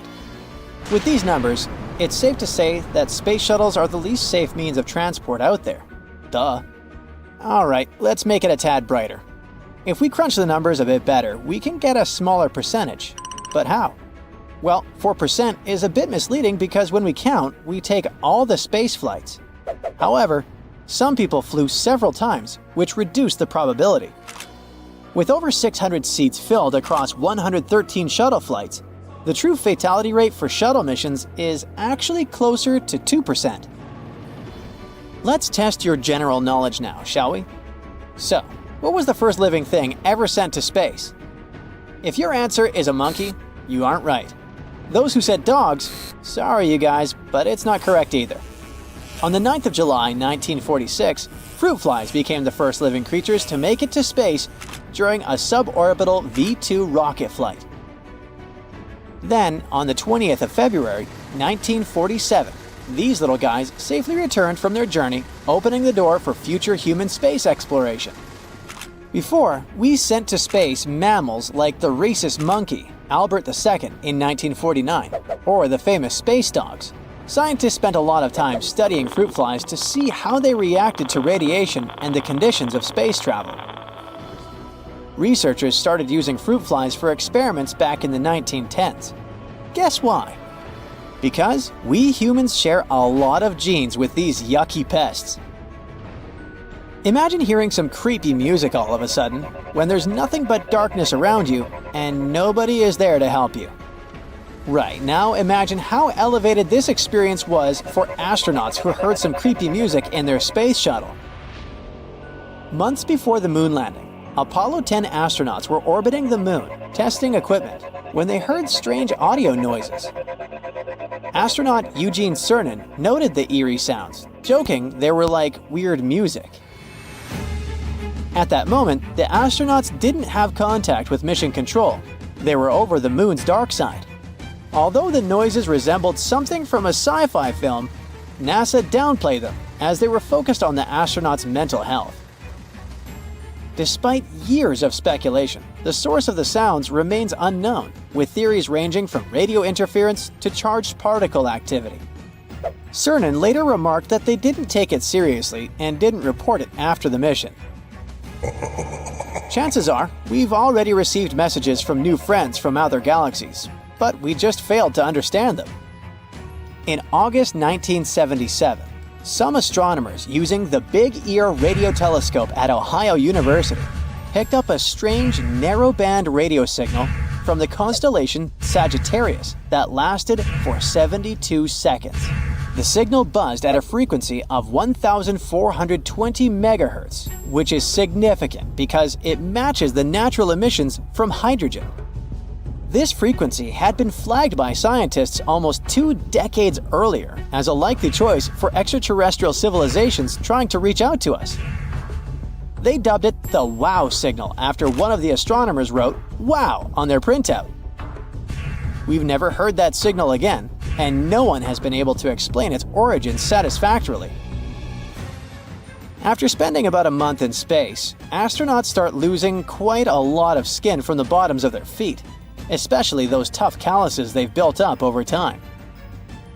With these numbers, it's safe to say that space shuttles are the least safe means of transport out there. Duh. Alright, let's make it a tad brighter. If we crunch the numbers a bit better, we can get a smaller percentage. But how? Well, 4% is a bit misleading because when we count, we take all the space flights. However, some people flew several times, which reduced the probability. With over 600 seats filled across 113 shuttle flights, the true fatality rate for shuttle missions is actually closer to 2%. Let's test your general knowledge now, shall we? So, what was the first living thing ever sent to space? If your answer is a monkey, you aren't right. Those who said dogs, sorry you guys, but it's not correct either. On the 9th of July, 1946, fruit flies became the first living creatures to make it to space during a suborbital V-2 rocket flight. Then, on the 20th of February, 1947, these little guys safely returned from their journey, opening the door for future human space exploration. Before, we sent to space mammals like the rhesus monkey, Albert II, in 1949, or the famous space dogs. Scientists spent a lot of time studying fruit flies to see how they reacted to radiation and the conditions of space travel. Researchers started using fruit flies for experiments back in the 1910s. Guess why? Because we humans share a lot of genes with these yucky pests. Imagine hearing some creepy music all of a sudden, when there's nothing but darkness around you and nobody is there to help you. Right, now imagine how elevated this experience was for astronauts who heard some creepy music in their space shuttle. Months before the moon landing, Apollo 10 astronauts were orbiting the moon, testing equipment, when they heard strange audio noises. Astronaut Eugene Cernan noted the eerie sounds, joking they were like weird music. At that moment, the astronauts didn't have contact with mission control. They were over the moon's dark side. Although the noises resembled something from a sci-fi film, NASA downplayed them as they were focused on the astronauts' mental health. Despite years of speculation, the source of the sounds remains unknown, with theories ranging from radio interference to charged particle activity. Cernan later remarked that they didn't take it seriously and didn't report it after the mission. Chances are, we've already received messages from new friends from other galaxies, but we just failed to understand them. In August 1977, Some astronomers using the Big Ear radio telescope at Ohio University picked up a strange narrow-band radio signal from the constellation Sagittarius that lasted for 72 seconds. The signal buzzed at a frequency of 1,420 megahertz, which is significant because it matches the natural emissions from hydrogen. This frequency had been flagged by scientists almost 2 decades earlier as a likely choice for extraterrestrial civilizations trying to reach out to us. They dubbed it the WOW signal after one of the astronomers wrote "WOW" on their printout. We've never heard that signal again, and no one has been able to explain its origin satisfactorily. After spending about a month in space, astronauts start losing quite a lot of skin from the bottoms of their feet, especially those tough calluses they've built up over time.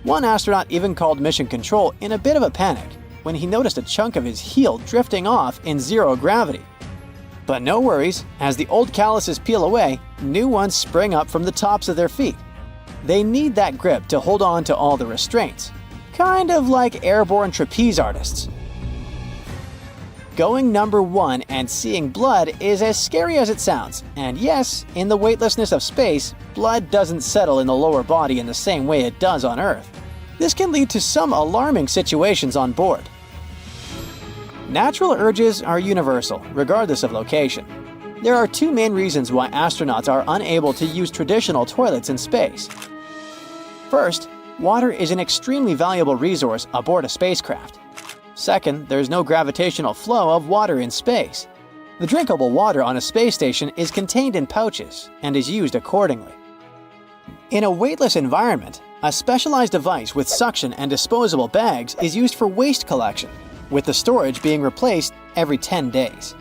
One astronaut even called Mission Control in a bit of a panic when he noticed a chunk of his heel drifting off in zero gravity. But no worries, as the old calluses peel away, new ones spring up from the tops of their feet. They need that grip to hold on to all the restraints, kind of like airborne trapeze artists. Going number 1 and seeing blood is as scary as it sounds, and yes, in the weightlessness of space, blood doesn't settle in the lower body in the same way it does on Earth. This can lead to some alarming situations on board. Natural urges are universal, regardless of location. There are 2 main reasons why astronauts are unable to use traditional toilets in space. First, water is an extremely valuable resource aboard a spacecraft. Second, there's no gravitational flow of water in space. The drinkable water on a space station is contained in pouches and is used accordingly. In a weightless environment, a specialized device with suction and disposable bags is used for waste collection, with the storage being replaced every 10 days.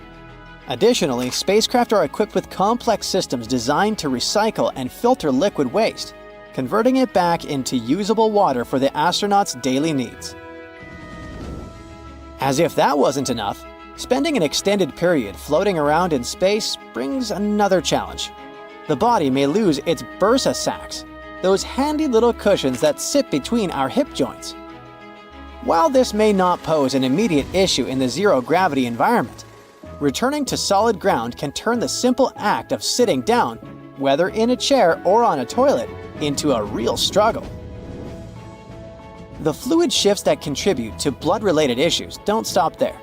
Additionally, spacecraft are equipped with complex systems designed to recycle and filter liquid waste, converting it back into usable water for the astronauts' daily needs. As if that wasn't enough, spending an extended period floating around in space brings another challenge. The body may lose its bursa sacs, those handy little cushions that sit between our hip joints. While this may not pose an immediate issue in the zero-gravity environment, returning to solid ground can turn the simple act of sitting down, whether in a chair or on a toilet, into a real struggle. The fluid shifts that contribute to blood-related issues don't stop there.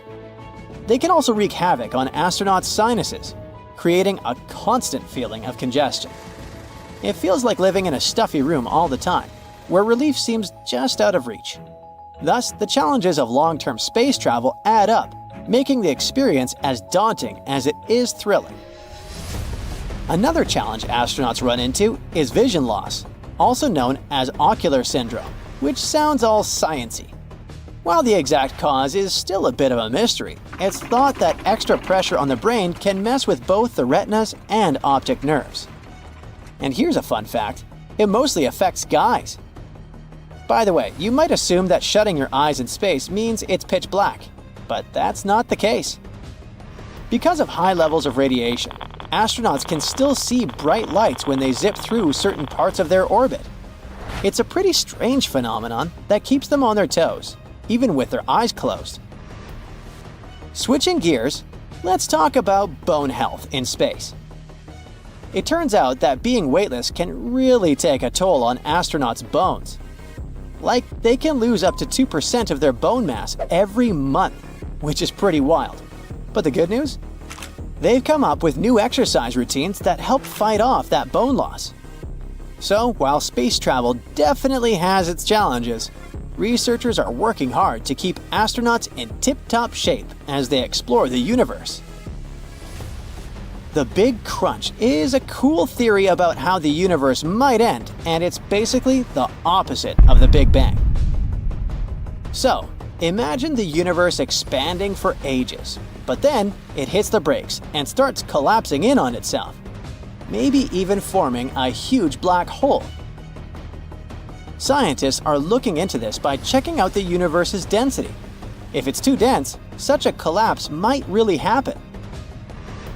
They can also wreak havoc on astronauts' sinuses, creating a constant feeling of congestion. It feels like living in a stuffy room all the time, where relief seems just out of reach. Thus, the challenges of long-term space travel add up, making the experience as daunting as it is thrilling. Another challenge astronauts run into is vision loss, also known as ocular syndrome, which sounds all sciencey. While the exact cause is still a bit of a mystery, it's thought that extra pressure on the brain can mess with both the retinas and optic nerves. And here's a fun fact: it mostly affects guys. By the way, you might assume that shutting your eyes in space means it's pitch black, but that's not the case. Because of high levels of radiation, astronauts can still see bright lights when they zip through certain parts of their orbit. It's a pretty strange phenomenon that keeps them on their toes, even with their eyes closed. Switching gears, let's talk about bone health in space. It turns out that being weightless can really take a toll on astronauts' bones. Like, they can lose up to 2% of their bone mass every month, which is pretty wild. But the good news? They've come up with new exercise routines that help fight off that bone loss. So, while space travel definitely has its challenges, researchers are working hard to keep astronauts in tip-top shape as they explore the universe. The Big Crunch is a cool theory about how the universe might end, and it's basically the opposite of the Big Bang. So, imagine the universe expanding for ages, but then it hits the brakes and starts collapsing in on itself, maybe even forming a huge black hole. Scientists are looking into this by checking out the universe's density. If it's too dense, such a collapse might really happen.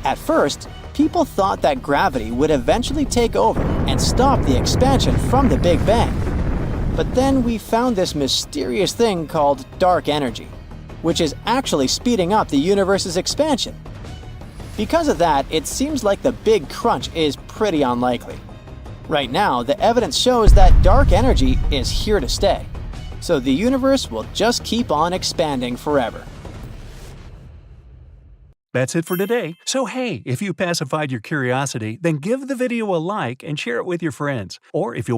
At first, people thought that gravity would eventually take over and stop the expansion from the Big Bang. But then we found this mysterious thing called dark energy, which is actually speeding up the universe's expansion. Because of that, it seems like the Big Crunch is pretty unlikely. Right now, the evidence shows that dark energy is here to stay, so the universe will just keep on expanding forever. That's it for today. So hey, if you pacified your curiosity, then give the video a like and share it with your friends. Or if you